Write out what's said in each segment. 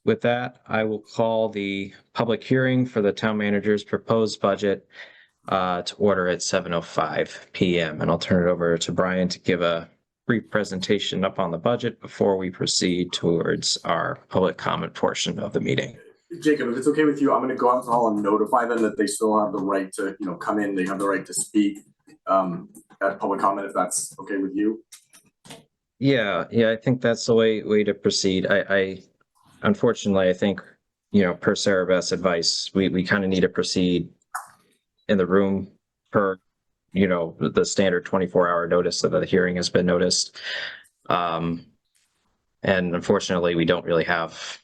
With that, I will call the public hearing for the town manager's proposed budget to order at 7:05 p.m. And I'll turn it over to Brian to give a brief presentation up on the budget before we proceed towards our public comment portion of the meeting. Jacob, if it's okay with you, I'm going to go out to the hall and notify them that they still have the right to, come in. They have the right to speak at public comment, if that's okay with you. Yeah, I think that's the way to proceed. I unfortunately, I think, per Sarah Beth's advice, we kind of need to proceed in the room per, the standard 24-hour notice that the hearing has been noticed. And unfortunately, we don't really have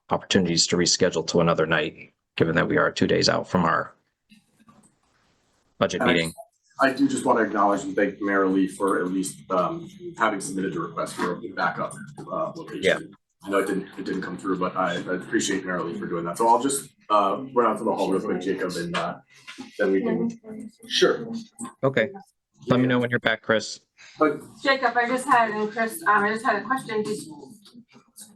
opportunities to reschedule to another night, given that we are 2 days out from our budget meeting. I do just want to acknowledge and thank Mayor Lee for at least having submitted the request for a backup location. Yeah. I know it didn't come through, but I appreciate Mayor Lee for doing that. So I'll just run out to the hall real quick, Jacob, and then we can. Sure. Okay. Let me know when you're back, Chris. Jacob, I just had a question.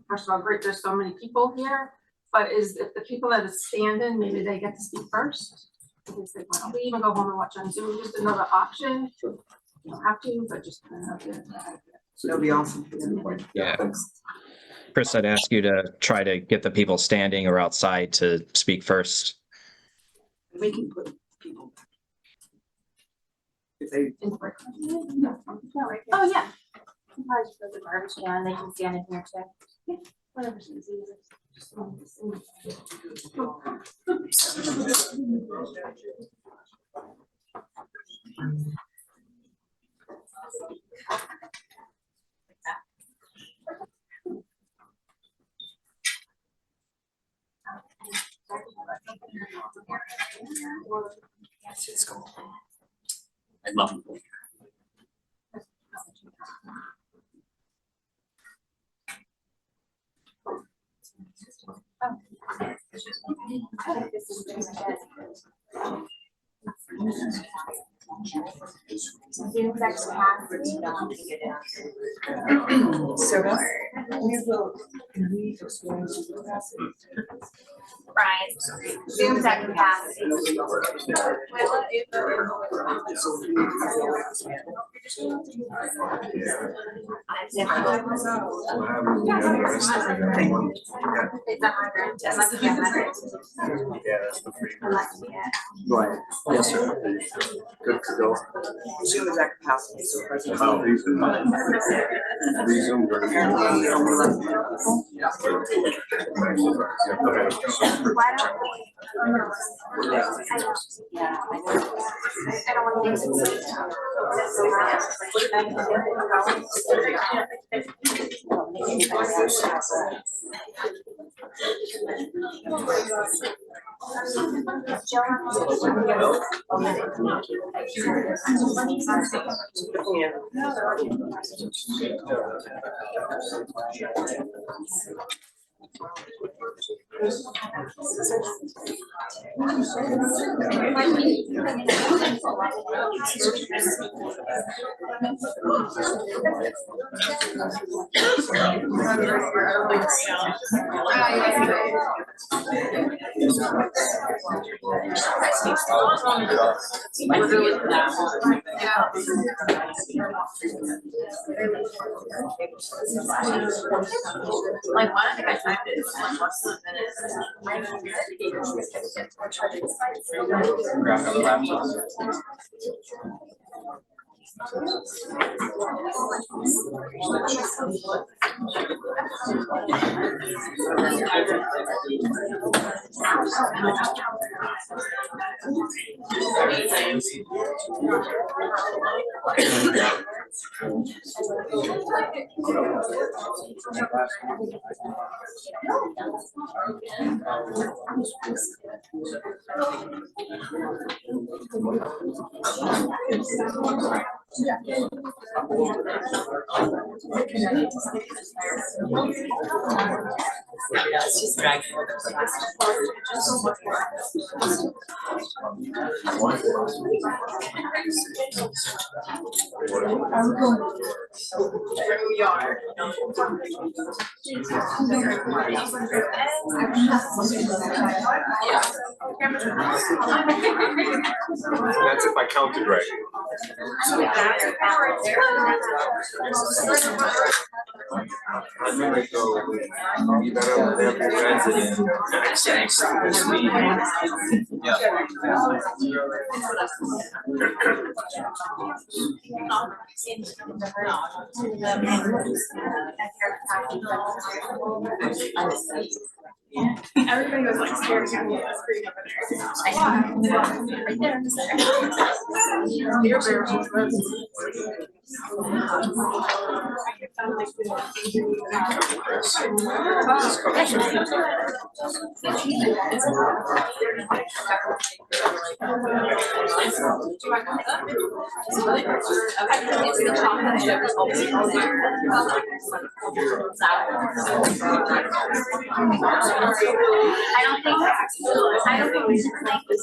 First of all, great, there's so many people here, but if the people that are standing, maybe they get to speak first? Because they want to leave and go home and watch on Zoom, just another option. Sure. You don't have to, but just kind of that'll be awesome. Yeah. Chris, I'd ask you to try to get the people standing or outside to speak first. We can put people. If they. Oh yeah. Probably just put the garbage can, they can stand in here too. Yeah, whatever's easiest. Yes, it's cool. I love it. Zoom's actually half for me to get it. So we will. Brian, Zoom's at capacity. It's 100. Right. Yes, sir. Good to go. Zoom is at capacity, so. Why don't we? I don't want to Like, why don't I type this? Grab a laptop. It's just dragging over the last. Here we are. That's if I counted right. I'm gonna go with every resident that accepts this meeting. Everybody was like staring at me on the screen over there. Right there. I don't think we should think this.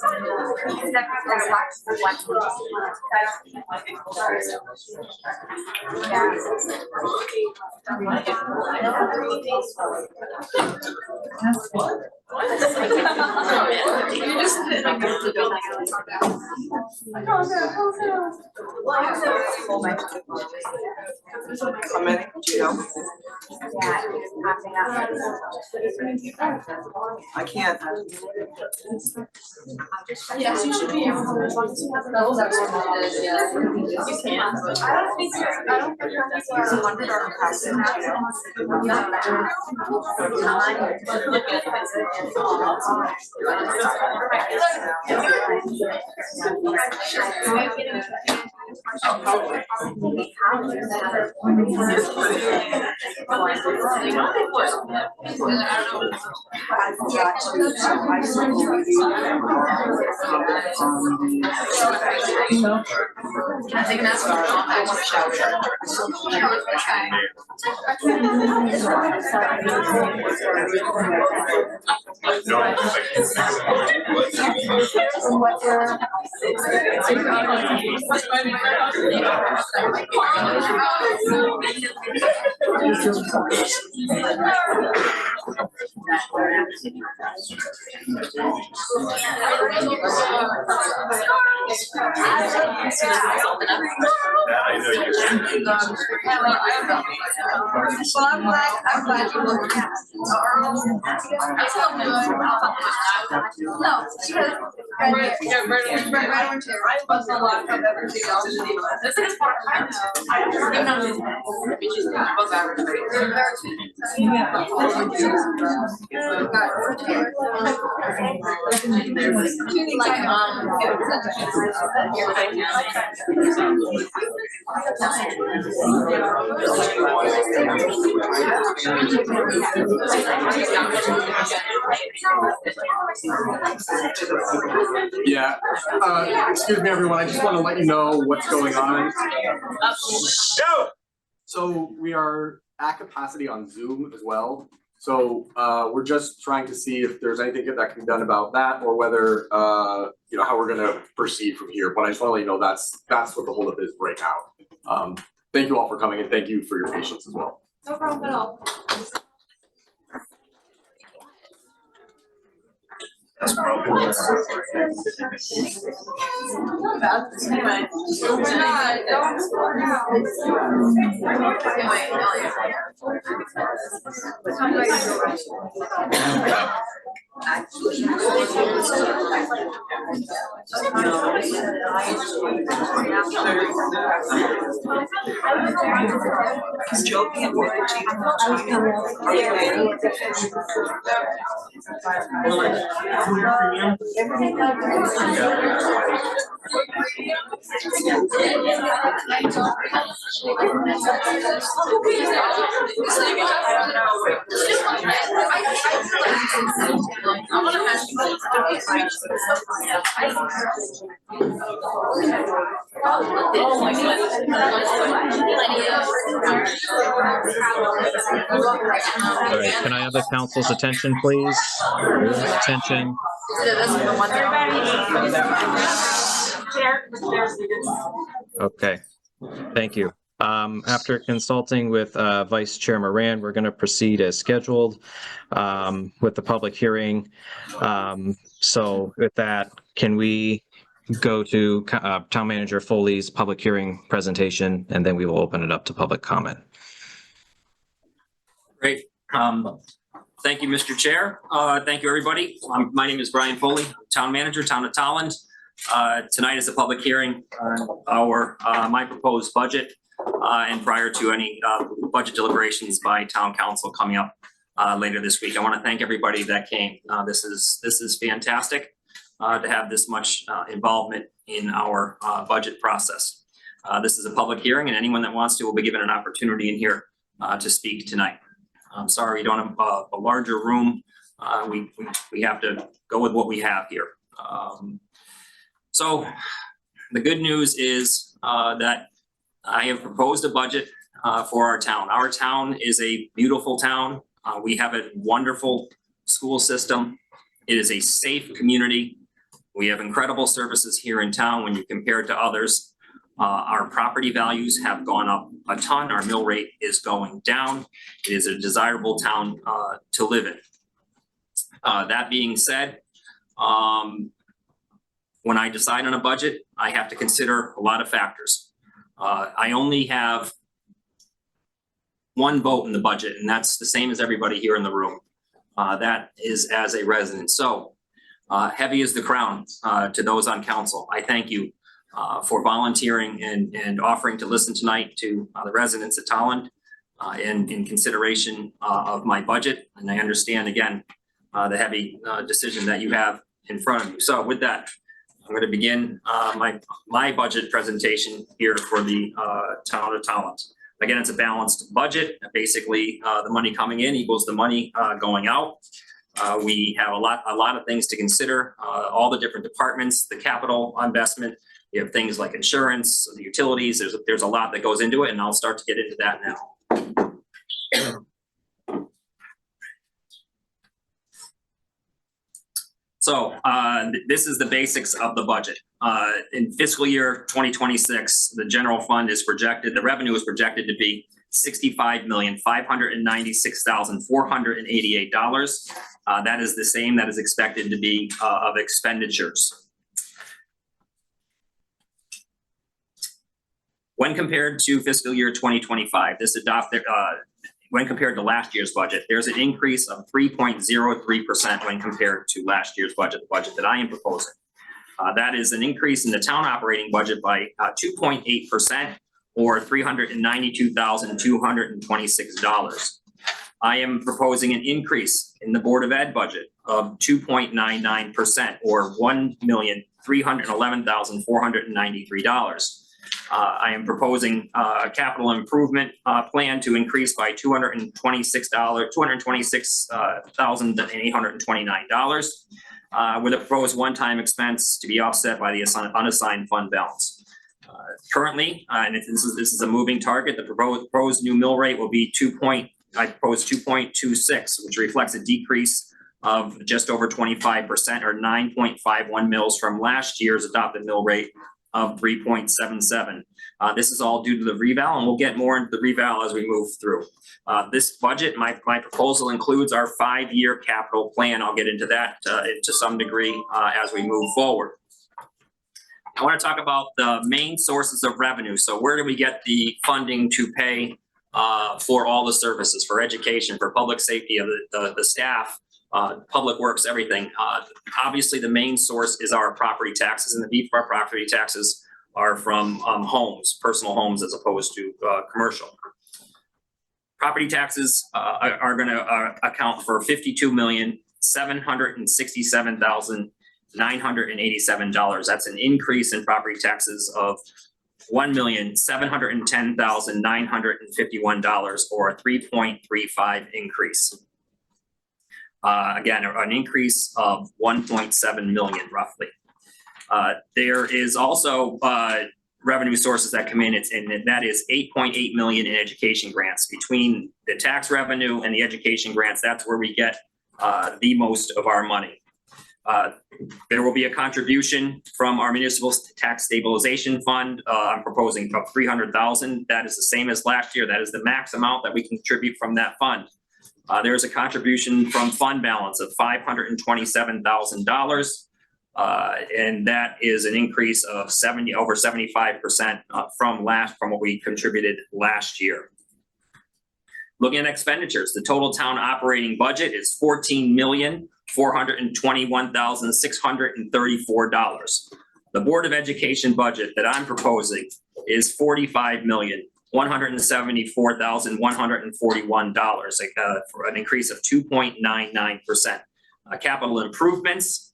How many, do you know? I can't. Yes, you should be able to, as long as you have those. You can. I don't think so. Wondered or impressive. Can I take an ask? I want to shower. Well, I'm glad you looked at it. No, because right on chair, right? Wasn't a lot of everything else. This is part time. Yeah, excuse me, everyone, I just want to let you know what's going on. So we are at capacity on Zoom as well. So we're just trying to see if there's anything that can be done about that, or whether how we're gonna proceed from here. But I just want to let you know that's what the holdup is right now. Thank you all for coming, and thank you for your patience as well. No problem at all. Anyway, we're not, Is Joe being avoided, Chief? All right, can I have the council's attention, please? Everyone's attention. Okay, thank you. After consulting with Vice Chair Moran, we're going to proceed as scheduled with the public hearing. So with that, can we go to Town Manager Foley's public hearing presentation, and then we will open it up to public comment. Great. Thank you, Mr. Chair. Thank you, everybody. My name is Brian Foley, Town Manager, Town of Tolland. Tonight is a public hearing on my proposed budget and prior to any budget deliberations by Town Council coming up later this week. I want to thank everybody that came. This is fantastic to have this much involvement in our budget process. This is a public hearing, and anyone that wants to will be given an opportunity in here to speak tonight. I'm sorry we don't have a larger room. We have to go with what we have here. So the good news is that I have proposed a budget for our town. Our town is a beautiful town. We have a wonderful school system. It is a safe community. We have incredible services here in town when you compare it to others. Our property values have gone up a ton. Our mill rate is going down. It is a desirable town to live in. That being said, when I decide on a budget, I have to consider a lot of factors. I only have one vote in the budget, and that's the same as everybody here in the room. That is as a resident. So heavy is the crown to those on council. I thank you for volunteering and offering to listen tonight to the residents at Tolland in consideration of my budget. And I understand, again, the heavy decision that you have in front of you. So with that, I'm going to begin my budget presentation here for the town of Tolland. Again, it's a balanced budget. Basically, the money coming in equals the money going out. We have a lot of things to consider. All the different departments, the capital investment. You have things like insurance, the utilities. There's a lot that goes into it, and I'll start to get into that now. So this is the basics of the budget. In fiscal year 2026, the general fund is projected, the revenue is projected to be $65,596,488. That is the same that is expected to be of expenditures. When compared to fiscal year 2025, when compared to last year's budget, there's an increase of 3.03% when compared to last year's budget, the budget that I am proposing. That is an increase in the town operating budget by 2.8% or $392,226. I am proposing an increase in the Board of Ed budget of 2.99% or $1,311,493. I am proposing a capital improvement plan to increase by $226,829 with a proposed one-time expense to be offset by the unassigned fund balance. Currently, and this is a moving target, the proposed new mill rate will be 2.26, which reflects a decrease of just over 25% or 9.51 mils from last year's adopted mill rate of 3.77. This is all due to the reval, and we'll get more into the reval as we move through. This budget, my proposal includes our 5-year capital plan. I'll get into that to some degree as we move forward. I want to talk about the main sources of revenue. So where do we get the funding to pay for all the services, for education, for public safety of the staff, public works, everything? Obviously, the main source is our property taxes, and the beef of our property taxes are from homes, personal homes, as opposed to commercial. Property taxes are going to account for $52,767,987. That's an increase in property taxes of $1,710,951, or a 3.35 increase. Again, an increase of 1.7 million roughly. There is also revenue sources that come in, and that is 8.8 million in education grants. Between the tax revenue and the education grants, that's where we get the most of our money. There will be a contribution from our municipal tax stabilization fund. I'm proposing of 300,000. That is the same as last year. That is the max amount that we can contribute from that fund. There is a contribution from fund balance of $527,000. And that is an increase of over 75% from what we contributed last year. Looking at expenditures, the total town operating budget is $14,421,634. The Board of Education budget that I'm proposing is $45,174,141, for an increase of 2.99%. Capital improvements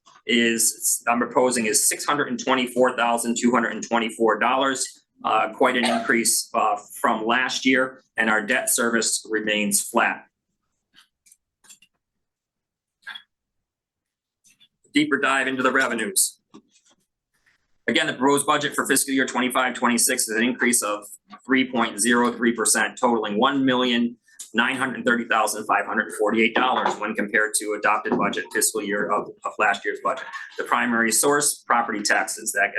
I'm proposing is $624,224, quite an increase from last year, and our debt service remains flat. Deeper dive into the revenues. Again, the proposed budget for fiscal year 25-26 is an increase of 3.03%, totaling $1,930,548 when compared to adopted budget fiscal year of last year's budget. The primary source, property taxes, that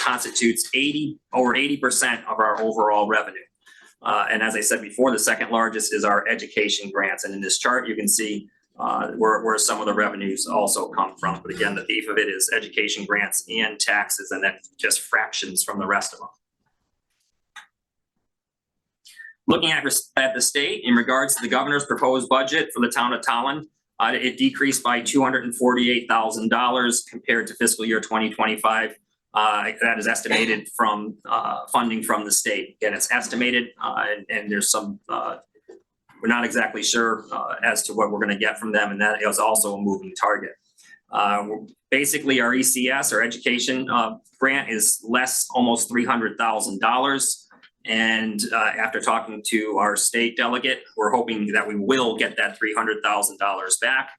constitutes over 80% of our overall revenue. And as I said before, the second largest is our education grants. And in this chart, you can see where some of the revenues also come from. But again, the thief of it is education grants and taxes, and that's just fractions from the rest of them. Looking at the state in regards to the governor's proposed budget for the town of Tolland, it decreased by $248,000 compared to fiscal year 2025. That is estimated from funding from the state. Again, it's estimated, and there's some, we're not exactly sure as to what we're going to get from them, and that is also a moving target. Basically, our ECS, our education grant, is less almost $300,000. And after talking to our state delegate, we're hoping that we will get that $300,000 back.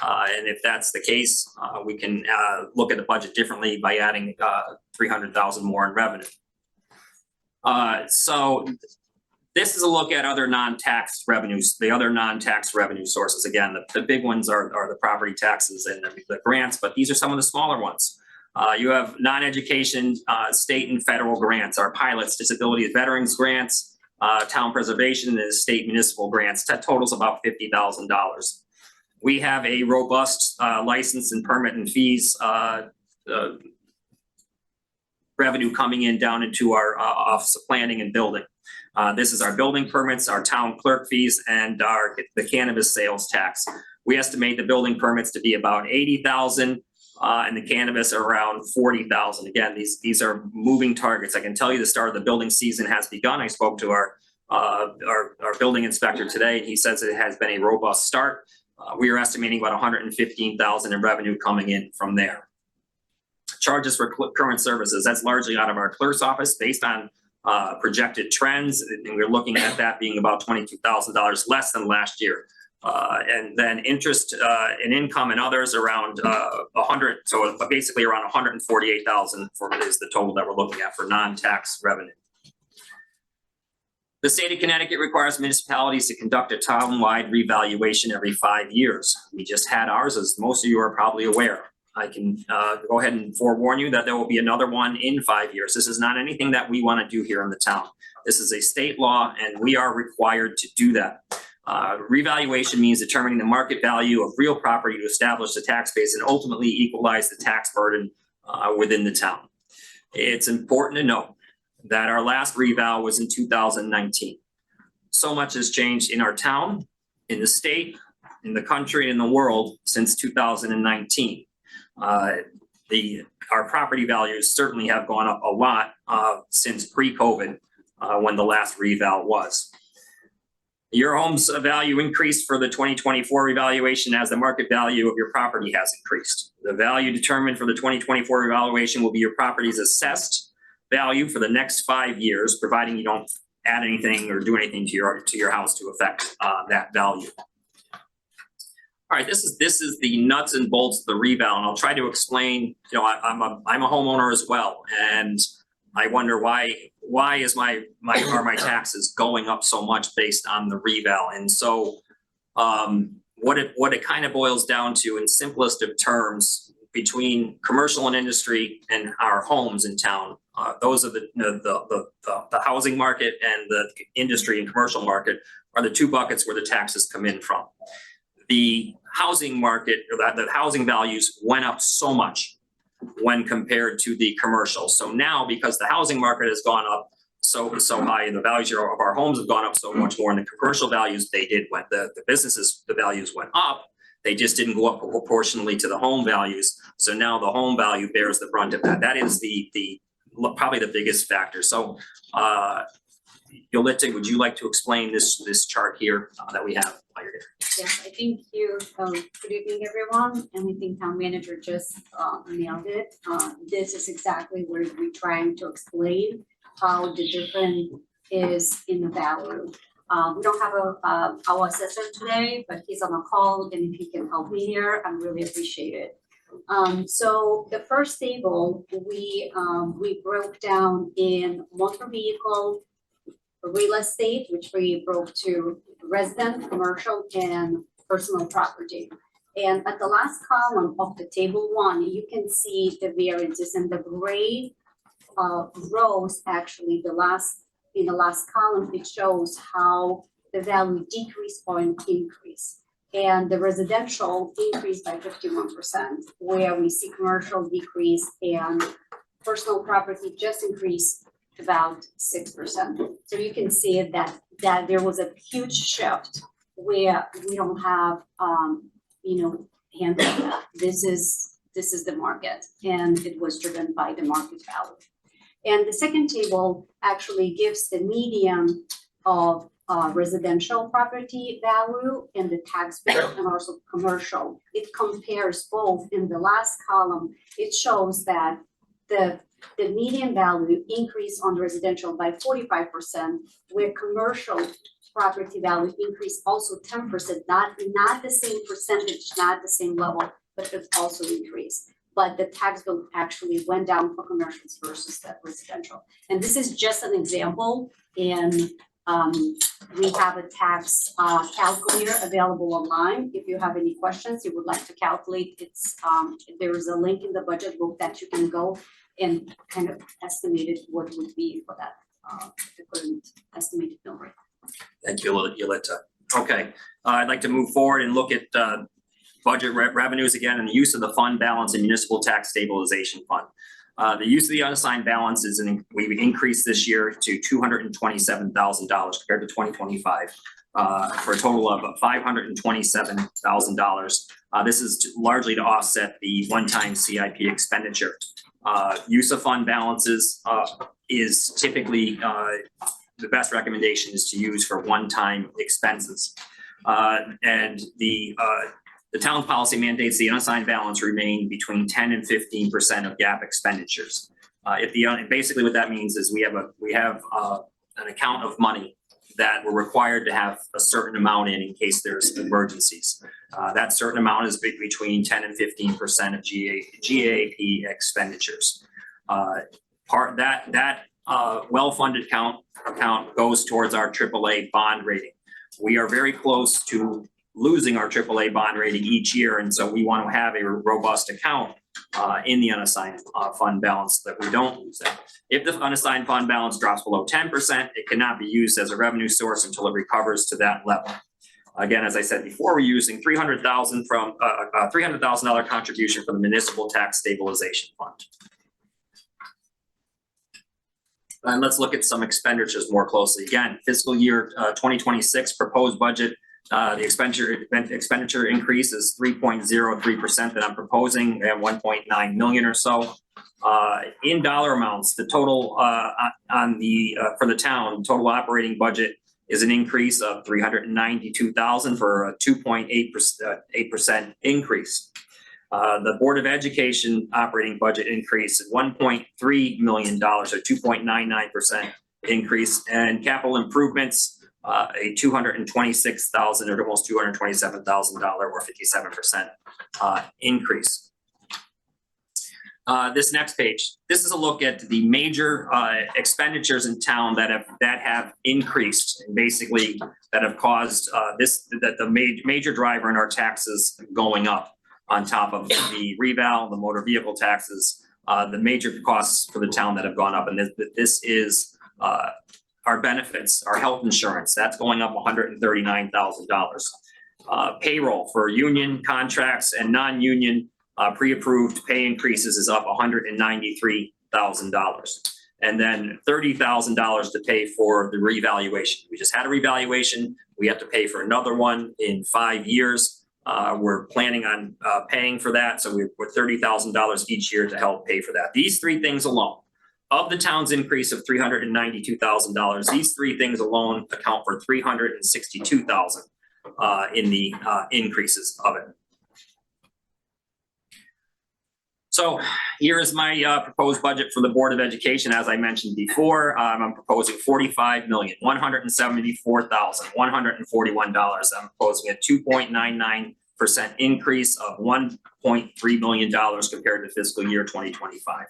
And if that's the case, we can look at the budget differently by adding $300,000 more in revenue. So this is a look at other non-tax revenues, the other non-tax revenue sources. Again, the big ones are the property taxes and the grants, but these are some of the smaller ones. You have non-education state and federal grants, our pilots, disability veterans grants, town preservation, and state municipal grants. That totals about $50,000. We have a robust license and permit and fees revenue coming in down into our Office of Planning and Building. This is our building permits, our town clerk fees, and the cannabis sales tax. We estimate the building permits to be about $80,000. And the cannabis around $40,000. Again, these are moving targets. I can tell you the start of the building season has begun. I spoke to our building inspector today, and he says it has been a robust start. We are estimating about $115,000 in revenue coming in from there. Charges for current services, that's largely out of our clerk's office based on projected trends, and we're looking at that being about $22,000 less than last year. And then interest and income and others around 100, so basically around 148,000 is the total that we're looking at for non-tax revenue. The state of Connecticut requires municipalities to conduct a town-wide revaluation every 5 years. We just had ours, as most of you are probably aware. I can go ahead and forewarn you that there will be another one in 5 years. This is not anything that we want to do here in the town. This is a state law, and we are required to do that. Revaluation means determining the market value of real property to establish the tax base and ultimately equalize the tax burden within the town. It's important to note that our last reval was in 2019. So much has changed in our town, in the state, in the country, and in the world since 2019. Our property values certainly have gone up a lot since pre-COVID when the last reval was. Your home's value increased for the 2024 revaluation as the market value of your property has increased. The value determined for the 2024 revaluation will be your property's assessed value for the next 5 years, providing you don't add anything or do anything to your house to affect that value. All right, this is the nuts and bolts of the reval, and I'll try to explain. I'm a homeowner as well, and I wonder why is my taxes going up so much based on the reval? And so, what it kind of boils down to in simplest of terms, between commercial and industry and our homes in town, those are the housing market and the industry and commercial market are the two buckets where the taxes come in from. The housing market, or the housing values went up so much when compared to the commercial. So now, because the housing market has gone up so high, and the values of our homes have gone up so much more, and the commercial values, the businesses, the values went up. They just didn't go up proportionally to the home values. So now the home value bears the brunt of that. That is probably the biggest factor. So, Yolita, would you like to explain this chart here that we have while you're here? Yes, I think you, good evening, everyone, and I think town manager just nailed it. This is exactly what we're trying to explain, how the difference is in the value. We don't have our assessor today, but he's on a call, and if he can help me here, I'm really appreciate it. So the first table, we broke down in motor vehicle, real estate, which we broke to resident, commercial, and personal property. And at the last column of the table one, you can see the variances, and the gray rows, actually in the last column, it shows how the value decreased or increased. And the residential increased by 51%, where we see commercial decrease and personal property just increased about 6%. So you can see that there was a huge shift where we don't have, handle that. This is the market, and it was driven by the market value. And the second table actually gives the median of residential property value and the tax bill, and also commercial. It compares both. In the last column, it shows that the median value increased on residential by 45%, where commercial property value increased also 10%, not the same percentage, not the same level, but it also increased. But the tax bill actually went down for commercials versus the residential. And this is just an example, and we have a tax calculator available online. If you have any questions, you would like to calculate, there is a link in the budget book that you can go and kind of estimate it, what would be for that the current estimated mill rate. Thank you, Yolita. Okay, I'd like to move forward and look at budget revenues again, and the use of the fund balance and municipal tax stabilization fund. The use of the unassigned balance we've increased this year to $227,000 compared to 2025, for a total of $527,000. This is largely to offset the one-time CIP expenditure. Use of fund balances is typically the best recommendation is to use for one-time expenses. And the town policy mandates the unassigned balance remain between 10 and 15% of GAAP expenditures. Basically what that means is we have an account of money that we're required to have a certain amount in case there's emergencies. That certain amount is between 10 and 15% of GAAP expenditures. That well-funded account goes towards our AAA bond rating. We are very close to losing our AAA bond rating each year, and so we want to have a robust account in the unassigned fund balance that we don't lose it. If the unassigned fund balance drops below 10%, it cannot be used as a revenue source until it recovers to that level. Again, as I said before, we're using $300,000 from $300,000 contribution from the municipal tax stabilization fund. And let's look at some expenditures more closely. Again, fiscal year 2026 proposed budget. The expenditure increase is 3.03% that I'm proposing. We have 1.9 million or so. In dollar amounts, the total for the town, total operating budget is an increase of 392,000 for a 2.8% increase. The Board of Education operating budget increase is $1.3 million, or 2.99% increase, and capital improvements a $226,000 or almost $227,000 or 57% increase. This next page, this is a look at the major expenditures in town that have increased, and basically that have caused the major driver in our taxes going up on top of the reval, the motor vehicle taxes, the major costs for the town that have gone up. And this is our benefits, our health insurance, that's going up $139,000. Payroll for union contracts and non-union pre-approved pay increases is up $193,000. And then $30,000 to pay for the revaluation. We just had a revaluation. We have to pay for another one in 5 years. We're planning on paying for that. So we're $30,000 each year to help pay for that. These three things alone, of the town's increase of $392,000, these three things alone account for $362,000 in the increases of it. So here is my proposed budget for the Board of Education. As I mentioned before, I'm proposing $45,174,141. I'm proposing a 2.99% increase of $1.3 million compared to fiscal year 2025.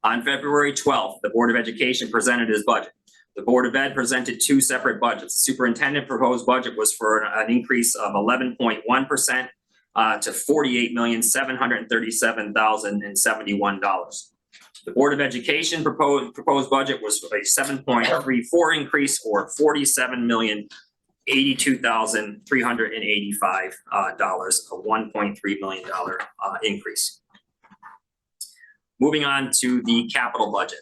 On February 12th, the Board of Education presented his budget. The Board of Ed presented two separate budgets. The superintendent proposed budget was for an increase of 11.1%. To $48,737,071. The Board of Education proposed budget was a 7.34 increase, or $47,082,385, a $1.3 million increase. Moving on to the capital budget.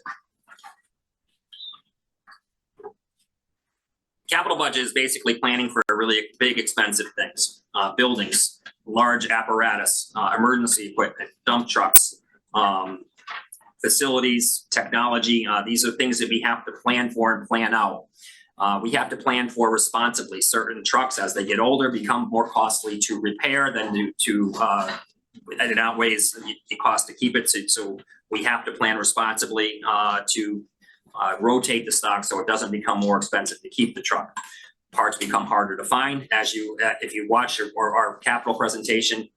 Capital budget is basically planning for really big, expensive things, buildings, large apparatus, emergency equipment, dump trucks, facilities, technology. These are things that we have to plan for and plan out. We have to plan for responsibly. Certain trucks, as they get older, become more costly to repair than and it outweighs the cost to keep it. So we have to plan responsibly to rotate the stock so it doesn't become more expensive to keep the truck. Parts become harder to find. If you watch our capital presentation,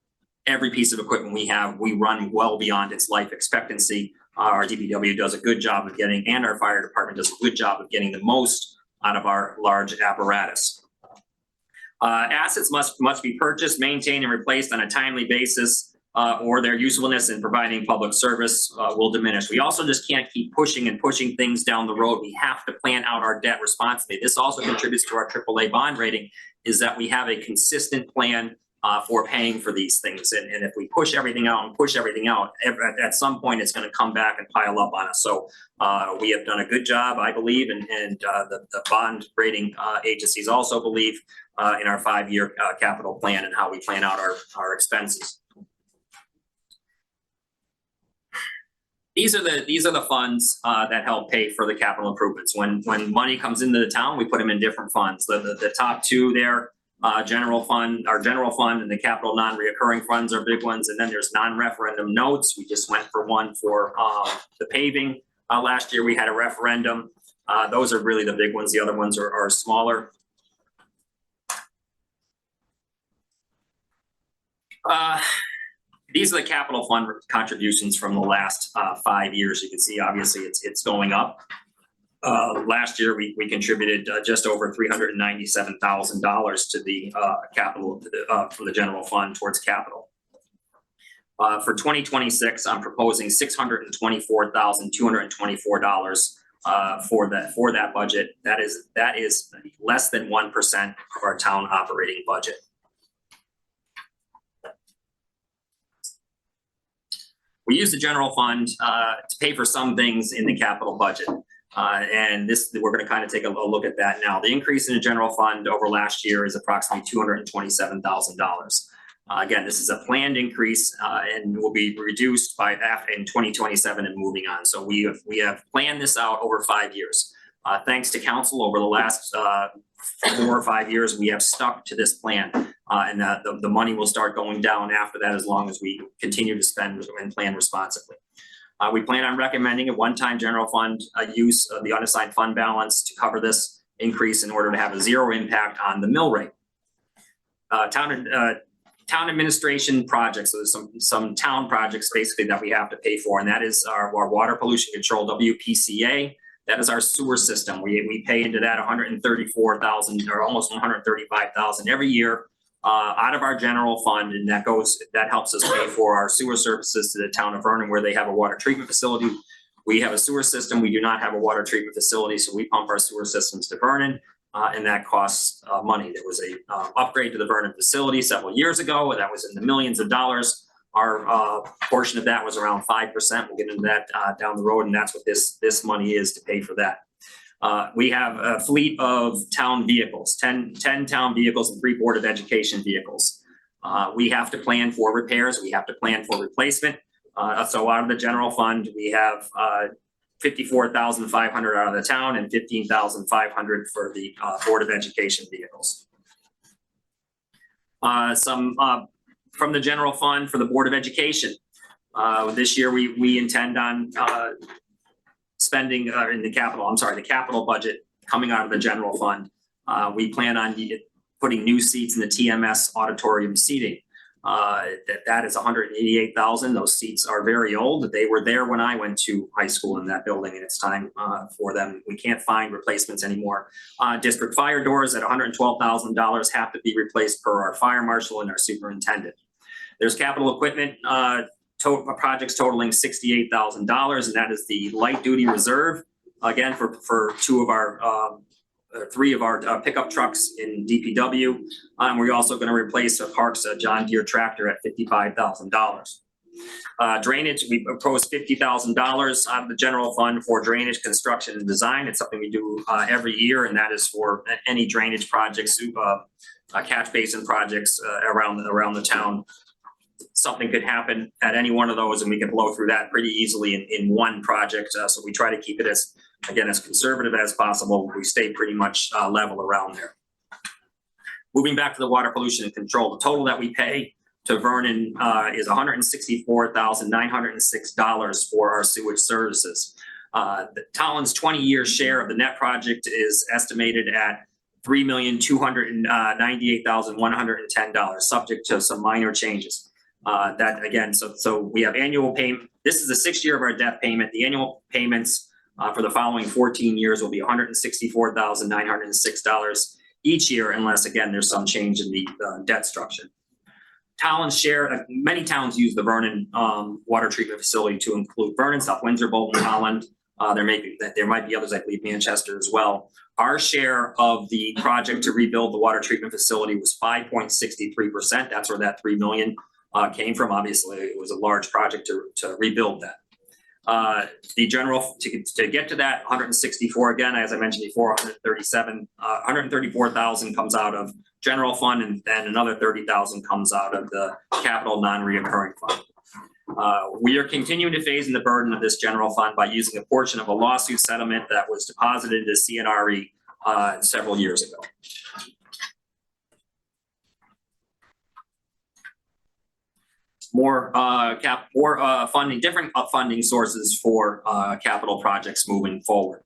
every piece of equipment we have, we run well beyond its life expectancy. Our DPW does a good job of getting, and our fire department does a good job of getting the most out of our large apparatus. Assets must be purchased, maintained, and replaced on a timely basis, or their usefulness in providing public service will diminish. We also just can't keep pushing things down the road. We have to plan out our debt responsibly. This also contributes to our AAA bond rating, is that we have a consistent plan for paying for these things. And if we push everything out, at some point it's going to come back and pile up on us. So we have done a good job, I believe, and the bond rating agencies also believe in our 5-year capital plan and how we plan out our expenses. These are the funds that help pay for the capital improvements. When money comes into the town, we put them in different funds. The top two there, our general fund and the capital non-reoccurring funds are big ones. And then there's non-referendum notes. We just went for one for the paving. Last year we had a referendum. Those are really the big ones. The other ones are smaller. These are the capital fund contributions from the last 5 years. You can see, obviously, it's going up. Last year, we contributed just over $397,000 to the capital from the general fund towards capital. For 2026, I'm proposing $624,224 for that budget. That is less than 1% of our town operating budget. We use the general fund to pay for some things in the capital budget. And we're going to kind of take a look at that now. The increase in the general fund over last year is approximately $227,000. Again, this is a planned increase and will be reduced in 2027 and moving on. So we have planned this out over 5 years. Thanks to council over the last 4 or 5 years, we have stuck to this plan. And the money will start going down after that as long as we continue to spend and plan responsibly. We plan on recommending a one-time general fund use of the unassigned fund balance to cover this increase in order to have a zero impact on the mill rate. town administration projects, so there's some town projects basically that we have to pay for, and that is our water pollution control, WPCA. That is our sewer system. We pay into that $134,000 or almost $135,000 every year out of our general fund, and that helps us pay for our sewer services to the town of Vernon, where they have a water treatment facility. We have a sewer system. We do not have a water treatment facility, so we pump our sewer systems to Vernon. And that costs money. There was a upgrade to the Vernon facility several years ago, and that was in the millions of dollars. Our portion of that was around 5%. We'll get into that down the road, and that's what this money is to pay for that. We have a fleet of town vehicles, 10 town vehicles and 3 Board of Education vehicles. We have to plan for repairs. We have to plan for replacement. So out of the general fund, we have $54,500 out of the town and $15,500 for the Board of Education vehicles. Some from the general fund for the Board of Education. This year we intend on spending in the capital budget coming out of the general fund. We plan on putting new seats in the TMS auditorium seating. That is $188,000. Those seats are very old. They were there when I went to high school in that building, and it's time for them. We can't find replacements anymore. District fire doors at $112,000 have to be replaced per our fire marshal and our superintendent. There's capital equipment projects totaling $68,000, and that is the light duty reserve. Again, for 2 of our 3 of our pickup trucks in DPW. We're also going to replace a Parks John Deere tractor at $55,000. Drainage, we proposed $50,000 out of the general fund for drainage construction and design. It's something we do every year, and that is for any drainage projects, catch basin projects around the town. Something could happen at any one of those, and we can blow through that pretty easily in one project. So we try to keep it as conservative as possible. We stay pretty much level around there. Moving back to the water pollution and control, the total that we pay to Vernon is $164,906 for our sewage services. The Tolland's 20-year share of the net project is estimated at $3,298,110, subject to some minor changes. That again, so we have annual payment. This is the 6th year of our debt payment. The annual payments for the following 14 years will be $164,906 each year, unless again there's some change in the debt structure. Tolland's share. Many towns use the Vernon water treatment facility to include Vernon, South Windsor, Bolton, Tolland. There might be others, I believe Manchester as well. Our share of the project to rebuild the water treatment facility was 5.63%. That's where that $3 million came from. Obviously, it was a large project to rebuild that. The general to get to that 164 again, as I mentioned before, 134,000 comes out of general fund, and then another 30,000 comes out of the capital non-reoccurring fund. We are continuing to phase in the burden of this general fund by using a portion of a lawsuit settlement that was deposited into CNRE several years ago. More funding, different funding sources for capital projects moving forward.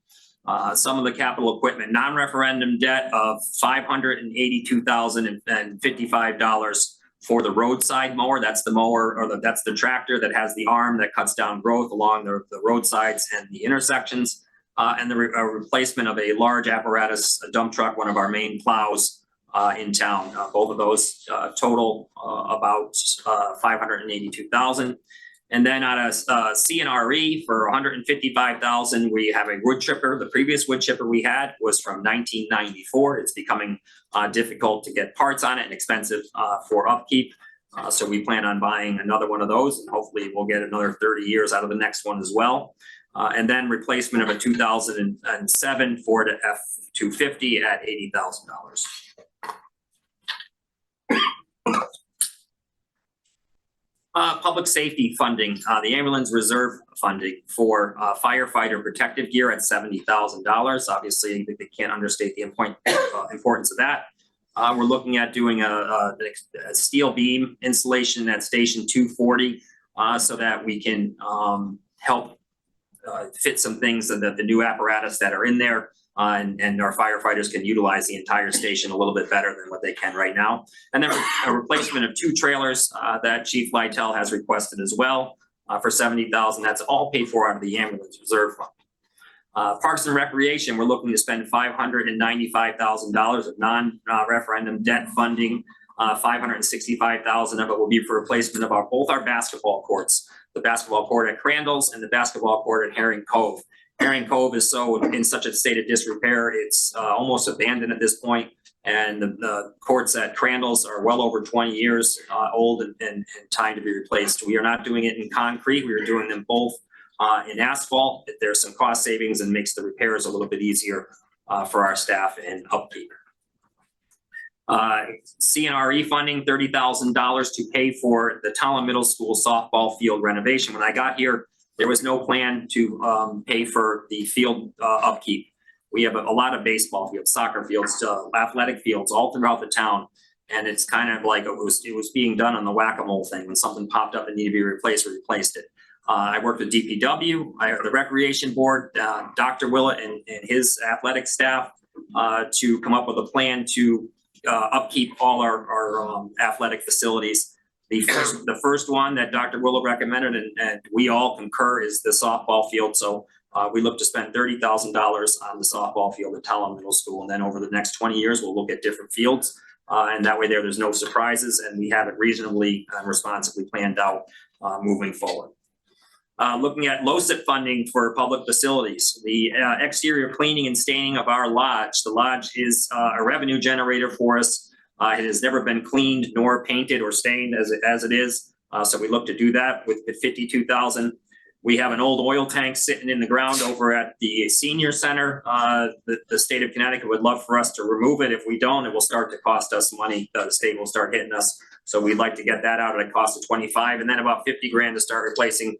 Some of the capital equipment, non-referendum debt of $582,055 for the roadside mower. That's the mower, or that's the tractor that has the arm that cuts down growth along the roadsides and the intersections. And the replacement of a large apparatus, a dump truck, one of our main plows in town. Both of those total about $582,000. And then out of CNRE for $155,000, we have a wood chipper. The previous wood chipper we had was from 1994. It's becoming difficult to get parts on it and expensive for upkeep. So we plan on buying another one of those, and hopefully we'll get another 30 years out of the next one as well. And then replacement of a 2007 Ford F-250 at $80,000. Public safety funding, the ambulance reserve funding for firefighter protective gear at $70,000. Obviously, they can't understate the importance of that. We're looking at doing a steel beam installation at Station 240 so that we can help fit some things so that the new apparatus that are in there and our firefighters can utilize the entire station a little bit better than what they can right now. And then a replacement of 2 trailers that Chief Lytle has requested as well for $70,000. That's all paid for out of the ambulance reserve fund. Parks and Recreation, we're looking to spend $595,000 of non-referendum debt funding. $565,000 of it will be for replacement of both our basketball courts, the basketball court at Crandall's and the basketball court at Herring Cove. Herring Cove is in such a state of disrepair, it's almost abandoned at this point. And the courts at Crandall's are well over 20 years old and time to be replaced. We are not doing it in concrete. We are doing them both in asphalt. There's some cost savings and makes the repairs a little bit easier for our staff and upkeep. CNRE funding, $30,000 to pay for the Tolland Middle School softball field renovation. When I got here, there was no plan to pay for the field upkeep. We have a lot of baseball fields, soccer fields, athletic fields all throughout the town. And it's kind of like it was being done on the whack-a-mole thing. When something popped up and needed to be replaced, we replaced it. I worked with DPW, the Recreation Board, Dr. Willett and his athletic staff to come up with a plan to upkeep all our athletic facilities. The first one that Dr. Willett recommended and we all concur is the softball field. So we look to spend $30,000 on the softball field at Tolland Middle School. And then over the next 20 years, we'll look at different fields. And that way there's no surprises and we have it reasonably and responsibly planned out moving forward. Looking at LoCIP funding for public facilities, the exterior cleaning and staining of our lodge. The lodge is a revenue generator for us. It has never been cleaned nor painted or stained as it is. So we look to do that with $52,000. We have an old oil tank sitting in the ground over at the senior center. The state of Connecticut would love for us to remove it. If we don't, it will start to cost us money. The state will start hitting us. So we'd like to get that out at a cost of $25,000 and then about $50,000 to start replacing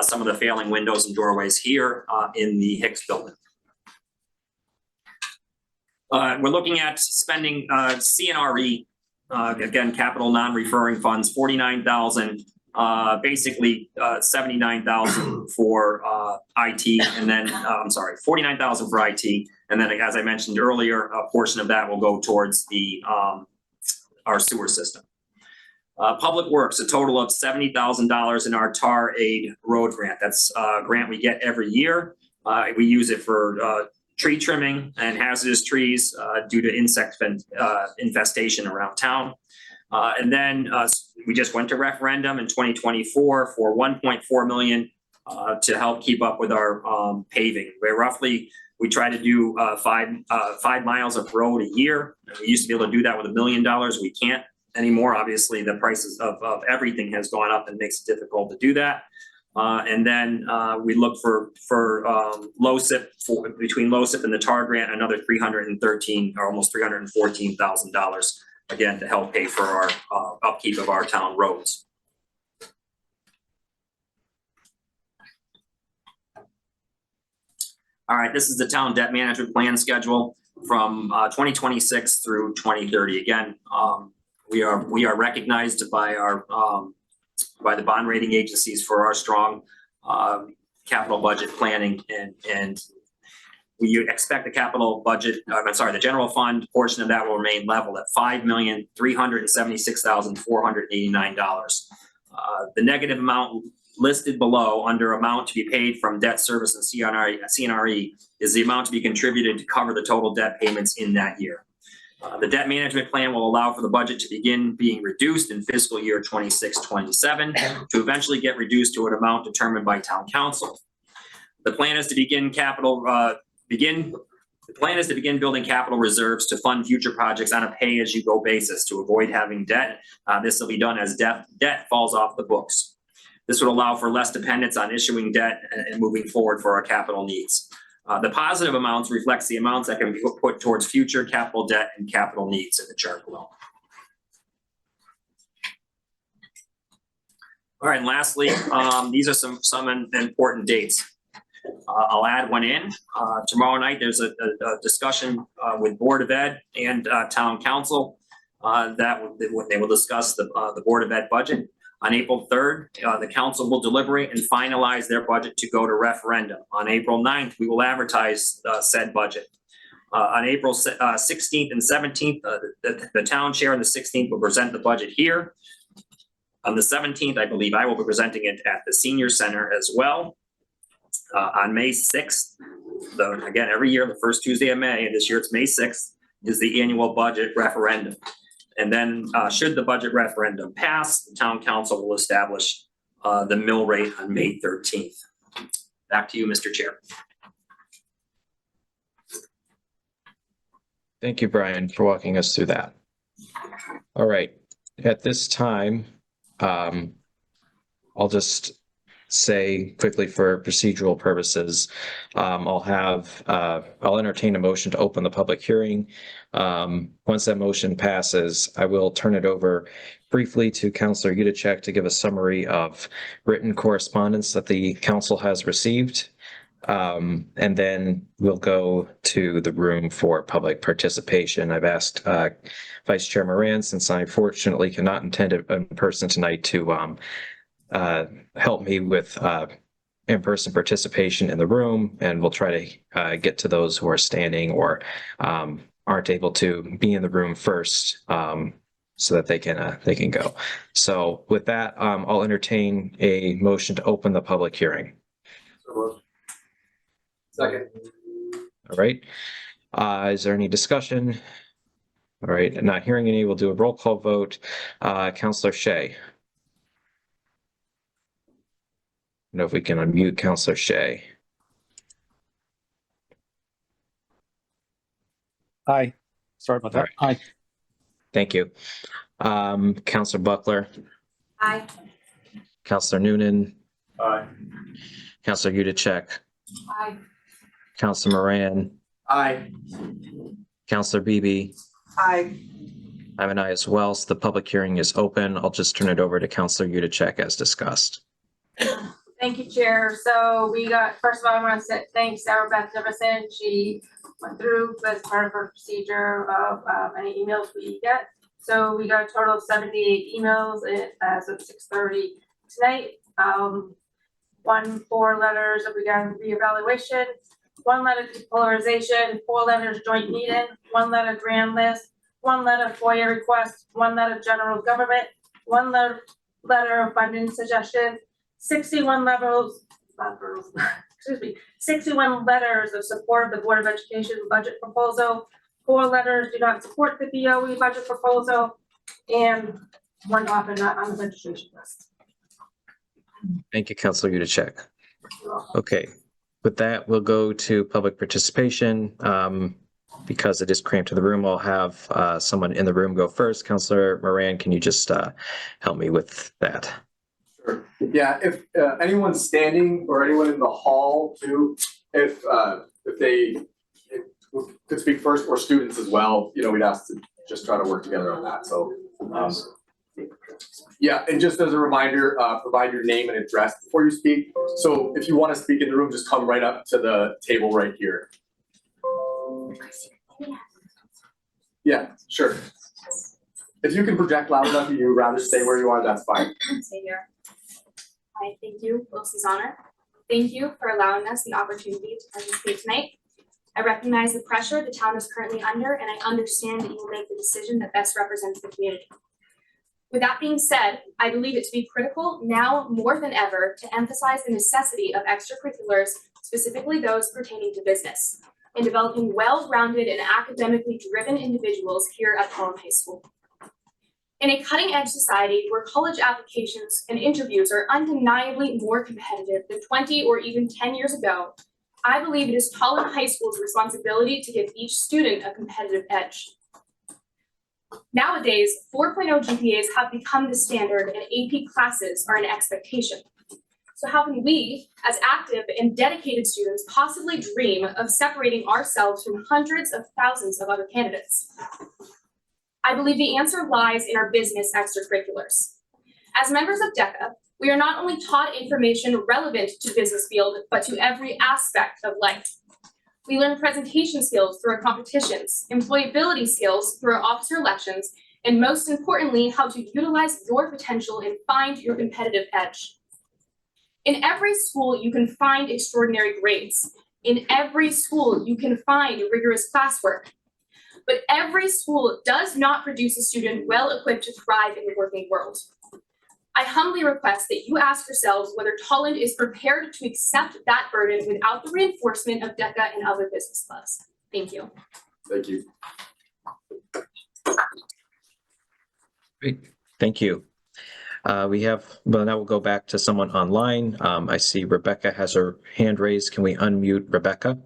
some of the failing windows and doorways here in the Hicks building. We're looking at spending CNRE, again, capital non-referring funds, $49,000, basically $79,000 for IT, and then, I'm sorry, $49,000 for IT. And then, as I mentioned earlier, a portion of that will go towards the our sewer system. Public Works, a total of $70,000 in our TAR aid road grant. That's a grant we get every year. We use it for tree trimming and hazardous trees due to insect infestation around town. And then we just went to referendum in 2024 for $1.4 million to help keep up with our paving. We try to do 5 miles of road a year. We used to be able to do that with $1 million. We can't anymore. Obviously, the prices of everything has gone up and makes it difficult to do that. And then we look for LoCIP between LoCIP and the TAR grant, another $313 or almost $314,000 again to help pay for our upkeep of our town roads. All right, this is the town debt management plan schedule from 2026 through 2030. Again, we are recognized by the bond rating agencies for our strong capital budget planning, and we expect the capital budget, the general fund portion of that will remain level at $5,376,489. The negative amount listed below under amount to be paid from debt service and CNRE is the amount to be contributed to cover the total debt payments in that year. The debt management plan will allow for the budget to begin being reduced in fiscal year 26-27 to eventually get reduced to an amount determined by town council. The plan is to begin building capital reserves to fund future projects on a pay-as-you-go basis to avoid having debt. This will be done as debt falls off the books. This would allow for less dependence on issuing debt and moving forward for our capital needs. The positive amounts reflects the amounts that can be put towards future capital debt and capital needs in the chart below. All right, and lastly, these are some important dates. I'll add one in. Tomorrow night, there's a discussion with Board of Ed and Town Council that they will discuss the Board of Ed budget. On April 3rd, the council will deliberate and finalize their budget to go to referendum. On April 9th, we will advertise said budget. On April 16th and 17th, the town chair on the 16th will present the budget here. On the 17th, I believe I will be presenting it at the senior center as well. On May 6th, again, every year, the first Tuesday of May, and this year it's May 6th, is the annual budget referendum. And then, should the budget referendum pass, the town council will establish the mill rate on May 13th. Back to you, Mr. Chair. Thank you, Brian, for walking us through that. All right, at this time, I'll just say quickly for procedural purposes, I'll entertain a motion to open the public hearing. Once that motion passes, I will turn it over briefly to Councilor Udacek to give a summary of written correspondence that the council has received. And then we'll go to the room for public participation. I've asked Vice Chair Moran, since I fortunately cannot attend in person tonight, to help me with in-person participation in the room, and we'll try to get to those who are standing or aren't able to be in the room first, so that they can go. So with that, I'll entertain a motion to open the public hearing. Second. All right. Is there any discussion? All right, not hearing any, we'll do a roll call vote. Councilor Shea. I don't know if we can unmute Councilor Shea. Aye. Sorry about that. Aye. Thank you. Councilor Buckler, Aye. Councilor Noonan, Aye. Councilor Udacek, Aye. Councilor Moran, Aye. Councilor Beebe. Aye. I'm an aye as well, so the public hearing is open. I'll just turn it over to Councilor Udacek as discussed. Thank you, Chair. So first of all, I want to thank Sarah Beth Jefferson. She went through as part of her procedure of any emails we get. So we got a total of 78 emails as of 6:30 tonight. 4 letters that we got reevaluation, 1 letter depolarization, 4 letters joint meeting, 1 letter grand list, 1 letter FOIA request, 1 letter general government, 1 letter of funding suggestion, 61 61 letters of support of the Board of Education budget proposal, 4 letters do not support the BOE budget proposal, and 1 offer not on the registration list. Thank you, Councilor Udacek. Okay, with that, we'll go to public participation. Because it is cramped in the room, I'll have someone in the room go first. Councilor Moran, can you just help me with that? Sure. Yeah, if anyone's standing or anyone in the hall too, if they could speak first, or students as well, we'd ask to just try to work together on that. So, yeah, and just as a reminder, provide your name and address before you speak. So if you want to speak in the room, just come right up to the table right here. Yeah, sure. If you can project loud enough and you'd rather stay where you are, that's fine. Stay here. Hi, thank you, Wilson's Honor. Thank you for allowing us the opportunity to participate tonight. I recognize the pressure the town is currently under, and I understand that you will make the decision that best represents the community. With that being said, I believe it to be critical now more than ever to emphasize the necessity of extracurriculars, specifically those pertaining to business, in developing well-rounded and academically driven individuals here at Tolland High School. In a cutting-edge society where college applications and interviews are undeniably more competitive than 20 or even 10 years ago, I believe it is Tolland High School's responsibility to give each student a competitive edge. Nowadays, 4.0 GPAs have become the standard and AP classes are an expectation. So how can we, as active and dedicated students, possibly dream of separating ourselves from hundreds of thousands of other candidates? I believe the answer lies in our business extracurriculars. As members of DECA, we are not only taught information relevant to business field, but to every aspect of life. We learn presentation skills through our competitions, employability skills through our officer elections, and most importantly, how to utilize your potential and find your competitive edge. In every school, you can find extraordinary grades. In every school, you can find rigorous classwork. But every school does not produce a student well-equipped to thrive in the working world. I humbly request that you ask yourselves whether Tolland is prepared to accept that burden without the reinforcement of DECA and other business clubs. Thank you. Thank you. Great, thank you. Now we'll go back to someone online. I see Rebecca has her hand raised. Can we unmute Rebecca?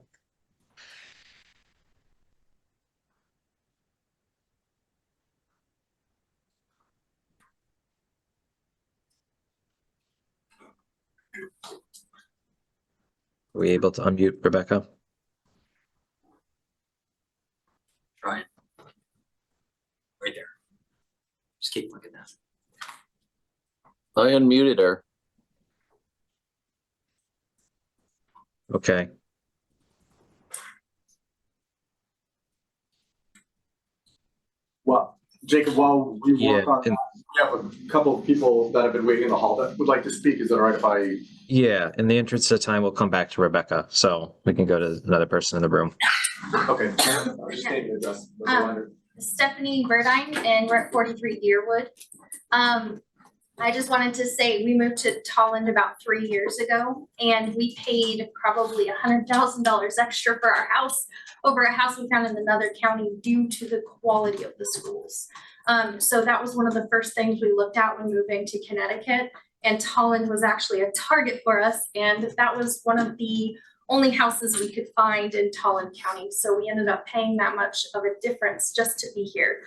Are we able to unmute Rebecca? Try it. Right there. Just keep looking at that. I unmuted her. Okay. Well, Jacob, while we Yeah, work on that, we have a couple of people that have been waiting in the hall that would like to speak. Is it all right if I? Yeah, in the interest of time, we'll come back to Rebecca, so we can go to another person in the room. Okay. Just name and address. Stephanie Verdine, and we're at 43 Deerwood. I just wanted to say we moved to Tolland about 3 years ago, and we paid probably $100,000 extra for our house over a house we found in another county due to the quality of the schools. So that was one of the first things we looked at when moving to Connecticut, and Tolland was actually a target for us, and that was one of the only houses we could find in Tolland County. So we ended up paying that much of a difference just to be here.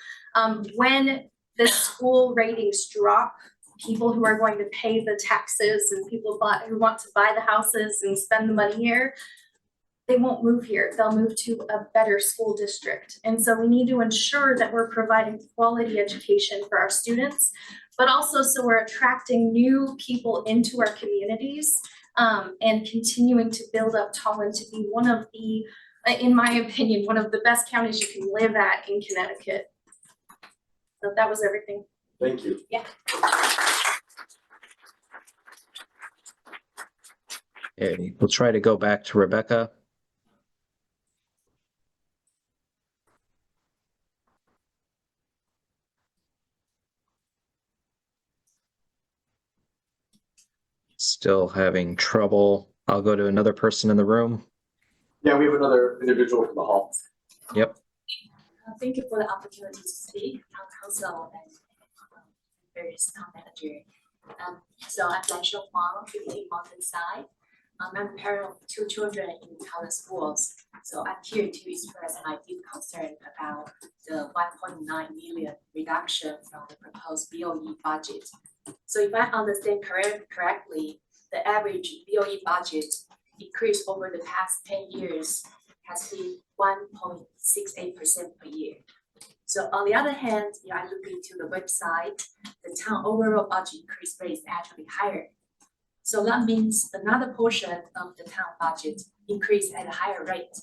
When the school ratings drop, people who are going to pay the taxes and people who want to buy the houses and spend the money here, they won't move here. They'll move to a better school district. And so we need to ensure that we're providing quality education for our students, but also so we're attracting new people into our communities, and continuing to build up Tolland to be one of the, in my opinion, one of the best counties you can live at in Connecticut. So that was everything. Thank you. Yeah. Okay, we'll try to go back to Rebecca. Still having trouble. I'll go to another person in the room. Yeah, we have another individual from the hall. Yep. Thank you for the opportunity to speak, town council and various town manager. So I'm Lansha Huang, 15 Mountainside. I'm a parent of 2 children in Tolland schools. So I'm here to express my deep concern about the 1.9 million reduction from the proposed BOE budget. So if I understand correctly, the average BOE budget increase over the past 10 years has been 1.68% per year. So on the other hand, if I look into the website, the town overall budget increase rate is actually higher. So that means another portion of the town budget increased at a higher rate.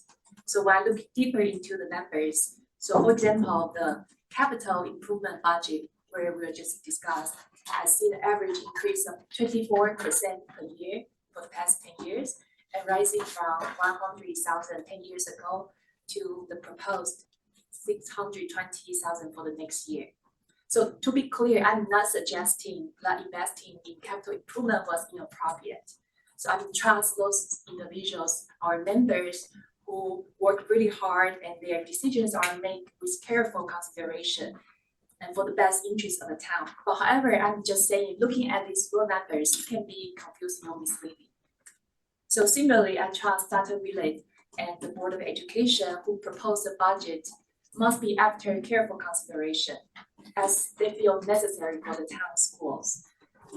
So when I look deeper into the numbers, so for example, the capital improvement budget where we just discussed, I see the average increase of 24% per year for the past 10 years, and rising from 100,000 10 years ago to the proposed 620,000 for the next year. So to be clear, I'm not suggesting that investing in capital improvement was inappropriate. So I trust those individuals, our members who work really hard and their decisions are made with careful consideration and for the best interest of the town. But however, I'm just saying, looking at these raw numbers, it can be confusing or misleading. So similarly, I trust Dr. Willett and the Board of Education who proposed the budget must be after careful consideration as they feel necessary for the town schools.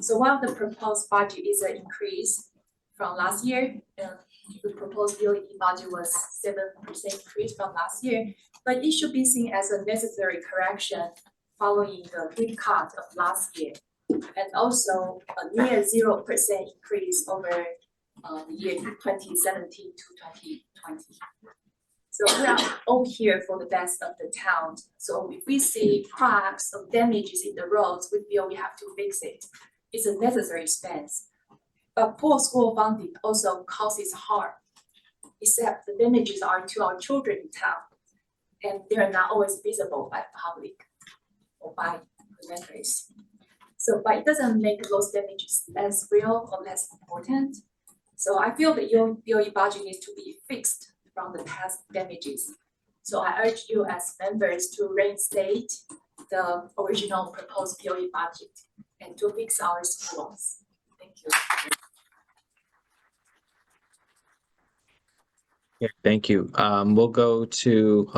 So while the proposed budget is an increase from last year, the proposed BOE budget was 7% increase from last year, but it should be seen as a necessary correction following the big cut of last year, and also a near 0% increase over the year 2017 to 2020. So we are all here for the best of the town. So if we see cracks or damages in the roads, we feel we have to fix it. It's a necessary expense. But poor school funding also causes harm. except the damages are to our children in town. And they are not always visible by the public or by the members. So, but it doesn't make those damages less real or less important. So I feel that your BOE budget needs to be fixed from the past damages. So I urge you as members to reinstate the original proposed BOE budget and to fix our schools. Thank you. Yeah, thank you. I'll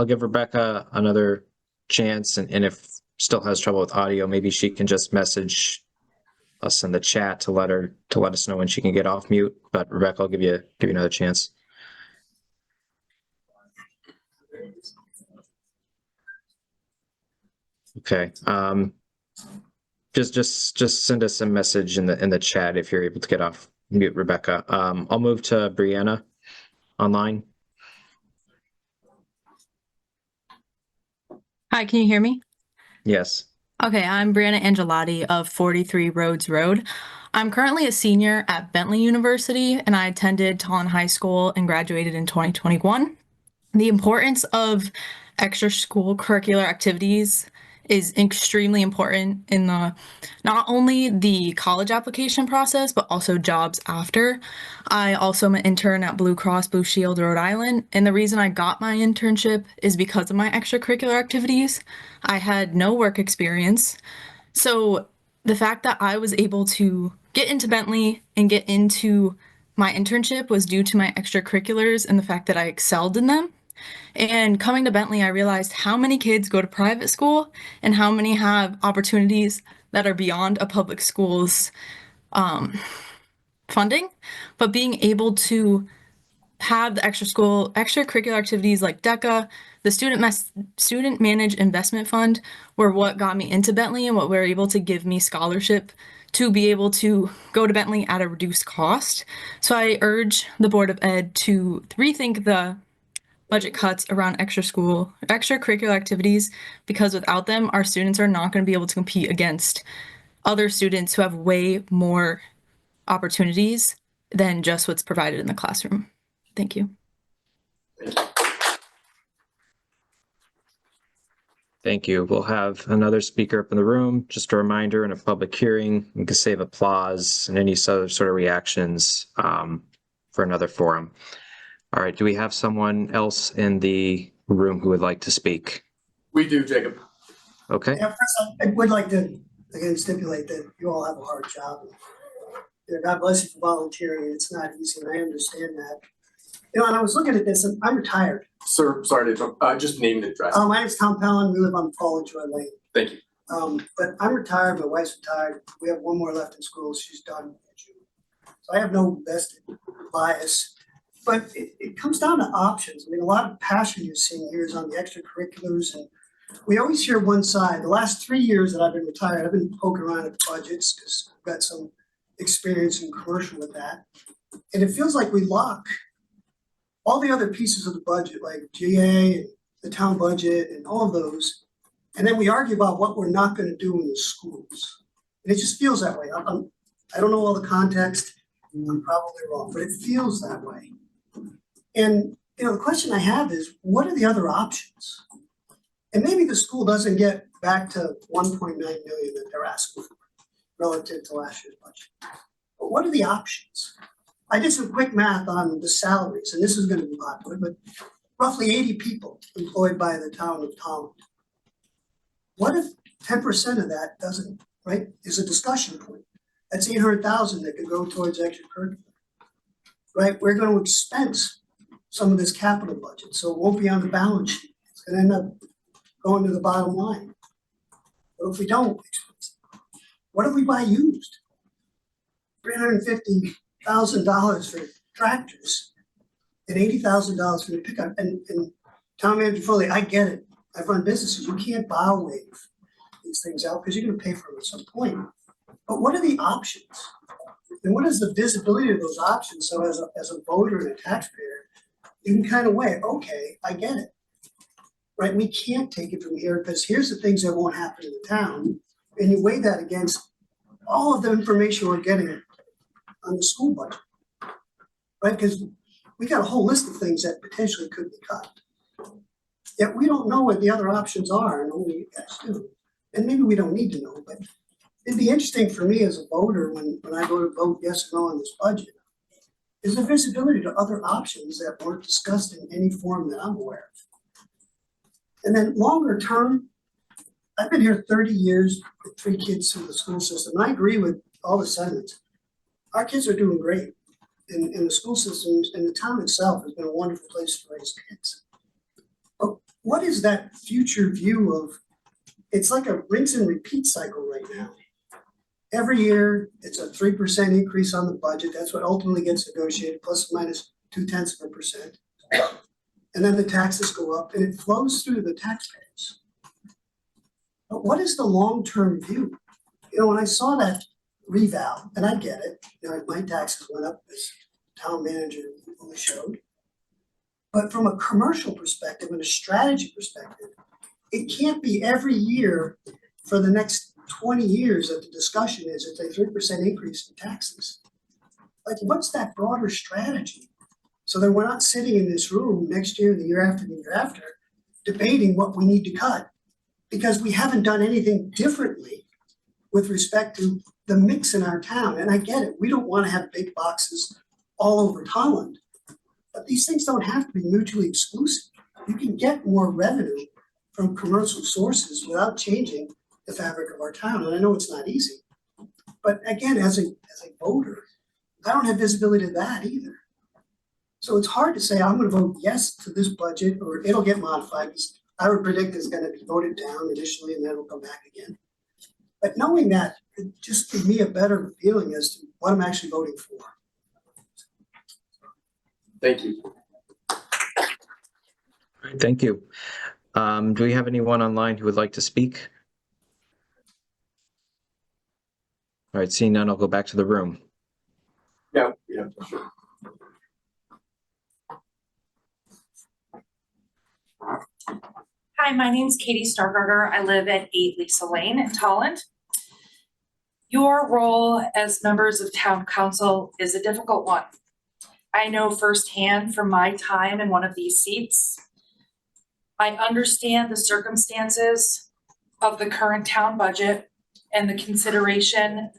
give Rebecca another chance, and if still has trouble with audio, maybe she can just message us in the chat to let us know when she can get off mute. But Rebecca, I'll give you another chance. Okay. Just send us a message in the chat if you're able to get off mute, Rebecca. I'll move to Brianna online. Hi, can you hear me? Yes. Okay, I'm Brianna Angelotti of 43 Rhodes Road. I'm currently a senior at Bentley University, and I attended Tolland High School and graduated in 2021. The importance of extra school curricular activities is extremely important in not only the college application process, but also jobs after. I also am an intern at Blue Cross Blue Shield Rhode Island, and the reason I got my internship is because of my extracurricular activities. I had no work experience, so the fact that I was able to get into Bentley and get into my internship was due to my extracurriculars and the fact that I excelled in them. And coming to Bentley, I realized how many kids go to private school and how many have opportunities that are beyond a public school's funding. But being able to have the extracurricular activities like DECA, the Student Managed Investment Fund were what got me into Bentley and what were able to give me scholarship to be able to go to Bentley at a reduced cost. So I urge the Board of Ed to rethink the budget cuts around extracurricular activities, because without them, our students are not going to be able to compete against other students who have way more opportunities than just what's provided in the classroom. Thank you. Thank you. We'll have another speaker up in the room. Just a reminder, in a public hearing, you can save applause and any other sort of reactions for another forum. All right, do we have someone else in the room who would like to speak? We do, Jacob. Okay. Yeah, first, I would like to, again, stipulate that you all have a hard job. You know, God bless you for volunteering. It's not easy, and I understand that. You know, and I was looking at this, and I'm retired. Sir, sorry to interrupt. Just name and address. My name's Tom Pellin. We live on Fall Joy Lane. Thank you. But I'm retired. My wife's retired. We have one more left in school. She's done in June. So I have no vested bias. But it comes down to options. I mean, a lot of passion you're seeing here is on the extracurriculars, and we always hear one side. The last 3 years that I've been retired, I've been poking around at budgets because I've got some experience in commercial with that. And it feels like we lock all the other pieces of the budget, like GA and the town budget and all of those. And then we argue about what we're not going to do in the schools. And it just feels that way. I don't know all the context. I'm probably wrong, but it feels that way. And, you know, the question I have is, what are the other options? And maybe the school doesn't get back to 1.9 million that they're asking for relative to last year's budget. But what are the options? I did some quick math on the salaries, and this is going to be popular, but roughly 80 people employed by the town of Tolland. What if 10% of that doesn't, right, is a discussion point? That's 800,000 that could go towards extracurricular, right? We're going to expense some of this capital budget, so it won't be on the balance sheet. It's going to end up going to the bottom line. But if we don't expense it, what if we buy used? $350,000 for tractors and $80,000 for the pickup. And Town Manager Foley, I get it. I've run businesses. You can't bow wave these things out because you're going to pay for them at some point. But what are the options? And what is the visibility of those options? So as a voter and a taxpayer, you can kind of weigh, okay, I get it. Right? We can't take it from here because here's the things that won't happen in the town. And you weigh that against all of the information we're getting on the school budget. Right? Because we got a whole list of things that potentially could be cut. Yet we don't know what the other options are, and only you guys do. And maybe we don't need to know, but it'd be interesting for me as a voter when I go to vote yes or no on this budget. Is there visibility to other options that weren't discussed in any form that I'm aware of? And then longer term, I've been here 30 years with 3 kids through the school system, and I agree with all the sentiments. Our kids are doing great, and the school systems and the town itself has been a wonderful place to raise kids. But what is that future view of? It's like a rinse and repeat cycle right now. Every year, it's a 3% increase on the budget. That's what ultimately gets negotiated, plus or minus 0.2%. And then the taxes go up, and it flows through the taxpayers. But what is the long-term view? You know, when I saw that reval, and I get it, you know, my taxes went up as town manager only showed. But from a commercial perspective and a strategy perspective, it can't be every year for the next 20 years that the discussion is it's a 3% increase in taxes. Like, what's that broader strategy? So that we're not sitting in this room next year, the year after, the year after, debating what we need to cut, because we haven't done anything differently with respect to the mix in our town. And I get it, we don't want to have big boxes all over Tolland, but these things don't have to be mutually exclusive. You can get more revenue from commercial sources without changing the fabric of our town. And I know it's not easy, but again, as a voter, I don't have visibility to that either. So it's hard to say I'm going to vote yes to this budget or it'll get modified, because I would predict it's going to be voted down initially and then it'll come back again. But knowing that could just give me a better feeling as to what I'm actually voting for. Thank you. Thank you. Do we have anyone online who would like to speak? All right, seeing none, I'll go back to the room. Yeah, sure. Hi, my name's Katie Stargarder. I live at 8 Lisa Lane in Tolland. Your role as members of town council is a difficult one. I know firsthand from my time in one of these seats. I understand the circumstances of the current town budget and the consideration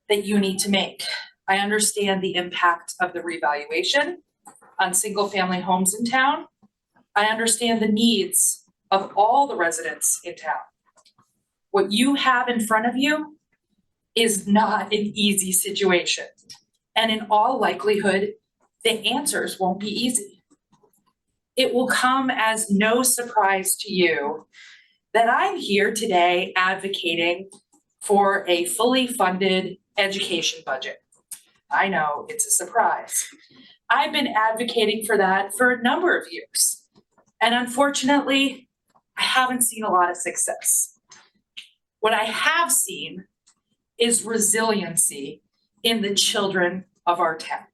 that you need to make. I understand the impact of the revaluation on single-family homes in town. I understand the needs of all the residents in town. What you have in front of you is not an easy situation. And in all likelihood, the answers won't be easy. It will come as no surprise to you that I'm here today advocating for a fully funded education budget. I know it's a surprise. I've been advocating for that for a number of years. And unfortunately, I haven't seen a lot of success. What I have seen is resiliency in the children of our town.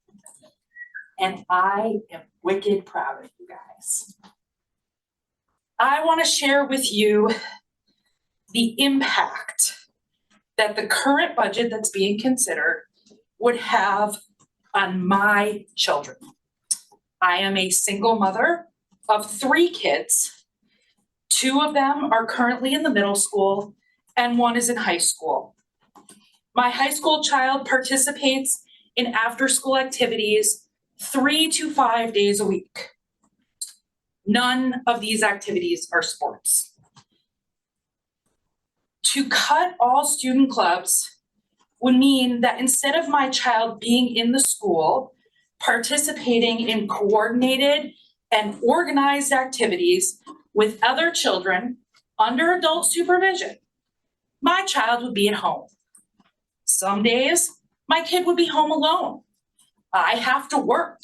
And I am wicked proud of you guys. I want to share with you the impact that the current budget that's being considered would have on my children. I am a single mother of 3 kids. 2 of them are currently in the middle school and 1 is in high school. My high school child participates in after-school activities 3 to 5 days a week. None of these activities are sports. To cut all student clubs would mean that instead of my child being in the school, participating in coordinated and organized activities with other children under adult supervision, my child would be at home. Some days, my kid would be home alone. I have to work,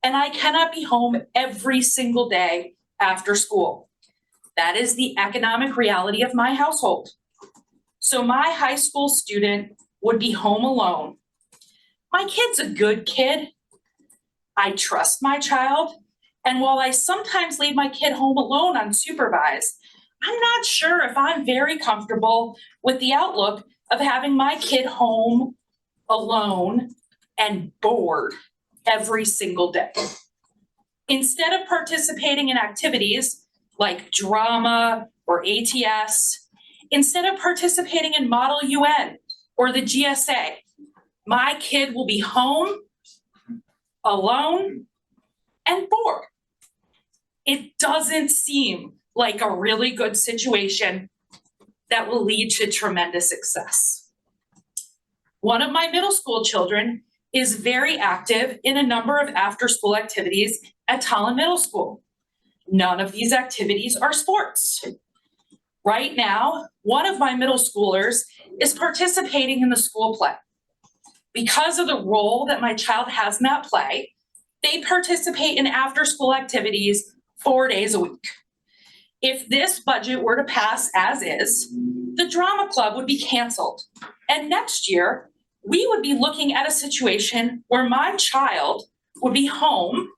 and I cannot be home every single day after school. That is the economic reality of my household. So my high school student would be home alone. My kid's a good kid. I trust my child. And while I sometimes leave my kid home alone unsupervised, I'm not sure if I'm very comfortable with the outlook of having my kid home alone and bored every single day. Instead of participating in activities like drama or ATS, instead of participating in Model UN or the GSA, my kid will be home, alone, and bored. It doesn't seem like a really good situation that will lead to tremendous success. One of my middle school children is very active in a number of after-school activities at Tolland Middle School. None of these activities are sports. Right now, one of my middle schoolers is participating in the school play. Because of the role that my child has in that play, they participate in after-school activities 4 days a week. If this budget were to pass as is, the drama club would be canceled. And next year, we would be looking at a situation where my child would be home,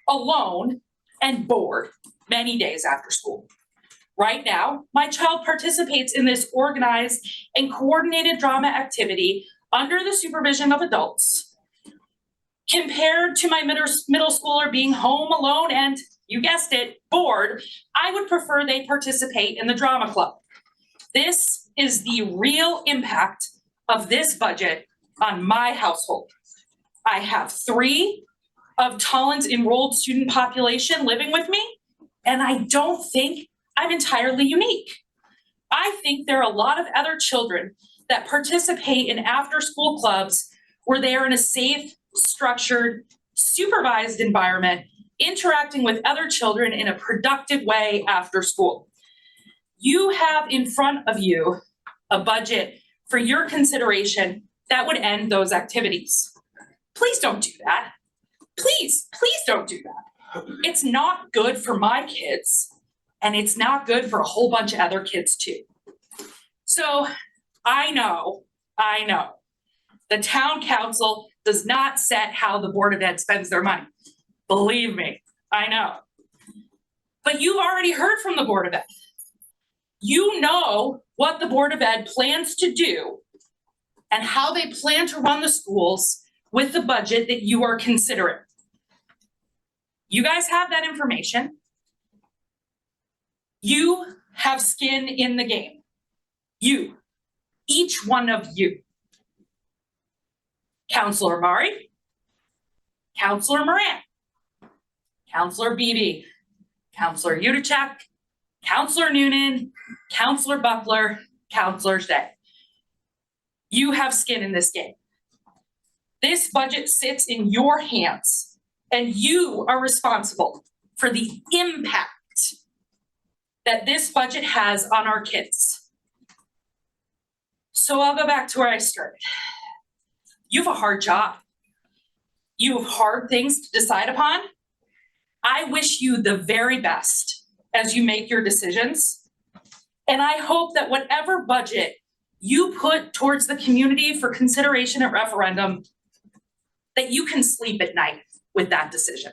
alone, and bored many days after school. Right now, my child participates in this organized and coordinated drama activity under the supervision of adults. Compared to my middle schooler being home alone and, you guessed it, bored, I would prefer they participate in the drama club. This is the real impact of this budget on my household. I have 3 of Tolland's enrolled student population living with me, and I don't think I'm entirely unique. I think there are a lot of other children that participate in after-school clubs where they are in a safe, structured, supervised environment, interacting with other children in a productive way after school. You have in front of you a budget for your consideration that would end those activities. Please don't do that. Please don't do that. It's not good for my kids, and it's not good for a whole bunch of other kids too. So I know, the town council does not set how the Board of Ed spends their money. Believe me, I know. But you've already heard from the Board of Ed. You know what the Board of Ed plans to do and how they plan to run the schools with the budget that you are considering. You guys have that information. You have skin in the game. You, each one of you. Counselor Mari, Counselor Moran, Counselor Beebe, Counselor Udachek, Counselor Noonan, Counselor Buckler, Counselor Day. You have skin in this game. This budget sits in your hands, and you are responsible for the impact that this budget has on our kids. So I'll go back to where I started. You have a hard job. You have hard things to decide upon. I wish you the very best as you make your decisions. And I hope that whatever budget you put towards the community for consideration at referendum, that you can sleep at night with that decision.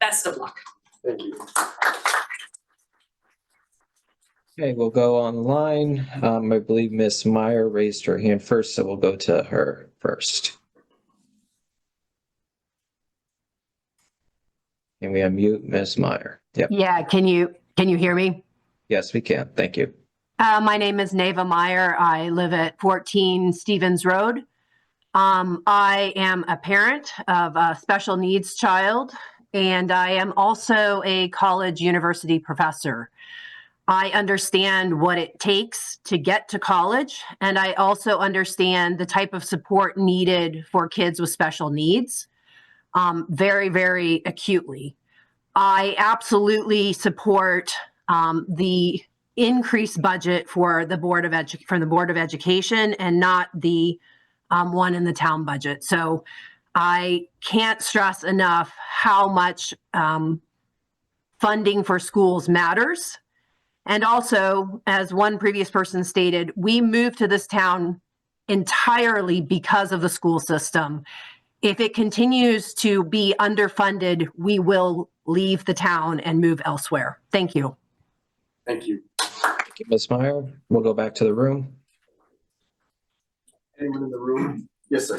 Best of luck. Thank you. Okay, we'll go online. I believe Ms. Meyer raised her hand first, so we'll go to her first. Can we unmute Ms. Meyer? Yep. Yeah, can you hear me? Yes, we can. Thank you. My name is Neva Meyer. I live at 14 Stevens Road. I am a parent of a special needs child, and I am also a college university professor. I understand what it takes to get to college, and I also understand the type of support needed for kids with special needs very, very acutely. I absolutely support the increased budget for the Board of Education and not the one in the town budget. So I can't stress enough how much funding for schools matters. And also, as one previous person stated, we moved to this town entirely because of the school system. If it continues to be underfunded, we will leave the town and move elsewhere. Thank you. Thank you. Thank you, Ms. Meyer. We'll go back to the room. Anyone in the room? Yes, sir.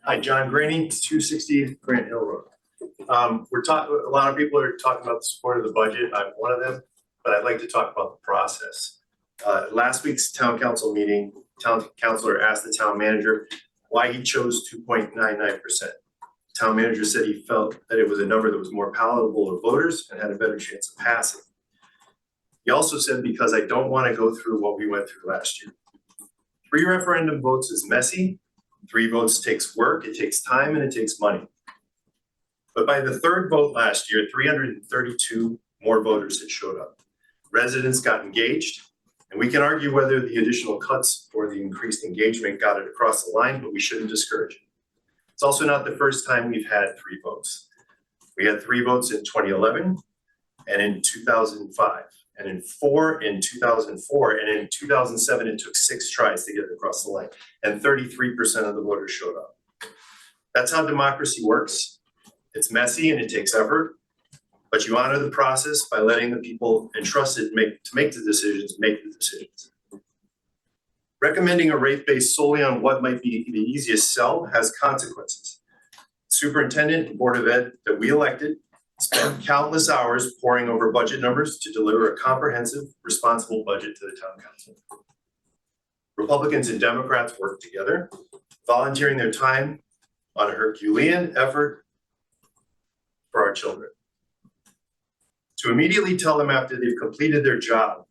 Hi, John Graney, 260 Grant Hill Road. A lot of people are talking about the support of the budget. I'm one of them, but I'd like to talk about the process. Last week's town council meeting, town councilor asked the town manager why he chose 2.99%. Town manager said he felt that it was a number that was more palatable to voters and had a better chance of passing. He also said, because I don't want to go through what we went through last year. 3 referendum votes is messy. 3 votes takes work, it takes time, and it takes money. But by the 3rd vote last year, 332 more voters had showed up. Residents got engaged, and we can argue whether the additional cuts or the increased engagement got it across the line, but we shouldn't discourage it. It's also not the first time we've had 3 votes. We had 3 votes in 2011 and in 2005. And in 4 in 2004, and in 2007, it took 6 tries to get it across the line, and 33% of the voters showed up. That's how democracy works. It's messy and it takes effort, but you honor the process by letting the people entrusted to make the decisions, make the decisions. Recommending a rate base solely on what might be the easiest sell has consequences. Superintendent and Board of Ed that we elected spent countless hours poring over budget numbers to deliver a comprehensive, responsible budget to the town council. Republicans and Democrats worked together, volunteering their time on a Herculean effort for our children. To immediately tell them after they've completed their job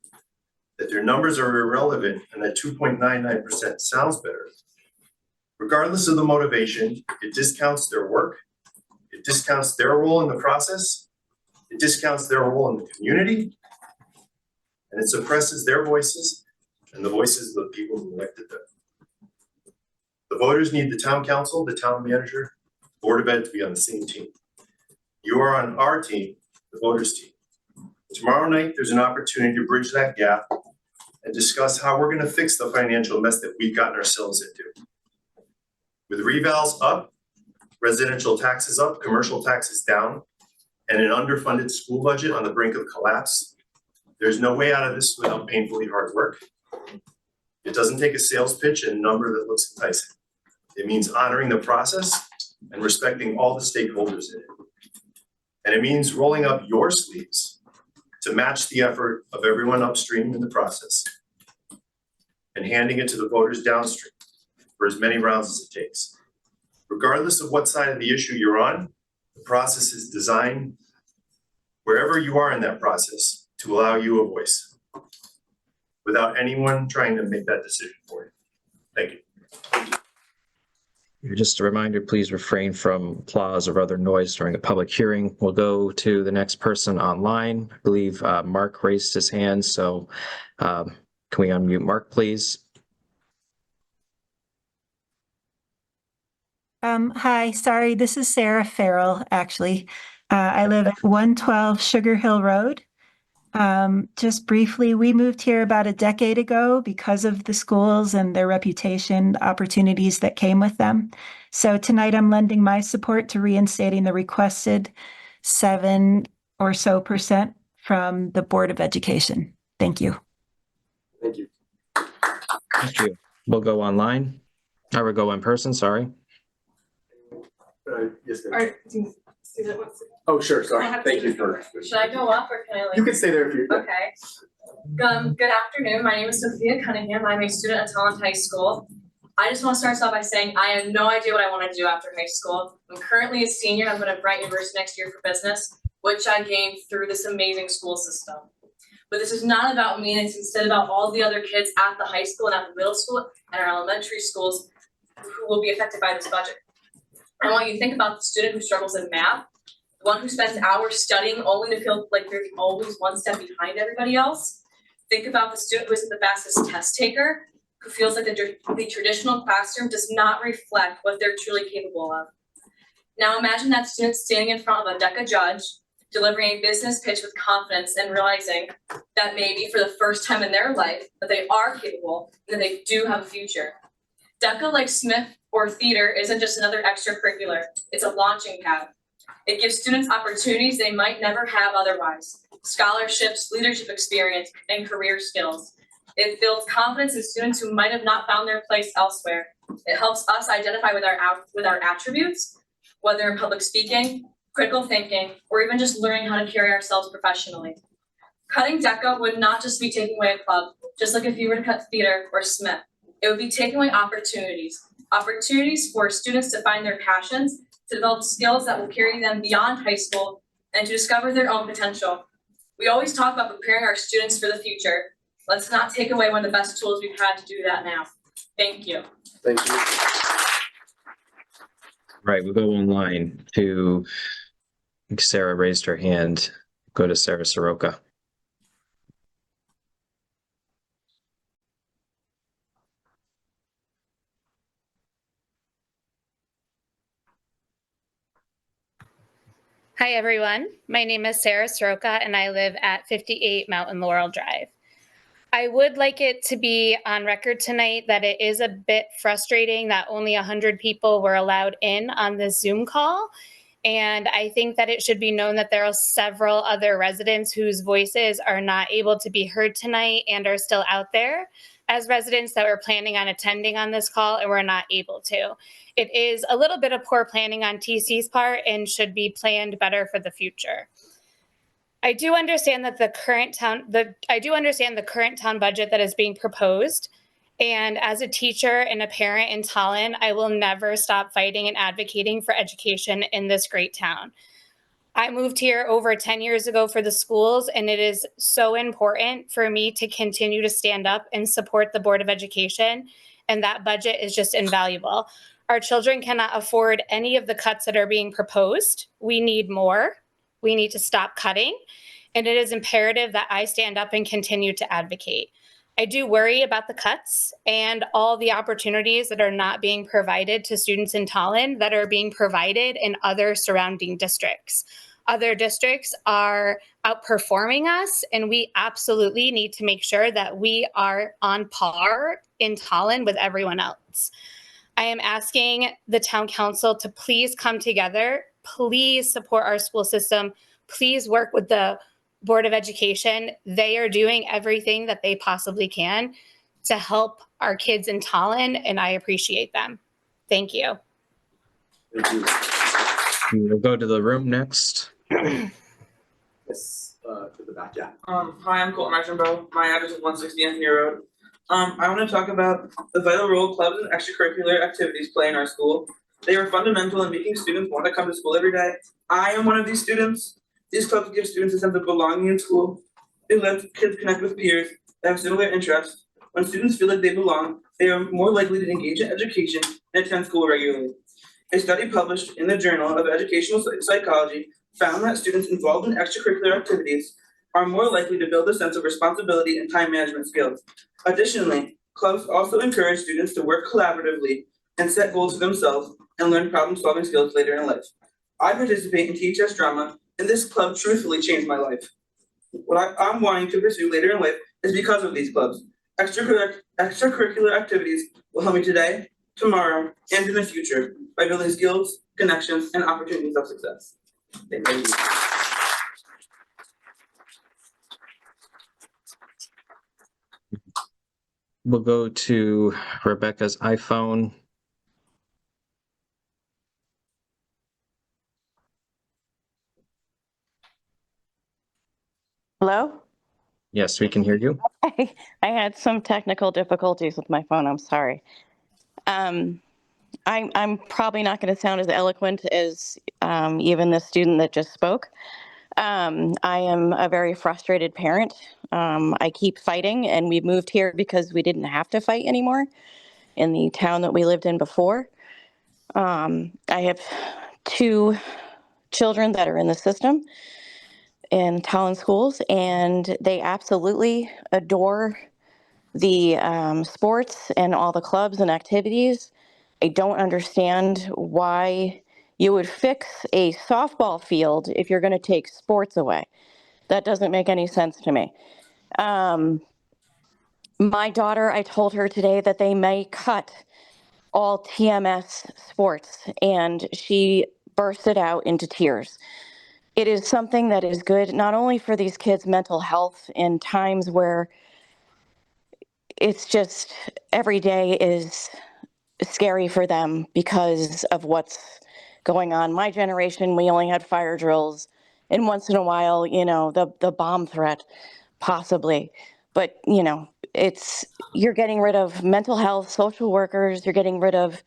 that their numbers are irrelevant and that 2.99% sounds better, regardless of the motivation, it discounts their work. It discounts their role in the process, it discounts their role in the community, and it suppresses their voices and the voices of the people who elected them. The voters need the town council, the town manager, Board of Ed to be on the same team. You are on our team, the voters' team. Tomorrow night, there's an opportunity to bridge that gap and discuss how we're going to fix the financial mess that we've gotten ourselves into. With revals up, residential taxes up, commercial taxes down, and an underfunded school budget on the brink of collapse, there's no way out of this without painfully hard work. It doesn't take a sales pitch and a number that looks enticing. It means honoring the process and respecting all the stakeholders in it. And it means rolling up your sleeves to match the effort of everyone upstream in the process and handing it to the voters downstream for as many rounds as it takes. Regardless of what side of the issue you're on, the process is designed wherever you are in that process to allow you a voice without anyone trying to make that decision for you. Thank you. Just a reminder, please refrain from applause or other noise during a public hearing. We'll go to the next person online. I believe Mark raised his hand, so can we unmute Mark, please? Hi, sorry, this is Sarah Farrell, actually. I live at 112 Sugar Hill Road. Just briefly, we moved here about a decade ago because of the schools and their reputation, the opportunities that came with them. So tonight I'm lending my support to reinstating the requested 7% or so from the Board of Education. Thank you. Thank you. Thank you. We'll go online. I will go in person, sorry. Yes, ma'am. Alright, student wants to. Oh, sure, sorry. Thank you for. Should I go up or can I like? You can stay there if you. Okay. Good afternoon. My name is Sophia Cunningham. I'm a student at Tolland High School. I just want to start us off by saying I have no idea what I want to do after high school. I'm currently a senior. I'm going to Bright University next year for business, which I gained through this amazing school system. But this is not about me, and it's instead about all the other kids at the high school and at the middle school and our elementary schools who will be affected by this budget. I want you to think about the student who struggles in math, the one who spends hours studying only to feel like they're always one step behind everybody else. Think about the student who isn't the fastest test taker, who feels like the traditional classroom does not reflect what they're truly capable of. Now imagine that student standing in front of a DECA judge, delivering a business pitch with confidence and realizing that maybe for the first time in their life that they are capable and that they do have a future. DECA, like Smith or theater, isn't just another extracurricular, it's a launching pad. It gives students opportunities they might never have otherwise. Scholarships, leadership experience, and career skills. It builds confidence in students who might have not found their place elsewhere. It helps us identify with our attributes, whether in public speaking, critical thinking, or even just learning how to carry ourselves professionally. Cutting DECA would not just be taking away a club, just like if you were to cut theater or Smith. It would be taking away opportunities for students to find their passions, to develop skills that will carry them beyond high school, and to discover their own potential. We always talk about preparing our students for the future. Let's not take away one of the best tools we've had to do that now. Thank you. Thank you. Right, we'll go online to, I think Sarah raised her hand. Go to Sarah Soroka. Hi, everyone. My name is Sarah Soroka, and I live at 58 Mountain Laurel Drive. I would like it to be on record tonight that it is a bit frustrating that only 100 people were allowed in on this Zoom call. And I think that it should be known that there are several other residents whose voices are not able to be heard tonight and are still out there as residents that were planning on attending on this call and were not able to. It is a little bit of poor planning on TC's part and should be planned better for the future. I do understand that the current town budget that is being proposed. And as a teacher and a parent in Tolland, I will never stop fighting and advocating for education in this great town. I moved here over 10 years ago for the schools, and it is so important for me to continue to stand up and support the Board of Education, and that budget is just invaluable. Our children cannot afford any of the cuts that are being proposed. We need more. We need to stop cutting, and it is imperative that I stand up and continue to advocate. I do worry about the cuts and all the opportunities that are not being provided to students in Tolland that are being provided in other surrounding districts. Other districts are outperforming us, and we absolutely need to make sure that we are on par in Tolland with everyone else. I am asking the town council to please come together, please support our school system, please work with the Board of Education. They are doing everything that they possibly can to help our kids in Tolland, and I appreciate them. Thank you. Thank you. We'll go to the room next. Yes, to the back, yeah. Hi, I'm Colton Archambault. My address is 160 Anthony Road. I want to talk about the vital role clubs and extracurricular activities play in our school. They are fundamental in making students want to come to school every day. I am one of these students. These clubs give students a sense of belonging in school. They let kids connect with peers that have similar interests. When students feel like they belong, they are more likely to engage in education and attend school regularly. A study published in the Journal of Educational Psychology found that students involved in extracurricular activities are more likely to build a sense of responsibility and time management skills. Additionally, clubs also encourage students to work collaboratively and set goals for themselves and learn problem-solving skills later in life. I participate in THS drama, and this club truthfully changed my life. What I'm wanting to pursue later in life is because of these clubs. Extracurricular activities will help me today, tomorrow, and in the future by building skills, connections, and opportunities of success. Thank you. We'll go to Rebecca's iPhone. Hello? Yes, we can hear you. I had some technical difficulties with my phone. I'm sorry. I'm probably not going to sound as eloquent as even the student that just spoke. I am a very frustrated parent. I keep fighting, and we moved here because we didn't have to fight anymore in the town that we lived in before. I have 2 children that are in the system in Tolland schools, and they absolutely adore the sports and all the clubs and activities. I don't understand why you would fix a softball field if you're going to take sports away. That doesn't make any sense to me. My daughter, I told her today that they may cut all TMS sports, and she bursted out into tears. It is something that is good not only for these kids' mental health in times where it's just every day is scary for them because of what's going on. My generation, we only had fire drills, and once in a while, the bomb threat, possibly. But you're getting rid of mental health, social workers, you're getting rid of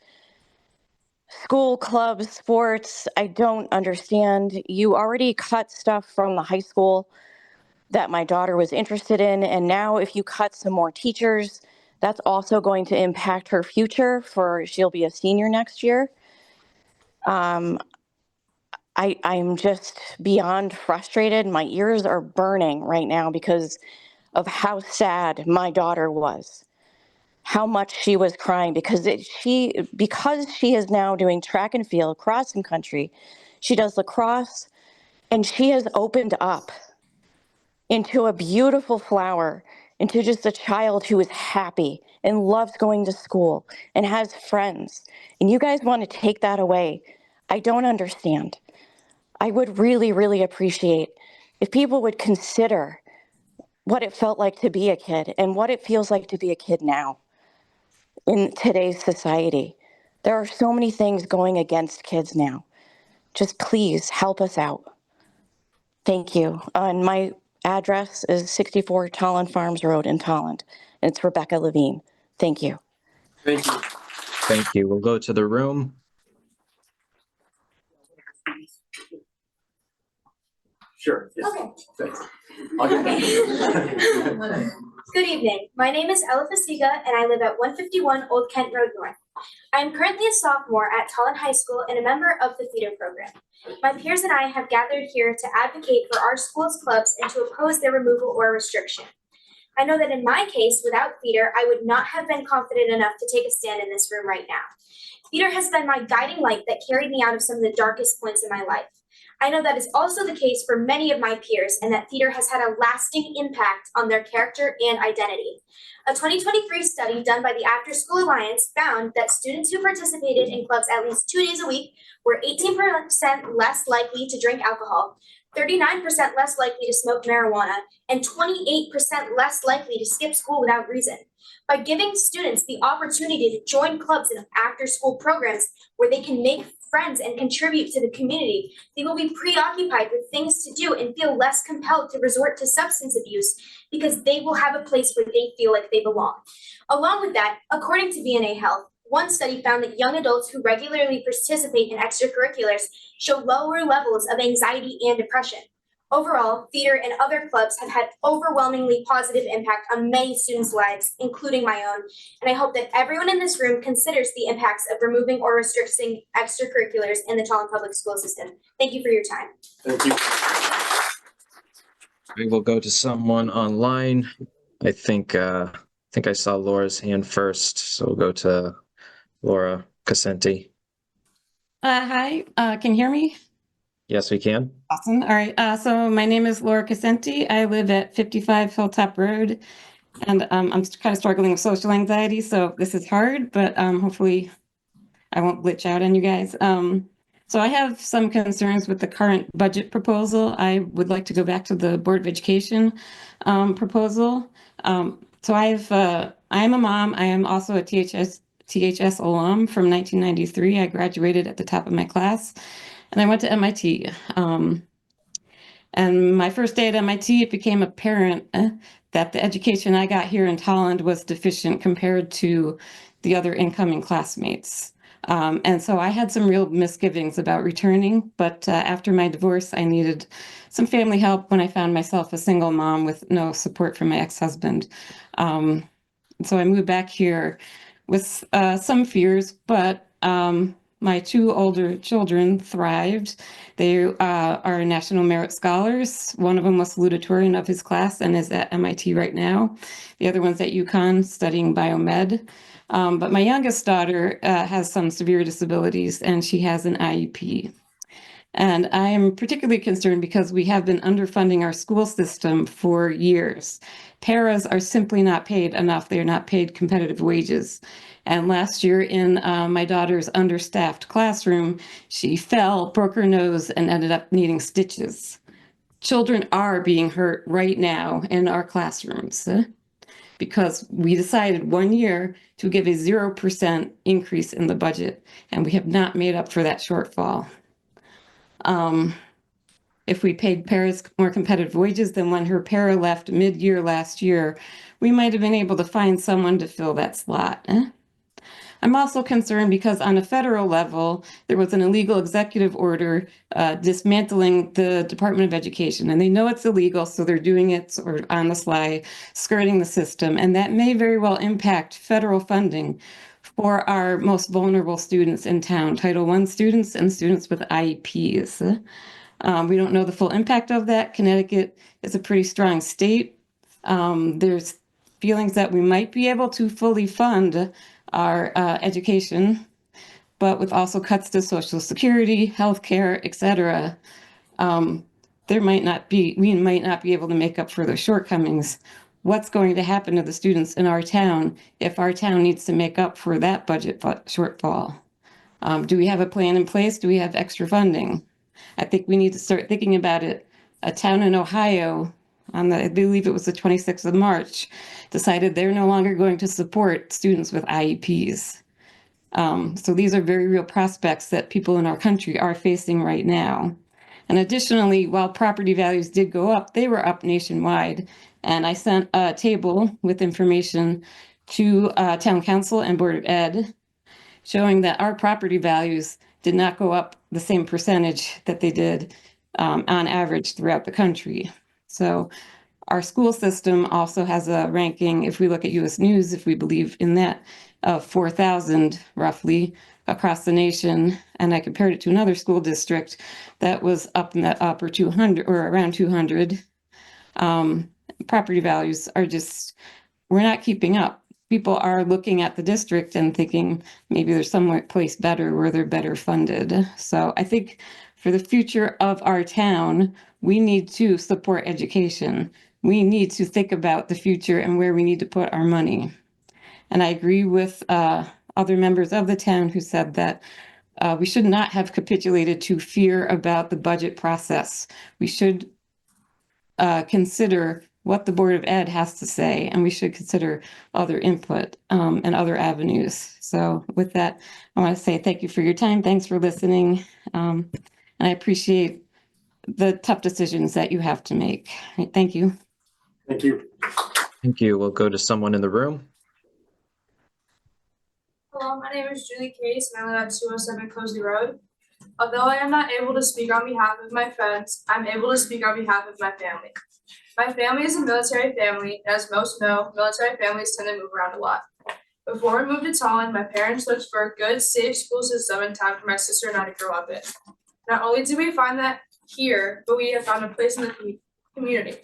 school clubs, sports. I don't understand. You already cut stuff from the high school that my daughter was interested in, and now if you cut some more teachers, that's also going to impact her future, for she'll be a senior next year. I'm just beyond frustrated. My ears are burning right now because of how sad my daughter was, how much she was crying because she is now doing track and field, cross country. She does lacrosse, and she has opened up into a beautiful flower, into just a child who is happy and loves going to school and has friends. And you guys want to take that away. I don't understand. I would really, really appreciate if people would consider what it felt like to be a kid and what it feels like to be a kid now in today's society. There are so many things going against kids now. Just please help us out. Thank you. And my address is 64 Tolland Farms Road in Tolland. And it's Rebecca Levine. Thank you. Thank you. Thank you. We'll go to the room. Sure. Yes. Okay. Thanks. I'll get Okay. Good evening. My name is Ella Fasiga, and I live at 151 Old Kent Road North. I am currently a sophomore at Tolland High School and a member of the theater program. My peers and I have gathered here to advocate for our school's clubs and to oppose their removal or restriction. I know that in my case, without theater, I would not have been confident enough to take a stand in this room right now. Theater has been my guiding light that carried me out of some of the darkest points in my life. I know that is also the case for many of my peers, and that theater has had a lasting impact on their character and identity. A 2023 study done by the After School Alliance found that students who participated in clubs at least 2 days a week were 18% less likely to drink alcohol, 39% less likely to smoke marijuana, and 28% less likely to skip school without reason. By giving students the opportunity to join clubs and after-school programs where they can make friends and contribute to the community, they will be preoccupied with things to do and feel less compelled to resort to substance abuse because they will have a place where they feel like they belong. Along with that, according to VNA Health, one study found that young adults who regularly participate in extracurriculars show lower levels of anxiety and depression. Overall, theater and other clubs have had overwhelmingly positive impact on many students' lives, including my own, and I hope that everyone in this room considers the impacts of removing or restricting extracurriculars in the Tolland Public School System. Thank you for your time. Thank you. We will go to someone online. I think I saw Laura's hand first, so we'll go to Laura Casenti. Hi, can you hear me? Yes, we can. Awesome. All right. So my name is Laura Casenti. I live at 55 Hilltop Road, and I'm kind of struggling with social anxiety, so this is hard, but hopefully I won't glitch out on you guys. So I have some concerns with the current budget proposal. I would like to go back to the Board of Education proposal. So I am a mom. I am also a THS alum from 1993. I graduated at the top of my class, and I went to MIT. And my first day at MIT, it became apparent that the education I got here in Tolland was deficient compared to the other incoming classmates. And so I had some real misgivings about returning, but after my divorce, I needed some family help when I found myself a single mom with no support from my ex-husband. So I moved back here with some fears, but my 2 older children thrived. They are National Merit Scholars. One of them was salutatorian of his class and is at MIT right now. The other one's at UConn studying biomed. But my youngest daughter has some severe disabilities, and she has an IEP. And I am particularly concerned because we have been underfunding our school system for years. Paras are simply not paid enough. They are not paid competitive wages. And last year in my daughter's understaffed classroom, she fell, broke her nose, and ended up needing stitches. Children are being hurt right now in our classrooms. because we decided one year to give a 0% increase in the budget, and we have not made up for that shortfall. If we paid paras more competitive wages than when her para left mid-year last year, we might have been able to find someone to fill that slot. I'm also concerned because on a federal level, there was an illegal executive order dismantling the Department of Education, and they know it's illegal, so they're doing it sort of on the sly, skirting the system, and that may very well impact federal funding for our most vulnerable students in town, Title I students and students with IEPs. We don't know the full impact of that. Connecticut is a pretty strong state. There's feelings that we might be able to fully fund our education, but with also cuts to Social Security, healthcare, et cetera, we might not be able to make up for those shortcomings. What's going to happen to the students in our town if our town needs to make up for that budget shortfall? Do we have a plan in place? Do we have extra funding? I think we need to start thinking about it. A town in Ohio, I believe it was the 26th of March, decided they're no longer going to support students with IEPs. So these are very real prospects that people in our country are facing right now. And additionally, while property values did go up, they were up nationwide. And I sent a table with information to Town Council and Board of Ed showing that our property values did not go up the same percentage that they did on average throughout the country. So our school system also has a ranking, if we look at US News, if we believe in that, of 4,000 roughly across the nation. And I compared it to another school district that was up in the upper 200 or around 200. Property values are just, we're not keeping up. People are looking at the district and thinking maybe there's some place better where they're better funded. So I think for the future of our town, we need to support education. We need to think about the future and where we need to put our money. And I agree with other members of the town who said that we should not have capitulated to fear about the budget process. We should consider what the Board of Ed has to say, and we should consider other input and other avenues. So with that, I want to say thank you for your time. Thanks for listening. And I appreciate the tough decisions that you have to make. Thank you. Thank you. Thank you. We'll go to someone in the room. Hello, my name is Julie Case and I live at 207 Cozy Road. Although I am not able to speak on behalf of my friends, I'm able to speak on behalf of my family. My family is a military family, and as most know, military families tend to move around a lot. Before we moved to Tolland, my parents looked for a good, safe school system in time for my sister and I to grow up in. Not only did we find that here, but we have found a place in the community.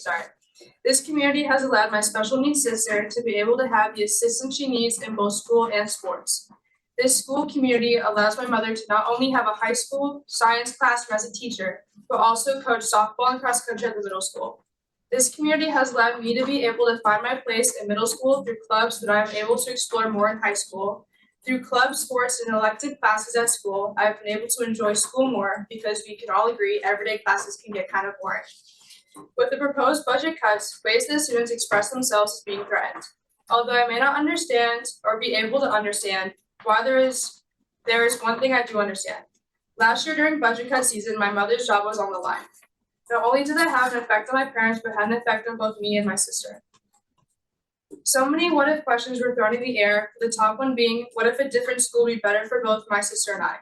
This community has allowed my special needs sister to be able to have the assistance she needs in both school and sports. This school community allows my mother to not only have a high school science classroom as a teacher, but also coach softball and cross country at the middle school. This community has allowed me to be able to find my place in middle school through clubs that I am able to explore more in high school. Through club sports and elective classes at school, I've been able to enjoy school more because we can all agree everyday classes can get kind of boring. With the proposed budget cuts, ways that students express themselves is being threatened. Although I may not understand or be able to understand why there is one thing I do understand. Last year during budget cut season, my mother's job was on the line. Not only did that have an effect on my parents, but had an effect on both me and my sister. So many what if questions were thrown in the air, the top one being, what if a different school would be better for both my sister and I?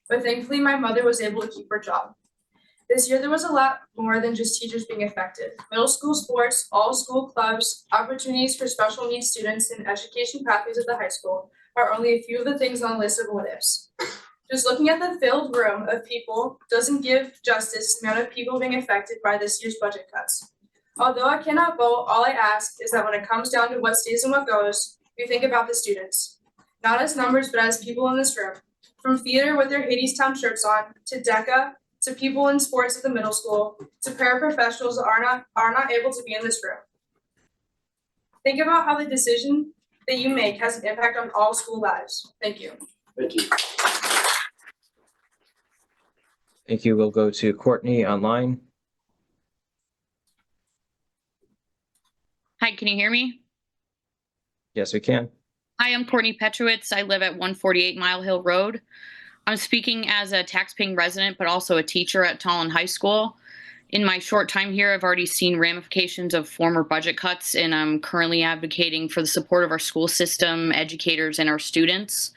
But thankfully my mother was able to keep her job. This year there was a lot more than just teachers being affected. Middle school sports, all school clubs, opportunities for special needs students, and education pathways at the high school are only a few of the things on the list of what ifs. Just looking at the filled room of people doesn't give justice to the amount of people being affected by this year's budget cuts. Although I cannot vote, all I ask is that when it comes down to what stays and what goes, we think about the students. Not as numbers, but as people in this room. From theater with their Hadestown shirts on, to DECA, to people in sports at the middle school, to paraprofessionals that are not able to be in this room. Think about how the decision that you make has an impact on all school lives. Thank you. Thank you. Thank you. We'll go to Courtney online. Hi, can you hear me? Yes, we can. Hi, I'm Courtney Petrowitz. I live at 148 Mile Hill Road. I'm speaking as a taxpaying resident, but also a teacher at Tolland High School. In my short time here, I've already seen ramifications of former budget cuts, and I'm currently advocating for the support of our school system, educators, and our students.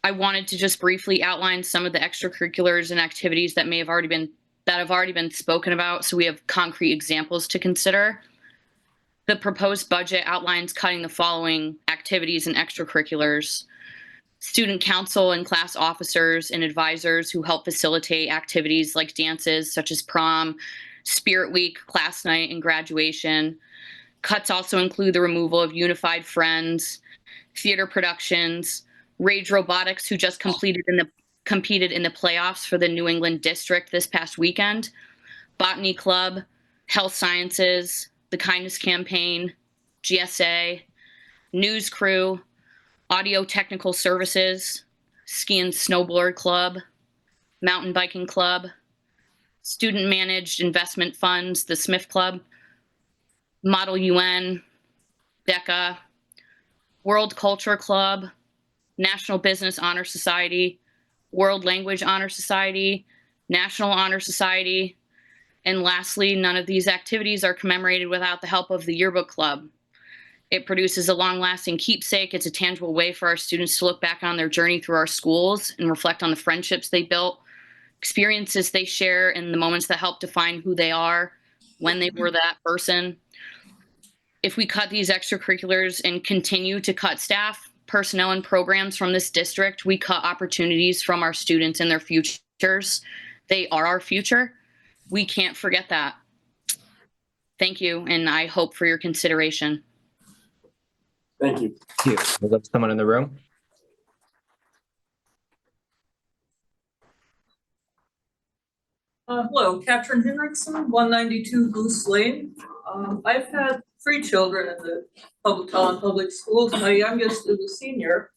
I wanted to just briefly outline some of the extracurriculars and activities that have already been spoken about, so we have concrete examples to consider. The proposed budget outlines cutting the following activities and extracurriculars: student council and class officers and advisors who help facilitate activities like dances such as prom, spirit week, class night, and graduation. Cuts also include the removal of Unified Friends, theater productions, Rage Robotics, who just competed in the playoffs for the New England District this past weekend, Botany Club, Health Sciences, the Kindness Campaign, GSA, News Crew, Audio Technical Services, Ski and Snowboard Club, Mountain Biking Club, Student Managed Investment Funds, the Smith Club, Model UN, DECA, World Culture Club, National Business Honor Society, World Language Honor Society, National Honor Society, and lastly, none of these activities are commemorated without the help of the Yearbook Club. It produces a long-lasting keepsake. It's a tangible way for our students to look back on their journey through our schools and reflect on the friendships they built, experiences they share, and the moments that help define who they are when they were that person. If we cut these extracurriculars and continue to cut staff, personnel, and programs from this district, we cut opportunities from our students and their futures. They are our future. We can't forget that. Thank you, and I hope for your consideration. Thank you. Thank you. Is there someone in the room? Hello, Katrin Henriksen, 192 Goose Lane. I've had 3 children in the Tolland Public Schools. My youngest is a senior.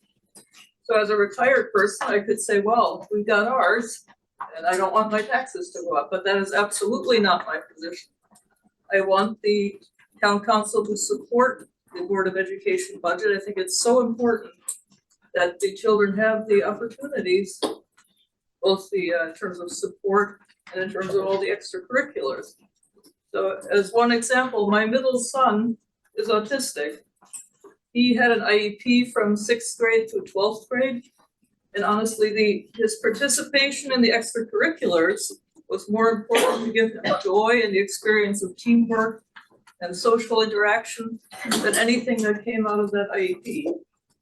So as a retired person, I could say, well, we got ours, and I don't want my taxes to go up, but that is absolutely not my position. I want the town council to support the Board of Education budget. I think it's so important that the children have the opportunities, both in terms of support and in terms of all the extracurriculars. So as one example, my middle son is autistic. He had an IEP from 6th grade to 12th grade. And honestly, his participation in the extracurriculars was more important to give him joy and the experience of teamwork and social interaction than anything that came out of that IEP.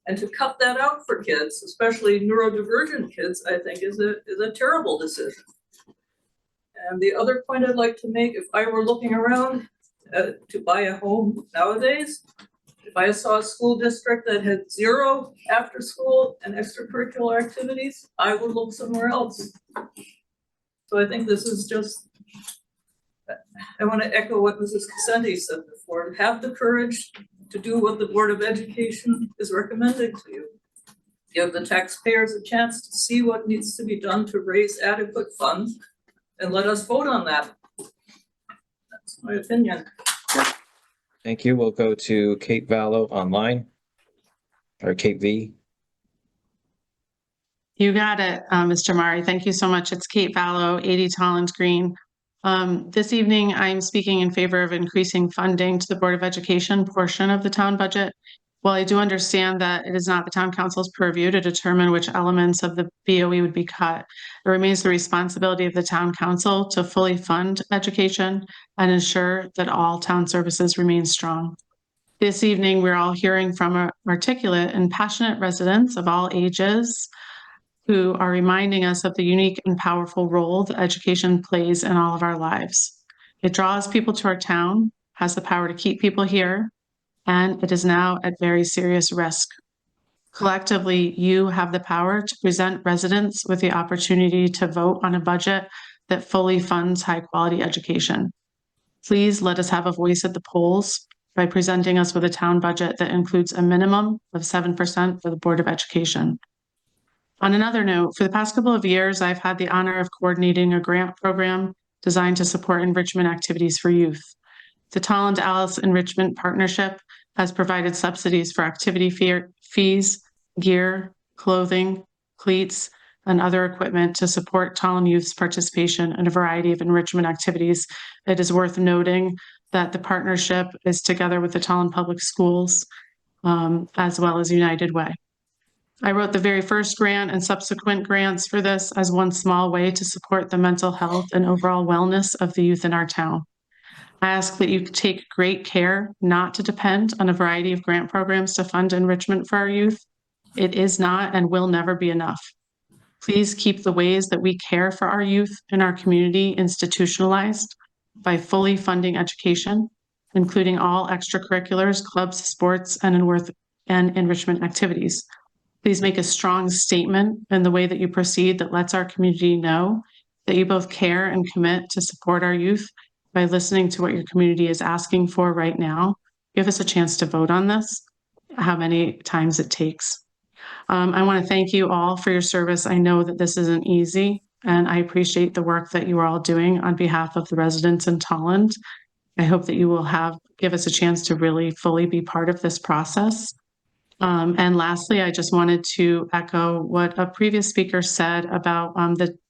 And to cut that out for kids, especially neurodivergent kids, I think is a terrible decision. And the other point I'd like to make, if I were looking around to buy a home nowadays, if I saw a school district that had 0 after school and extracurricular activities, I would look somewhere else. So I think this is just, I want to echo what Mrs. Cassendi said before, have the courage to do what the Board of Education is recommending to you. Give the taxpayers a chance to see what needs to be done to raise adequate funds and let us vote on that. That's my opinion. Thank you. We'll go to Kate Vallow online, or Kate V. You got it, Mr. Mari. Thank you so much. It's Kate Vallow, 80 Tolland Green. This evening, I'm speaking in favor of increasing funding to the Board of Education portion of the town budget. While I do understand that it is not the town council's purview to determine which elements of the BOE would be cut, it remains the responsibility of the town council to fully fund education and ensure that all town services remain strong. This evening, we're all hearing from articulate and passionate residents of all ages who are reminding us of the unique and powerful role that education plays in all of our lives. It draws people to our town, has the power to keep people here, and it is now at very serious risk. Collectively, you have the power to present residents with the opportunity to vote on a budget that fully funds high-quality education. Please let us have a voice at the polls by presenting us with a town budget that includes a minimum of 7% for the Board of Education. On another note, for the past couple of years, I've had the honor of coordinating a grant program designed to support enrichment activities for youth. The Tolland Alice Enrichment Partnership has provided subsidies for activity fees, gear, clothing, cleats, and other equipment to support Tolland youth's participation in a variety of enrichment activities. It is worth noting that the partnership is together with the Tolland Public Schools, as well as United Way. I wrote the very first grant and subsequent grants for this as one small way to support the mental health and overall wellness of the youth in our town. I ask that you take great care not to depend on a variety of grant programs to fund enrichment for our youth. It is not and will never be enough. Please keep the ways that we care for our youth in our community institutionalized by fully funding education, including all extracurriculars, clubs, sports, and enrichment activities. Please make a strong statement in the way that you proceed that lets our community know that you both care and commit to support our youth by listening to what your community is asking for right now. Give us a chance to vote on this, how many times it takes. I want to thank you all for your service. I know that this isn't easy, and I appreciate the work that you are all doing on behalf of the residents in Tolland. I hope that you will give us a chance to really fully be part of this process. And lastly, I just wanted to echo what a previous speaker said about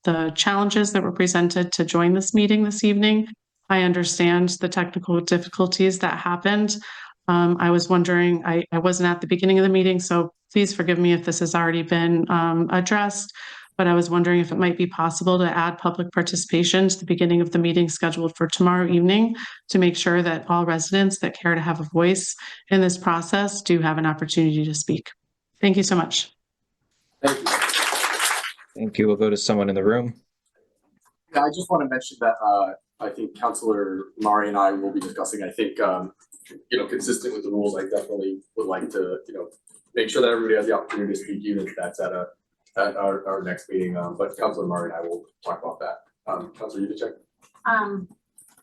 the challenges that were presented to join this meeting this evening. I understand the technical difficulties that happened. I was wondering, I wasn't at the beginning of the meeting, so please forgive me if this has already been addressed, but I was wondering if it might be possible to add public participation to the beginning of the meeting scheduled for tomorrow evening to make sure that all residents that care to have a voice in this process do have an opportunity to speak. Thank you so much. Thank you. Thank you. We'll go to someone in the room. Yeah, I just want to mention that I think Councilor Mari and I will be discussing, I think, consistent with the rules, I definitely would like to, make sure that everybody has the opportunity to speak, even if that's at our next meeting. But Councilor Mari and I will talk about that. Councilor Udacek?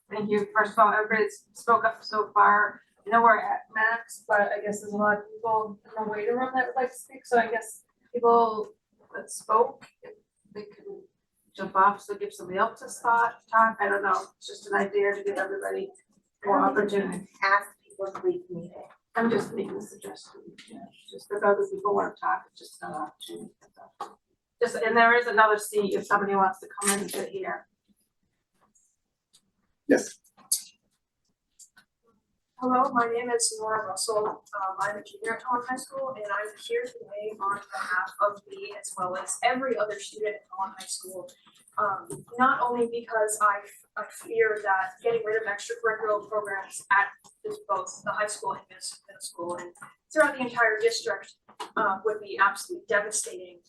Thank you. First of all, everybody spoke up so far. I know we're at max, but I guess there's a lot of people in the waiting room that would like to speak. So I guess people that spoke, if they can jump off, so give somebody else a spot, talk. I don't know. It's just an idea to give everybody more opportunity. Ask people to leave the meeting. I'm just making a suggestion. Yeah, just if other people want to talk, it's just another opportunity. Just, and there is another seat if somebody wants to come in and sit here. Yes. Hello, my name is Nora Russell. I'm a junior at Tolland High School, and I'm here today on behalf of me as well as every other student at Tolland High School. Not only because I fear that getting rid of extracurricular programs at both the high school and middle school and throughout the entire district would be absolutely devastating,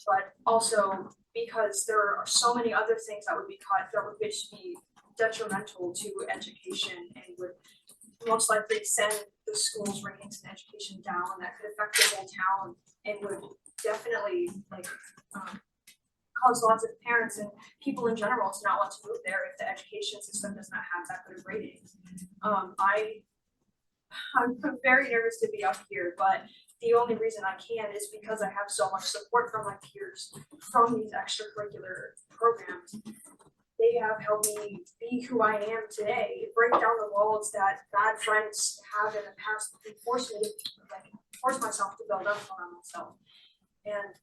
but also because there are so many other things that would be cut that would be detrimental to education and would most likely send the school's rankings and education down. That could affect the whole town and would definitely cause lots of parents and people in general to not want to move there if the education system does not have that good of ratings. I'm very nervous to be up here, but the only reason I can is because I have so much support from my peers from these extracurricular programs. They have helped me be who I am today, break down the walls that bad friends have in the past and force myself to build up on myself. And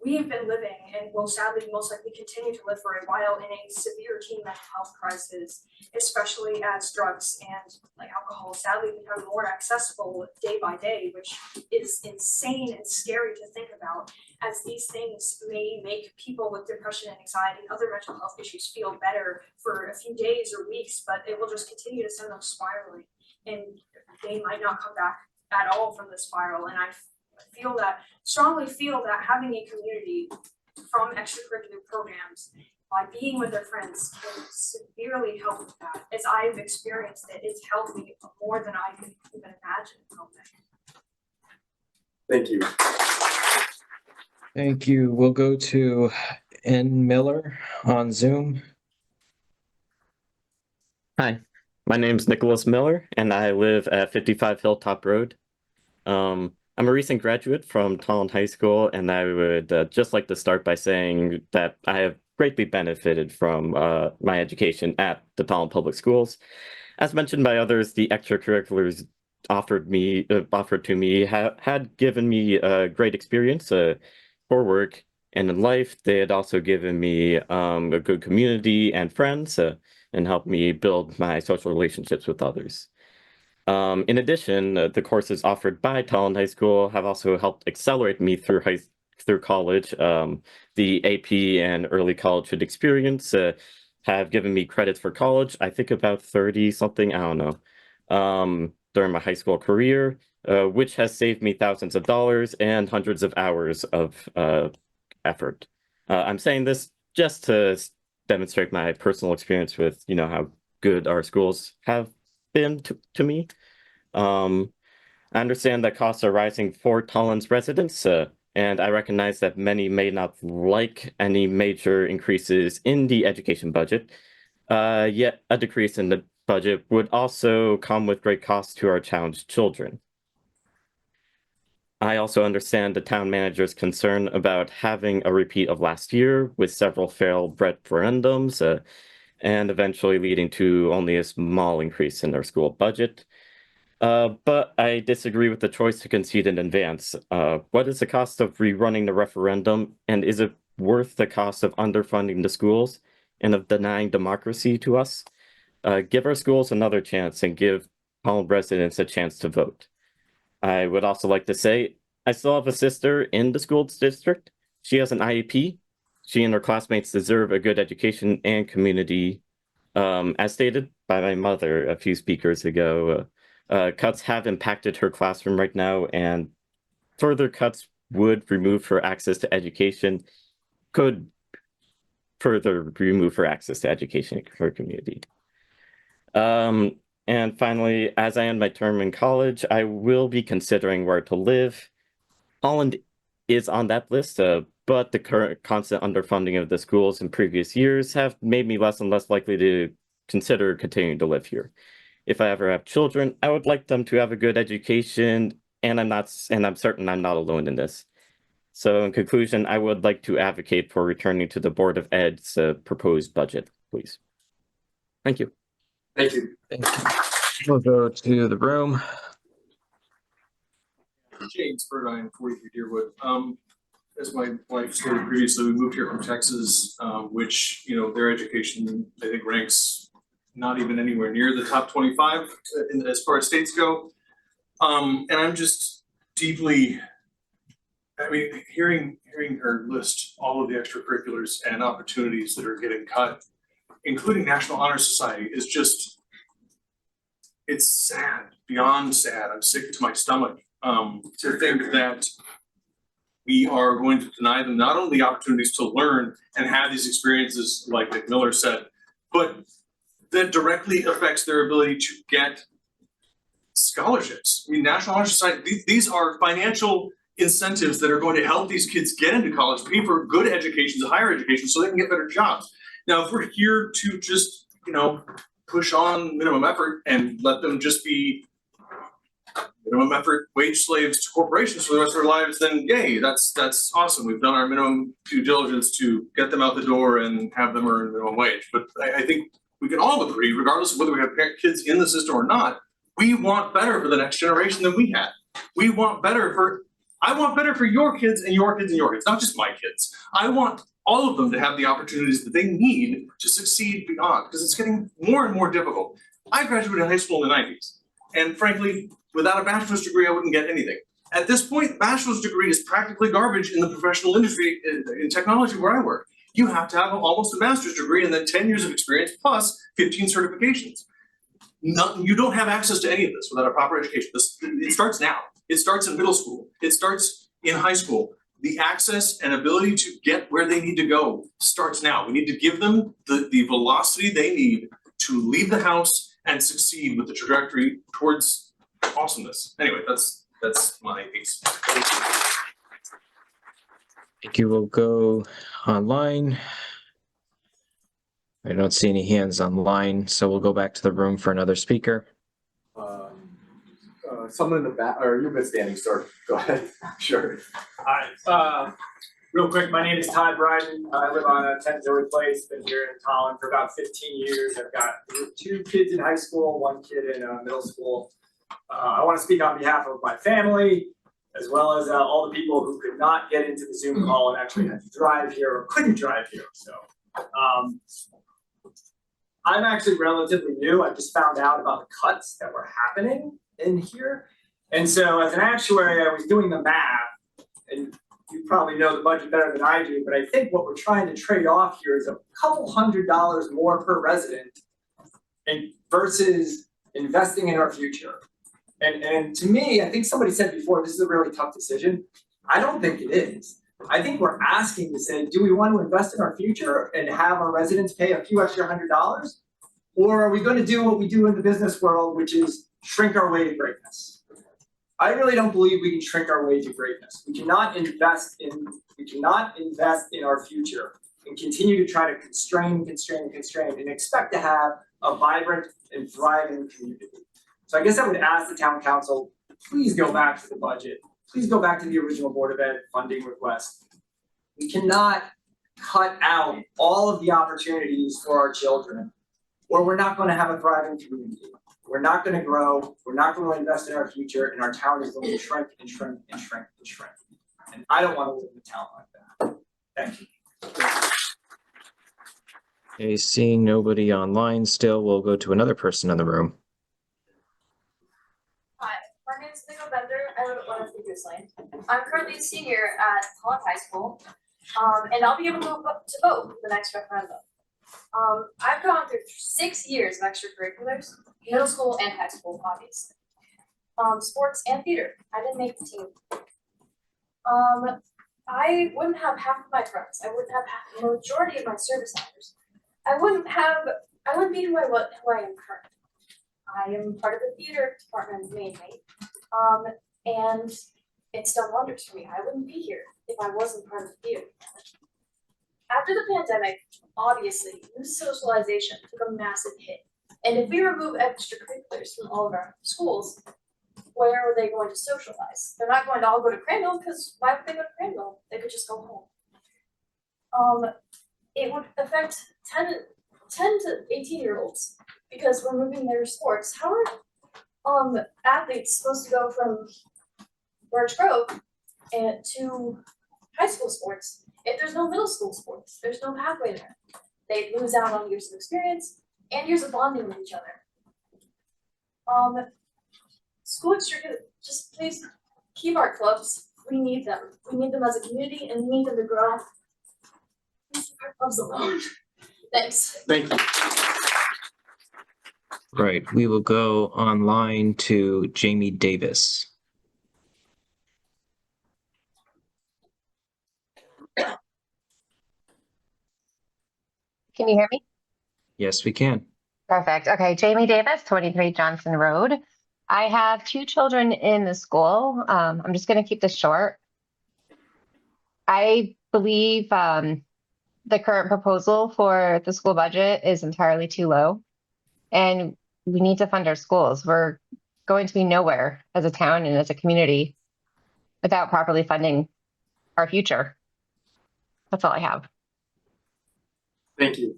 we've been living and will sadly most likely continue to live for a while in a severe teen mental health crisis, especially as drugs and alcohol sadly become more accessible day by day, which is insane and scary to think about, as these things may make people with depression and anxiety and other mental health issues feel better for a few days or weeks, but it will just continue to send them spiraling and they might not come back at all from the spiral. And I strongly feel that having a community from extracurricular programs by being with their friends can severely help with that. As I've experienced it, it's helped me more than I could even imagine helping. Thank you. Thank you. We'll go to N. Miller on Zoom. Hi, my name's Nicholas Miller, and I live at 55 Hilltop Road. I'm a recent graduate from Tolland High School, and I would just like to start by saying that I have greatly benefited from my education at the Tolland Public Schools. As mentioned by others, the extracurriculars offered to me had given me a great experience for work and in life. They had also given me a good community and friends and helped me build my social relationships with others. In addition, the courses offered by Tolland High School have also helped accelerate me through college. The AP and early college experience have given me credits for college. I think about 30 something, I don't know, during my high school career, which has saved me thousands of dollars and hundreds of hours of effort. I'm saying this just to demonstrate my personal experience with, how good our schools have been to me. I understand that costs are rising for Tolland's residents, and I recognize that many may not like any major increases in the education budget. Yet a decrease in the budget would also come with great costs to our challenged children. I also understand the town manager's concern about having a repeat of last year with several failed referendums and eventually leading to only a small increase in their school budget. But I disagree with the choice to concede in advance. What is the cost of rerunning the referendum, and is it worth the cost of underfunding the schools and of denying democracy to us? Give our schools another chance and give Tolland residents a chance to vote. I would also like to say I still have a sister in the school district. She has an IEP. She and her classmates deserve a good education and community. As stated by my mother a few speakers ago, cuts have impacted her classroom right now, and further cuts would remove her access to education, could further remove her access to education in her community. And finally, as I end my term in college, I will be considering where to live. Tolland is on that list, but the current constant underfunding of the schools in previous years have made me less and less likely to consider continuing to live here. If I ever have children, I would like them to have a good education, and I'm certain I'm not alone in this. So in conclusion, I would like to advocate for returning to the Board of Ed's proposed budget, please. Thank you. Thank you. Thank you. We'll go to the room. James Burdine, 43 Deerwood. As my wife stated previously, we moved here from Texas, which, their education, I think, ranks not even anywhere near the top 25 as far as states go. And I'm just deeply, hearing her list all of the extracurriculars and opportunities that are getting cut, including National Honor Society, is just, it's sad, beyond sad. I'm sick to my stomach to think that we are going to deny them not only opportunities to learn and have these experiences, like Nick Miller said, but that directly affects their ability to get scholarships. National Honor Society, these are financial incentives that are going to help these kids get into college, pay for good education, higher education, so they can get better jobs. Now, if we're here to just, push on minimum effort and let them just be minimum effort wage slaves to corporations for the rest of their lives, then yay, that's awesome. We've done our minimum due diligence to get them out the door and have them earn minimum wage. But I think we can all agree, regardless of whether we have kids in the system or not, we want better for the next generation than we had. I want better for your kids and your kids and your kids, not just my kids. I want all of them to have the opportunities that they need to succeed beyond, because it's getting more and more difficult. I graduated high school in the 90s, and frankly, without a bachelor's degree, I wouldn't get anything. At this point, bachelor's degree is practically garbage in the professional industry in technology where I work. You have to have almost a master's degree and then 10 years of experience plus 15 certifications. You don't have access to any of this without a proper education. It starts now. It starts in middle school. It starts in high school. The access and ability to get where they need to go starts now. We need to give them the velocity they need to leave the house and succeed with the trajectory towards awesomeness. Anyway, that's my piece. Thank you. We'll go online. I don't see any hands online, so we'll go back to the room for another speaker. Someone in the back, or you've been standing, sir. Go ahead. Sure. Hi. Real quick, my name is Todd Bryden. I live on 10 Zoe Place. Been here in Tolland for about 15 years. I've got 2 kids in high school, 1 kid in middle school. I want to speak on behalf of my family, as well as all the people who could not get into the Zoom call and actually had to drive here or couldn't drive here. So I'm actually relatively new. I just found out about the cuts that were happening in here. And so as an actuary, I was doing the math, and you probably know the budget better than I do, but I think what we're trying to trade off here is a couple $100 more per resident and versus investing in our future. And to me, I think somebody said before, this is a really tough decision. I don't think it is. I think we're asking to say, do we want to invest in our future and have our residents pay a few extra $100? Or are we going to do what we do in the business world, which is shrink our way to greatness? I really don't believe we can shrink our way to greatness. We cannot invest in our future and continue to try to constrain and expect to have a vibrant and thriving community. So I guess I would ask the town council, please go back to the budget. Please go back to the original Board of Ed funding request. We cannot cut out all of the opportunities for our children, or we're not going to have a thriving community. We're not going to grow. We're not going to invest in our future, and our town is going to shrink and shrink and shrink and shrink. And I don't want to live in a town like that. Thank you. Okay, seeing nobody online still, we'll go to another person in the room. Hi, my name is Nico Bender. I live at 103 Goose Lane. I'm currently a senior at Tolland High School, and I'll be able to vote for the next referendum. I've gone through 6 years of extracurriculars, middle school and high school, obviously. Sports and theater. I didn't make the team. I wouldn't have half of my friends. I wouldn't have half the majority of my service members. I wouldn't be who I am currently. I am part of the theater department mainly, and it's done wonders for me. I wouldn't be here if I wasn't part of the theater. After the pandemic, obviously, youth socialization took a massive hit. And if we remove extracurriculars from all of our schools, where are they going to socialize? They're not going to all go to Crandall, because why would they go to Crandall? They could just go home. It would affect 10 to 18-year-olds because we're moving their sports. How are athletes supposed to go from Birch Grove to high school sports if there's no middle school sports? There's no pathway there. They lose out on years of experience and years of bonding with each other. School extracurriculars, just please keep our clubs. We need them. We need them as a community, and we need them to grow. Please leave our clubs alone. Thanks. Thank you. Right, we will go online to Jamie Davis. Can you hear me? Yes, we can. Perfect. Okay, Jamie Davis, 23 Johnson Road. I have 2 children in the school. I'm just going to keep this short. I believe the current proposal for the school budget is entirely too low, and we need to fund our schools. We're going to be nowhere as a town and as a community without properly funding our future. That's all I have. Thank you.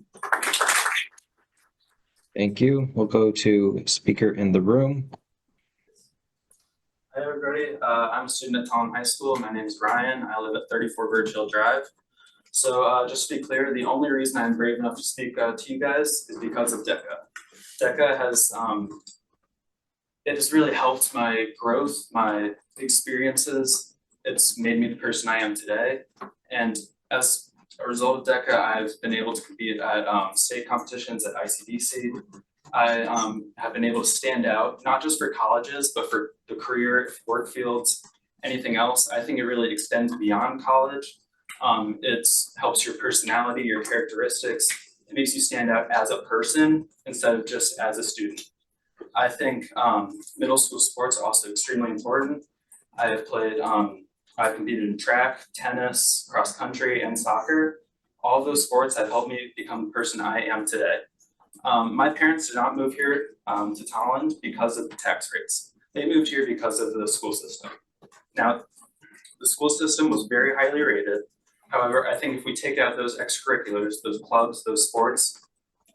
Thank you. We'll go to speaker in the room. Hi, everybody. I'm a student at Tolland High School. My name is Ryan. I live at 34 Birch Hill Drive. So just to be clear, the only reason I'm brave enough to speak to you guys is because of DECA. DECA has, it has really helped my growth, my experiences. It's made me the person I am today. And as a result of DECA, I've been able to compete at state competitions at ICDC. I have been able to stand out, not just for colleges, but for the career, work fields, anything else. I think it really extends beyond college. It helps your personality, your characteristics. It makes you stand out as a person instead of just as a student. I think middle school sports are also extremely important. I have played, I've competed in track, tennis, cross country, and soccer. All of those sports have helped me become the person I am today. My parents did not move here to Tolland because of the tax rates. They moved here because of the school system. Now, the school system was very highly rated. However, I think if we take out those extracurriculars, those clubs, those sports,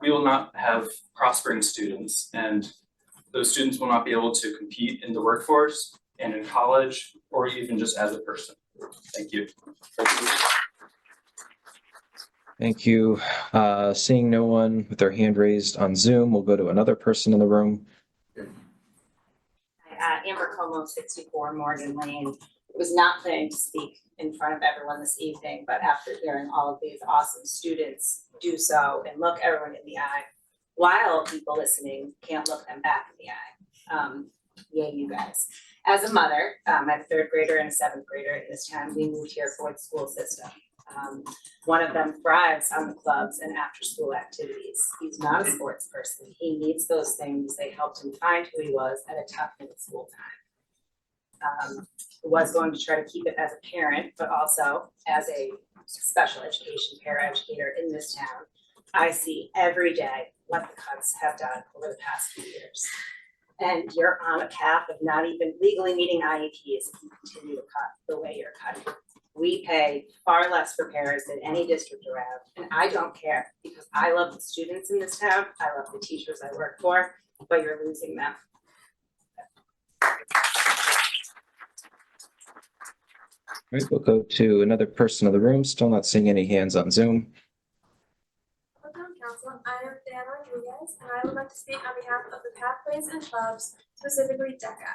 we will not have prospering students. And those students will not be able to compete in the workforce and in college, or even just as a person. Thank you. Thank you. Seeing no one with their hand raised on Zoom, we'll go to another person in the room. Amber Como, 64 Morgan Lane. It was not planning to speak in front of everyone this evening, but after hearing all of these awesome students do so and look everyone in the eye, while people listening can't look them back in the eye. Yay, you guys. As a mother, I have a 3rd grader and a 7th grader in this town. We moved here for the school system. One of them thrives on the clubs and after-school activities. He's not a sports person. He needs those things. They helped him find who he was at a tough middle school time. Was going to try to keep it as a parent, but also as a special education paraeducator in this town. I see every day what the cuts have done over the past few years. And you're on a path of not even legally meeting IEPs if you continue to cut the way you're cutting. We pay far less for paras than any district around, and I don't care because I love the students in this town, I love the teachers I work for, but you're losing them. All right, we'll go to another person in the room. Still not seeing any hands on Zoom. Town Council, I am Dan Rodriguez, and I would like to speak on behalf of the Pathways and Clubs, specifically DECA.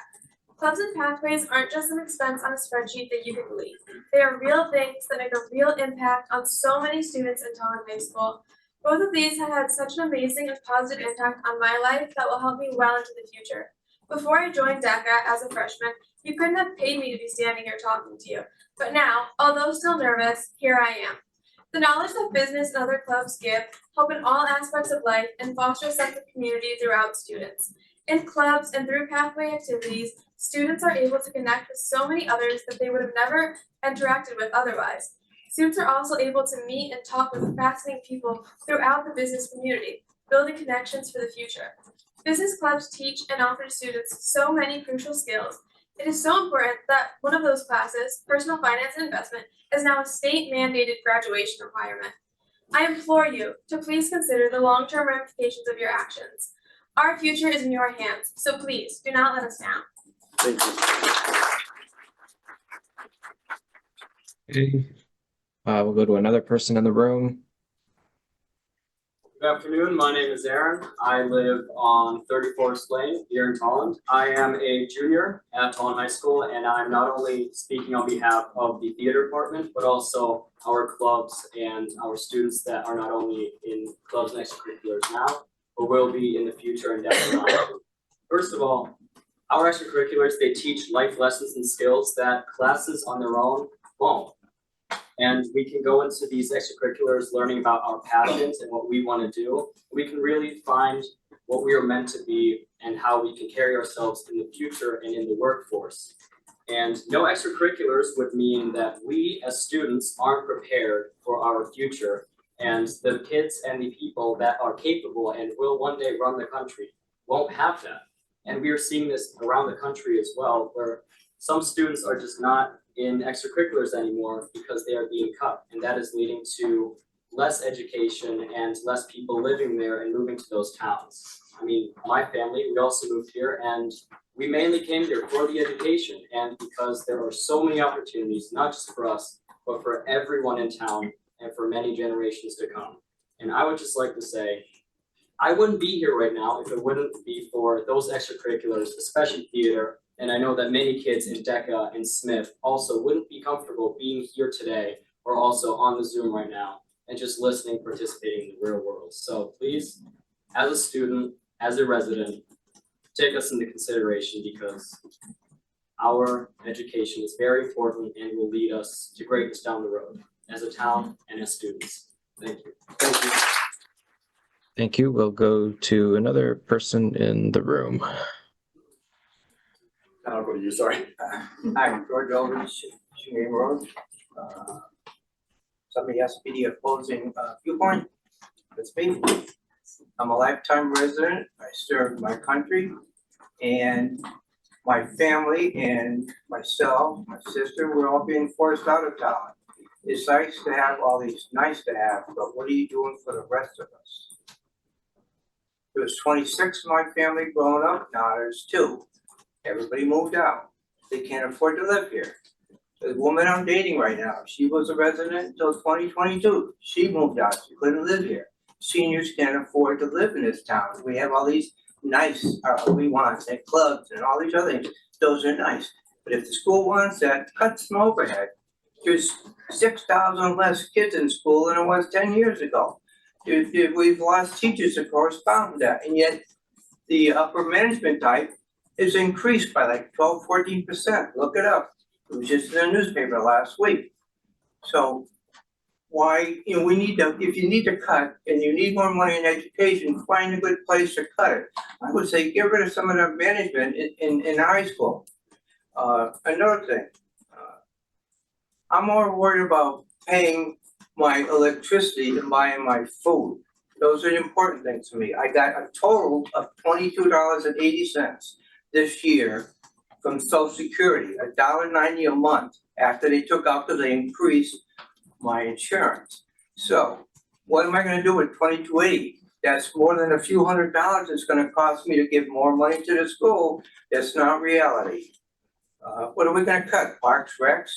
Clubs and pathways aren't just an expense on a spreadsheet that you can delete. They are real things that make a real impact on so many students in Tolland High School. Both of these have had such an amazing and positive impact on my life that will help me well into the future. Before I joined DECA as a freshman, you couldn't have paid me to be standing here talking to you. But now, although still nervous, here I am. The knowledge that business and other clubs give help in all aspects of life and foster a sense of community throughout students. In clubs and through pathway activities, students are able to connect with so many others that they would have never interacted with otherwise. Students are also able to meet and talk with fascinating people throughout the business community, building connections for the future. Business clubs teach and offer to students so many crucial skills. It is so important that one of those classes, personal finance and investment, is now a state-mandated graduation requirement. I implore you to please consider the long-term ramifications of your actions. Our future is in your hands, so please do not let us down. Thank you. Okay. We'll go to another person in the room. Good afternoon, my name is Aaron. I live on 34th Lane here in Tolland. I am a junior at Tolland High School, and I'm not only speaking on behalf of the theater department, but also our clubs and our students that are not only in clubs and extracurriculars now, but will be in the future and definitely not. First of all, our extracurriculars, they teach life lessons and skills that classes on their own won't. And we can go into these extracurriculars learning about our passions and what we want to do. We can really find what we are meant to be and how we can carry ourselves in the future and in the workforce. And no extracurriculars would mean that we as students aren't prepared for our future. And the kids and the people that are capable and will one day run the country won't have that. And we are seeing this around the country as well, where some students are just not in extracurriculars anymore because they are being cut, and that is leading to less education and less people living there and moving to those towns. I mean, my family, we also moved here and we mainly came here for the education and because there are so many opportunities, not just for us, but for everyone in town and for many generations to come. And I would just like to say, I wouldn't be here right now if it wouldn't be for those extracurriculars, especially theater. And I know that many kids in DECA and Smith also wouldn't be comfortable being here today or also on the Zoom right now and just listening, participating in the real world. So please, as a student, as a resident, take us into consideration because our education is very important and will lead us to greatness down the road as a town and as students. Thank you. Thank you. Thank you. We'll go to another person in the room. I'll go to you, sorry. I'm George Aldridge, Shunay Road. Somebody has to be the opposing viewpoint. That's me. I'm a lifetime resident. I served my country and my family and myself, my sister, we're all being forced out of town. It's nice to have all these nice to have, but what are you doing for the rest of us? There was 26 in my family growing up, now there's 2. Everybody moved out. They can't afford to live here. The woman I'm dating right now, she was a resident until 2022. She moved out, she couldn't live here. Seniors can't afford to live in this town. We have all these nice, we want and clubs and all these other things. Those are nice. But if the school wants that, cut some overhead. There's 6,000 less kids in school than it was 10 years ago. We've lost teachers to correspond with that, and yet the upper management type is increased by like 12–14%. Look it up. It was just in the newspaper last week. So why, we need to, if you need to cut and you need more money in education, find a good place to cut it. I would say get rid of some of the management in high school. Another thing, I'm more worried about paying my electricity than buying my food. Those are the important things to me. I got a total of $22.80 this year from Social Security, $1.90 a month after they took out because they increased my insurance. So what am I gonna do with $22.80? That's more than a few $100s it's gonna cost me to give more money to the school. That's not reality. What are we gonna cut? Parks, Recs?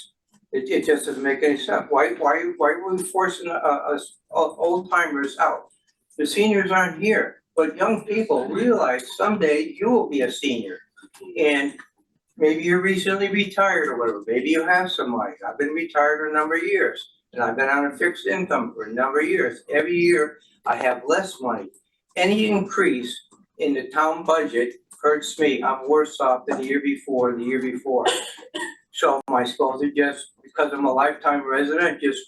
It just doesn't make any sense. Why are we forcing us old timers out? The seniors aren't here, but young people realize someday you will be a senior. And maybe you're recently retired or whatever, maybe you have some money. I've been retired a number of years and I've been on a fixed income for a number of years. Every year I have less money. Any increase in the town budget hurts me. I'm worse off than the year before, So am I supposed to just, because I'm a lifetime resident, just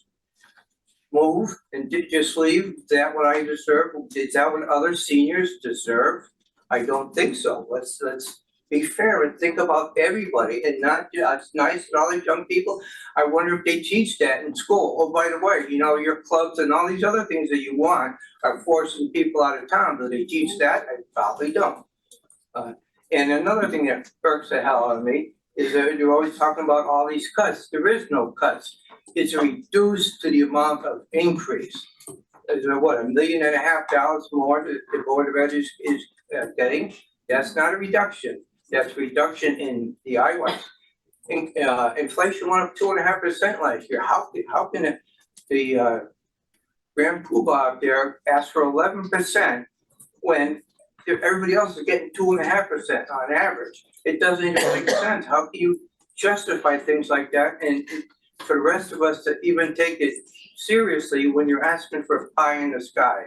move and just leave? Is that what I deserve? Is that what other seniors deserve? I don't think so. Let's be fair and think about everybody and not just nice and all these young people. I wonder if they teach that in school. Oh, by the way, your clubs and all these other things that you want are forcing people out of town. Do they teach that? I probably don't. And another thing that irks the hell out of me is that you're always talking about all these cuts. There is no cuts. It's reduced to the amount of increase. Is there what, $1.5 million more that the Board of Ed is getting? That's not a reduction. That's reduction in the IWAS. Inflation went up 2.5% last year. How can the Grand Poobah out there ask for 11% when everybody else is getting 2.5% on average? It doesn't even make sense. How can you justify things like that and for the rest of us to even take it seriously when you're asking for pie in the sky?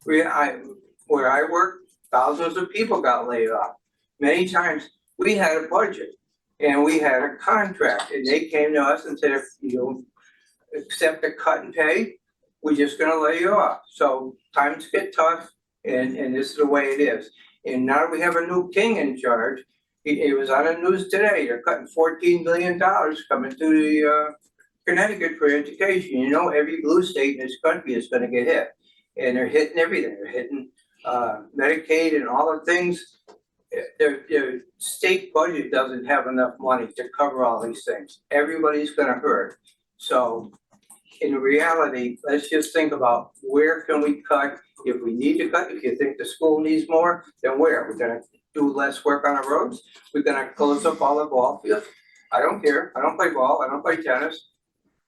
Where I work, thousands of people got laid off. Many times we had a budget and we had a contract and they came to us and said, if you accept a cut and pay, we're just gonna lay you off. So times get tough and this is the way it is. And now that we have a new king in charge, it was on the news today, they're cutting $14 billion coming to the Connecticut for education. Every blue state in this country is gonna get hit. And they're hitting everything. They're hitting Medicaid and all the things. Their state budget doesn't have enough money to cover all these things. Everybody's gonna hurt. So in reality, let's just think about where can we cut? If we need to cut, if you think the school needs more, then where? We're gonna do less work on the roads? We're gonna close up all the ball fields? I don't care. I don't play ball. I don't play tennis.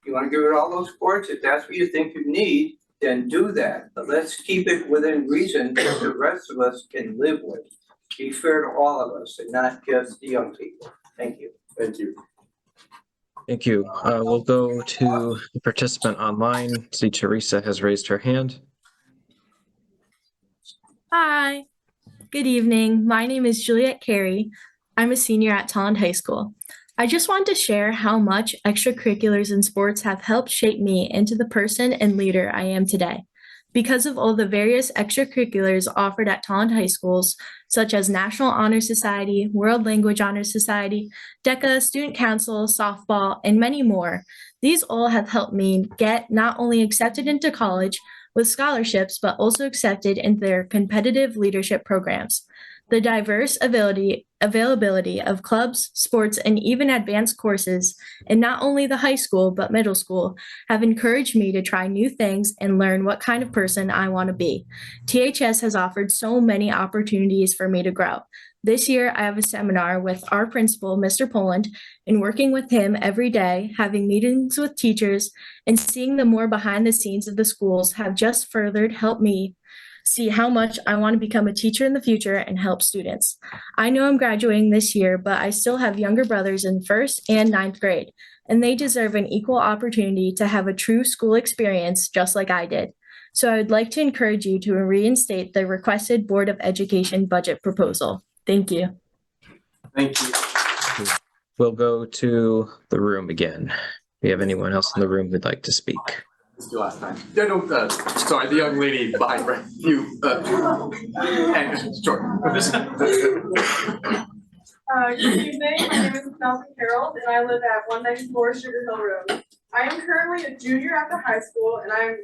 You wanna give it all those sports? If that's what you think you need, then do that. But let's keep it within reason that the rest of us can live with. Be fair to all of us and not just the young people. Thank you. Thank you. Thank you. We'll go to the participant online. See, Teresa has raised her hand. Hi, good evening. My name is Juliet Carey. I'm a senior at Tolland High School. I just want to share how much extracurriculars and sports have helped shape me into the person and leader I am today. Because of all the various extracurriculars offered at Tolland High Schools, such as National Honor Society, World Language Honor Society, DECA, Student Council, softball, and many more, these all have helped me get not only accepted into college with scholarships, but also accepted into their competitive leadership programs. The diverse availability of clubs, sports, and even advanced courses in not only the high school but middle school have encouraged me to try new things and learn what kind of person I want to be. THS has offered so many opportunities for me to grow. This year, I have a seminar with our principal, Mr. Tolland, and working with him every day, having meetings with teachers, and seeing the more behind the scenes of the schools have just furthered helped me see how much I want to become a teacher in the future and help students. I know I'm graduating this year, but I still have younger brothers in 1st and 9th grade, and they deserve an equal opportunity to have a true school experience just like I did. So I would like to encourage you to reinstate the requested Board of Education budget proposal. Thank you. Thank you. We'll go to the room again. Do we have anyone else in the room who'd like to speak? This is the last time. Yeah, no, sorry, the young lady behind you, and, sure. Good evening, my name is Nelson Harold, and I live at 194 Sugar Hill Road. I am currently a junior at the high school, and I'm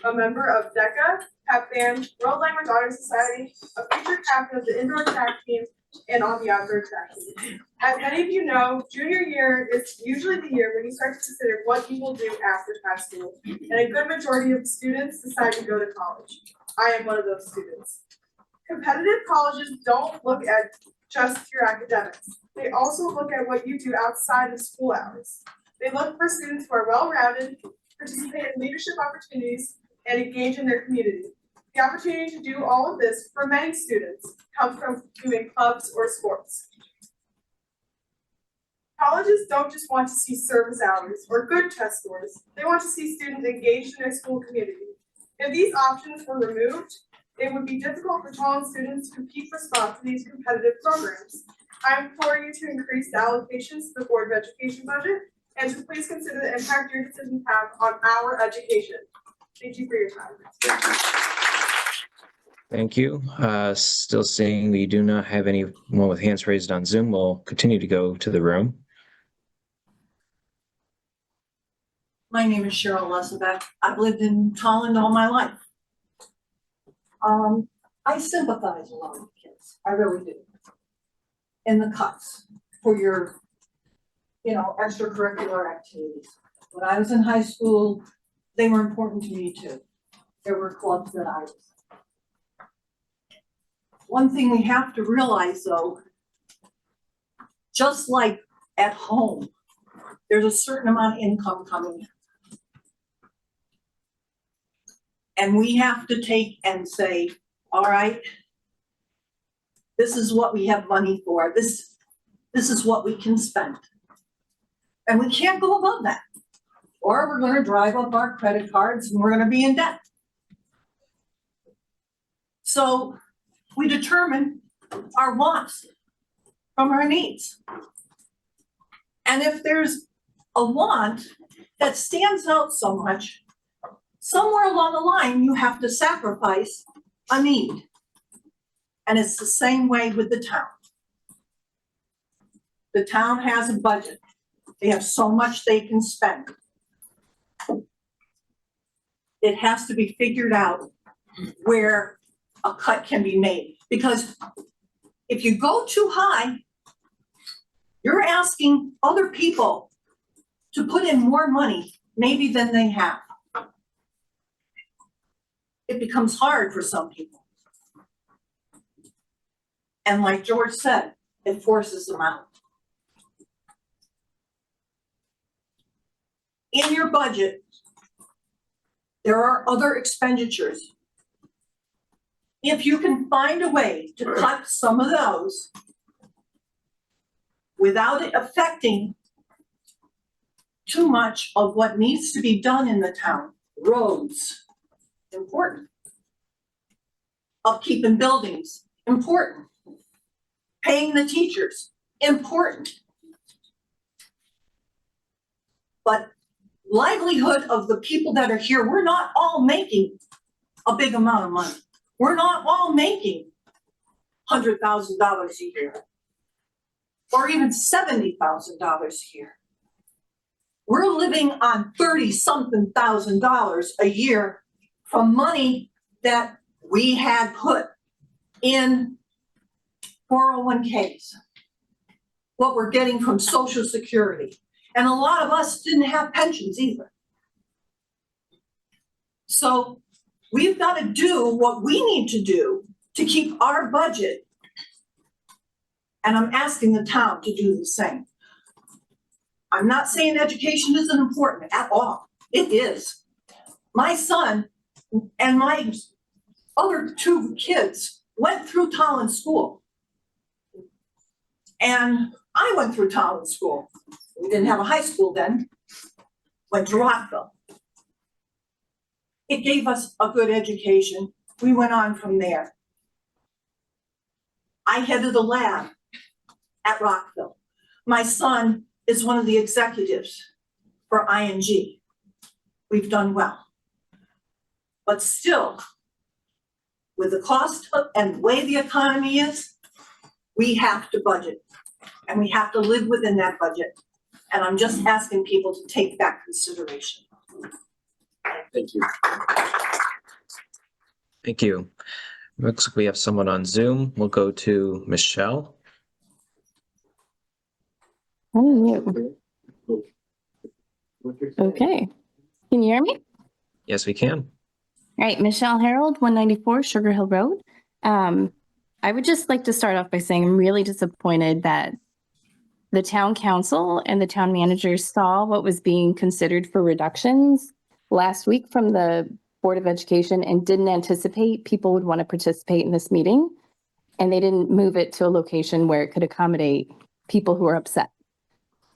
a member of DECA, Pep Band, World Language Honor Society, a featured captain of the indoor track team, and on the outdoor track team. As many of you know, junior year is usually the year when you start to consider what you will do after high school, and a good majority of students decide to go to college. I am one of those students. Competitive colleges don't look at just your academics. They also look at what you do outside of school hours. They look for students who are well-rounded, participate in leadership opportunities, and engage in their community. The opportunity to do all of this for many students comes from doing clubs or sports. Colleges don't just want to see service hours or good test scores. They want to see students engaged in their school community. If these options were removed, it would be difficult for Tolland students to compete for spots in these competitive programs. I implore you to increase the allocations to the Board of Education budget and to please consider the impact your decisions have on our education. Thank you for your time. Thank you. Still seeing we do not have anyone with hands raised on Zoom. We'll continue to go to the room. My name is Cheryl Lesebeck. I've lived in Tolland all my life. I sympathize a lot with kids. I really do. In the cuts for your, extracurricular activities. When I was in high school, they were important to me too. There were clubs that I was. One thing we have to realize though, just like at home, there's a certain amount of income coming in. And we have to take and say, all right, this is what we have money for. This is what we can spend. And we can't go above that. Or we're gonna drive up our credit cards and we're gonna be in debt. So we determine our wants from our needs. And if there's a want that stands out so much, somewhere along the line, you have to sacrifice a need. And it's the same way with the town. The town has a budget. They have so much they can spend. It has to be figured out where a cut can be made. Because if you go too high, you're asking other people to put in more money maybe than they have. It becomes hard for some people. And like George said, it forces them out. In your budget, there are other expenditures. If you can find a way to cut some of those without it affecting too much of what needs to be done in the town, roads, important. Upkeep in buildings, important. Paying the teachers, important. But livelihood of the people that are here, we're not all making a big amount of money. We're not all making $100,000 a year or even $70,000 a year. We're living on $30-something thousand a year from money that we had put in 401ks, what we're getting from Social Security. And a lot of us didn't have pensions either. So we've got to do what we need to do to keep our budget. And I'm asking the town to do the same. I'm not saying education isn't important at all. It is. My son and my other two kids went through Tolland School. And I went through Tolland School. We didn't have a high school then. Went to Rockville. It gave us a good education. We went on from there. I headed a lab at Rockville. My son is one of the executives for ING. We've done well. But still, with the cost and the way the economy is, we have to budget. And we have to live within that budget. And I'm just asking people to take that consideration. Thank you. Thank you. Looks like we have someone on Zoom. We'll go to Michelle. Okay. Can you hear me? Yes, we can. All right, Michelle Harold, 194 Sugar Hill Road. I would just like to start off by saying I'm really disappointed that the town council and the town manager saw what was being considered for reductions last week from the Board of Education and didn't anticipate people would want to participate in this meeting. And they didn't move it to a location where it could accommodate people who are upset.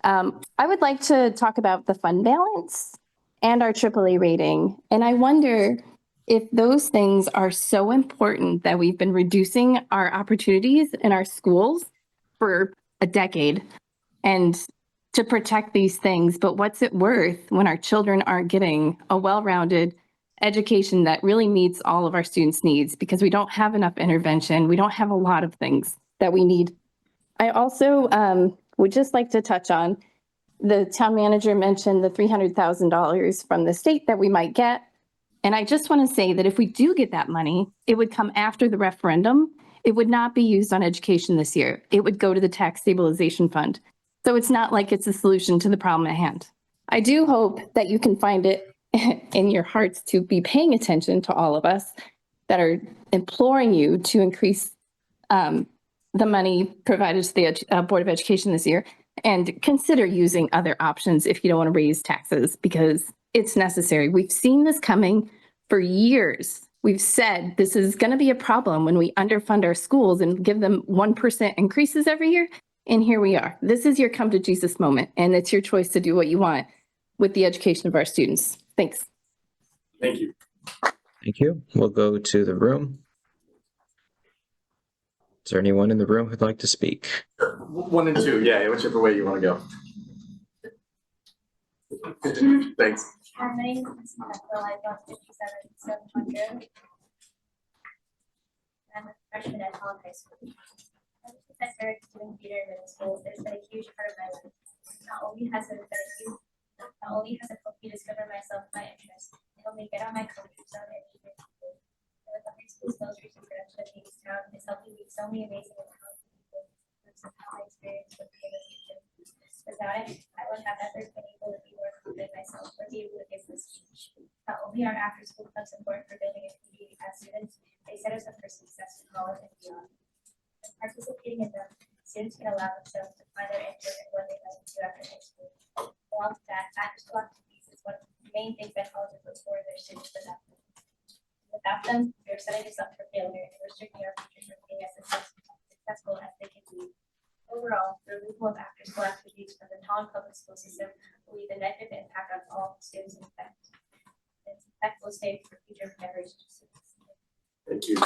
I would like to talk about the fund balance and our AAA rating. And I wonder if those things are so important that we've been reducing our opportunities in our schools for a decade and to protect these things. But what's it worth when our children aren't getting a well-rounded education that really meets all of our students' needs because we don't have enough intervention. We don't have a lot of things that we need. I also would just like to touch on the town manager mentioned the $300,000 from the state that we might get. And I just want to say that if we do get that money, it would come after the referendum. It would not be used on education this year. It would go to the tax stabilization fund. So it's not like it's a solution to the problem at hand. I do hope that you can find it in your hearts to be paying attention to all of us that are imploring you to increase the money provided to the Board of Education this year and consider using other options if you don't want to raise taxes because it's necessary. We've seen this coming for years. We've said this is going to be a problem when we underfund our schools and give them 1% increases every year. And here we are. This is your come to Jesus moment, and it's your choice to do what you want with the education of our students. Thanks. Thank you. Thank you. We'll go to the room. Is there anyone in the room who'd like to speak? 1 and 2, yeah, whichever way you want to go. Thanks. My name is Michael. I got 57,700. I'm a freshman at Tolland High School. Ever since I started doing theater in middle school, it's been a huge part of my life. Not only has it helped me discover myself, my interests, it helped me get on my comfort zone and meet new people. And with the high school's most recent production of Town, it's helped me meet so many amazing and talented people who have how my experience with me in the future. Without it, I would have never been able to be more confident myself or be able to give this speech. Not only are after-school clubs important for building a community as students, they set us up for success in college and beyond. And participating in them, students can allow themselves to find their interest in what they like to do after high school. Along with that, after-school activities is one of the main things that colleges look for in their students without them. Without them, we are setting us up for failure and restricting our futures from being as successful as they can be. Overall, the removal of after-school activities from the Tolland public school system will leave a negative impact on all students in effect. Its effect will stay for future generations of students. Thank you.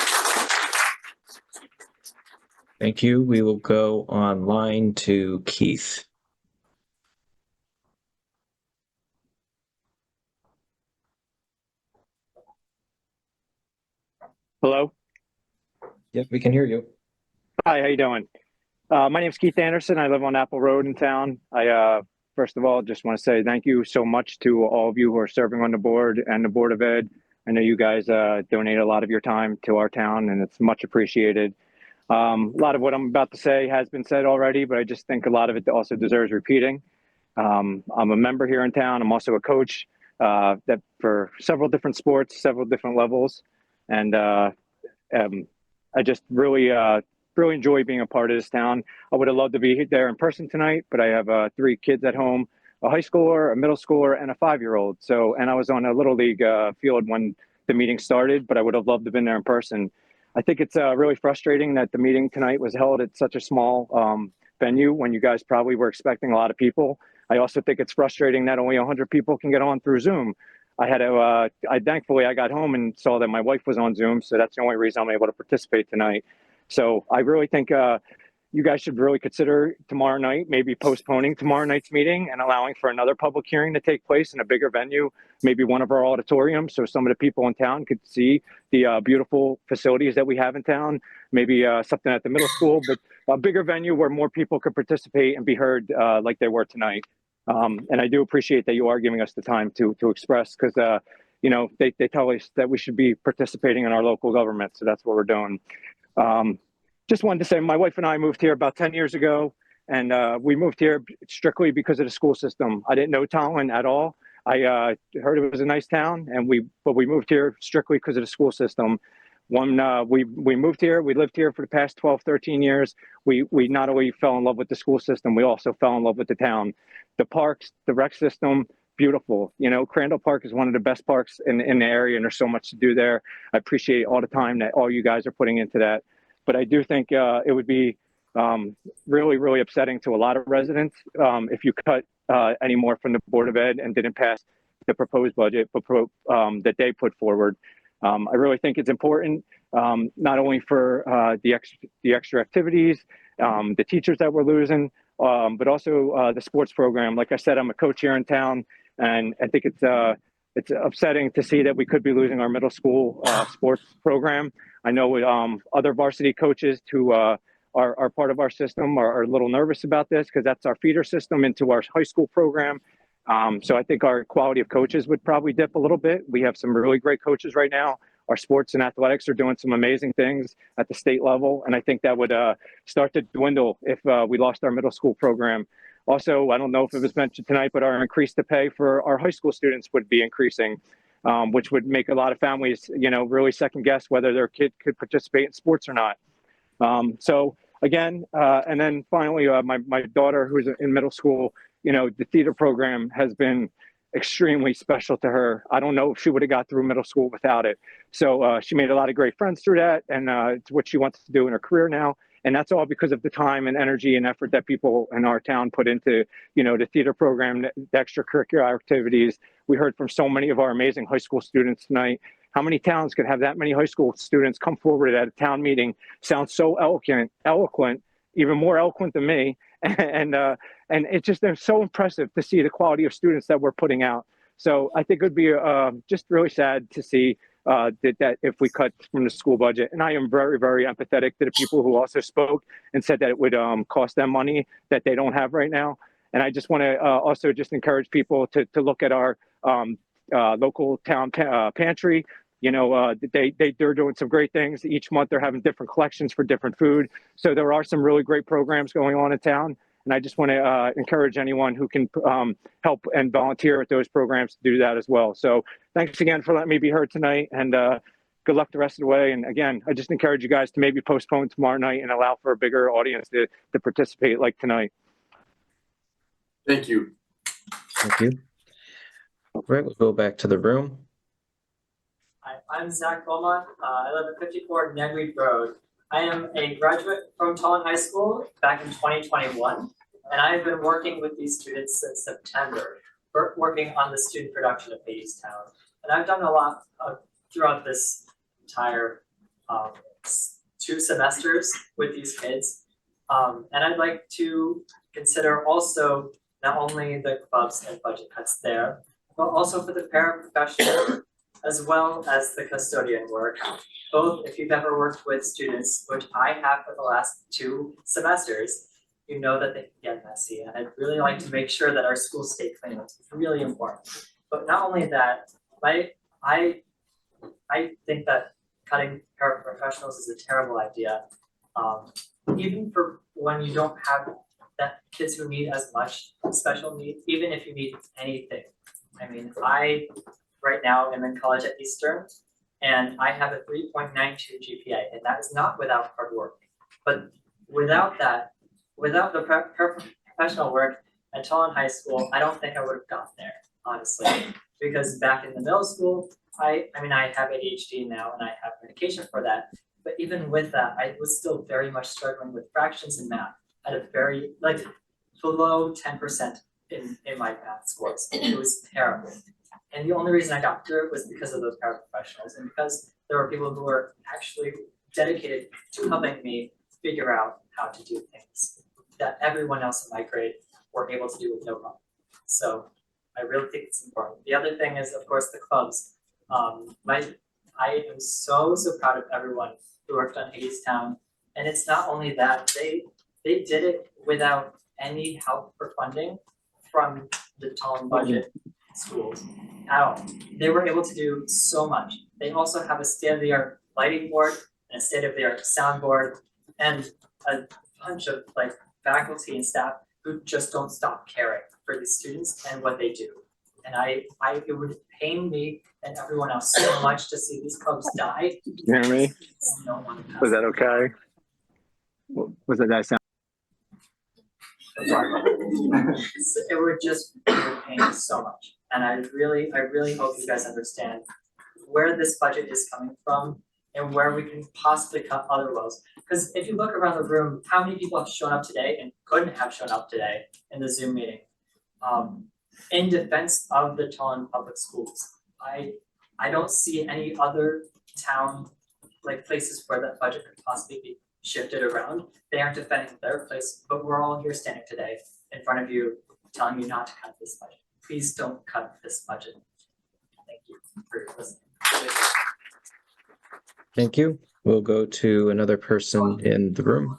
Thank you. We will go online to Keith. Hello. Yep, we can hear you. Hi, how you doing? My name's Keith Anderson. I live on Apple Road in town. I first of all just want to say thank you so much to all of you who are serving on the board and the Board of Ed. I know you guys donate a lot of your time to our town, and it's much appreciated. A lot of what I'm about to say has been said already, but I just think a lot of it also deserves repeating. I'm a member here in town. I'm also a coach that for several different sports, several different levels, and I just really enjoy being a part of this town. I would have loved to be there in person tonight, but I have 3 kids at home, a high schooler, a middle schooler, and a 5-year-old. So, and I was on a little league field when the meeting started, but I would have loved to have been there in person. I think it's really frustrating that the meeting tonight was held at such a small venue when you guys probably were expecting a lot of people. I also think it's frustrating that only 100 people can get on through Zoom. I had to, thankfully I got home and saw that my wife was on Zoom. So that's the only reason I'm able to participate tonight. So I really think you guys should really consider tomorrow night, maybe postponing tomorrow night's meeting and allowing for another public hearing to take place in a bigger venue, maybe one of our auditoriums, so some of the people in town could see the beautiful facilities that we have in town, maybe something at the middle school, but a bigger venue where more people could participate and be heard like they were tonight. And I do appreciate that you are giving us the time to express, because you know, they tell us that we should be participating in our local government, so that's what we're doing. Just wanted to say, my wife and I moved here about 10 years ago, and we moved here strictly because of the school system. I didn't know Tolland at all. I heard it was a nice town, but we moved here strictly because of the school system. When we moved here, we lived here for the past 12, 13 years. We not only fell in love with the school system, we also fell in love with the town. The parks, the rec system, beautiful. You know, Crandall Park is one of the best parks in the area, and there's so much to do there. I appreciate all the time that all you guys are putting into that. But I do think it would be really, really upsetting to a lot of residents if you cut any more from the Board of Ed and didn't pass the proposed budget that they put forward. I really think it's important, not only for the extra activities, the teachers that we're losing, but also the sports program. Like I said, I'm a coach here in town, and I think it's upsetting to see that we could be losing our middle school sports program. I know other varsity coaches who are part of our system are a little nervous about this, because that's our feeder system into our high school program. So I think our quality of coaches would probably dip a little bit. We have some really great coaches right now. Our sports and athletics are doing some amazing things at the state level, and I think that would start to dwindle if we lost our middle school program. Also, I don't know if it was mentioned tonight, but our increase to pay for our high school students would be increasing, which would make a lot of families, you know, really second guess whether their kid could participate in sports or not. So again, and then finally, my daughter, who's in middle school, you know, the theater program has been extremely special to her. I don't know if she would have got through middle school without it. So she made a lot of great friends through that, and it's what she wants to do in her career now. And that's all because of the time and energy and effort that people in our town put into, you know, the theater program, the extracurricular activities. We heard from so many of our amazing high school students tonight. How many towns could have that many high school students come forward at a town meeting, sound so eloquent, even more eloquent than me, and it's just, they're so impressive to see the quality of students that we're putting out. So I think it would be just really sad to see that if we cut from the school budget. And I am very, very empathetic to the people who also spoke and said that it would cost them money that they don't have right now. And I just want to also just encourage people to look at our local town pantry. You know, they're doing some great things. Each month they're having different collections for different food. So there are some really great programs going on in town. And I just want to encourage anyone who can help and volunteer at those programs to do that as well. So thanks again for letting me be heard tonight, and good luck the rest of the way. And again, I just encourage you guys to maybe postpone tomorrow night and allow for a bigger audience to participate like tonight. Thank you. Thank you. All right, we'll go back to the room. Hi, I'm Zach Beaumont. I live at 54 Negweed Road. I am a graduate from Tolland High School back in 2021, and I've been working with these students since September, working on the student production of Hadestown. And I've done a lot throughout this entire 2 semesters with these kids. And I'd like to consider also not only the clubs and budget cuts there, but also for the paraprofessional as well as the custodian work. Both, if you've ever worked with students, which I have for the last 2 semesters, you know that they can get messy. And I'd really like to make sure that our schools stay clean. It's really important. But not only that, I think that cutting paraprofessionals is a terrible idea. Even for when you don't have that kids who need as much special needs, even if you need anything. I mean, I right now am in college at Eastern and I have a 3.92 GPA, and that is not without hard work. But without that, without the professional work at Tolland High School, I don't think I would have gotten there, honestly. Because back in the middle school, I mean, I have ADHD now and I have medication for that. But even with that, I was still very much struggling with fractions and math at a very, like, below 10% in my math scores. It was terrible. And the only reason I got through it was because of those paraprofessionals and because there were people who were actually dedicated to helping me figure out how to do things that everyone else in my grade were able to do with no problem. So I really think it's important. The other thing is, of course, the clubs. I am so proud of everyone who worked on Hadestown. And it's not only that, they did it without any help for funding from the Tolland budget schools at all. They were able to do so much. They also have a state-of-the-art lighting board and a state-of-the-art sound board and a bunch of like faculty and staff who just don't stop caring for these students and what they do. And it would pain me and everyone else so much to see these clubs die. You hear me? No one Was that okay? Was that sound? Sorry about that. It would pain me so much. And I really hope you guys understand where this budget is coming from and where we can possibly cut other woes. Because if you look around the room, how many people have shown up today and couldn't have shown up today in the Zoom meeting in defense of the Tolland Public Schools? I don't see any other town, like places where that budget could possibly be shifted around. They aren't defending their place, but we're all here standing today in front of you, telling you not to cut this budget. Please don't cut this budget. Thank you for your listening. Thank you. We'll go to another person in the room.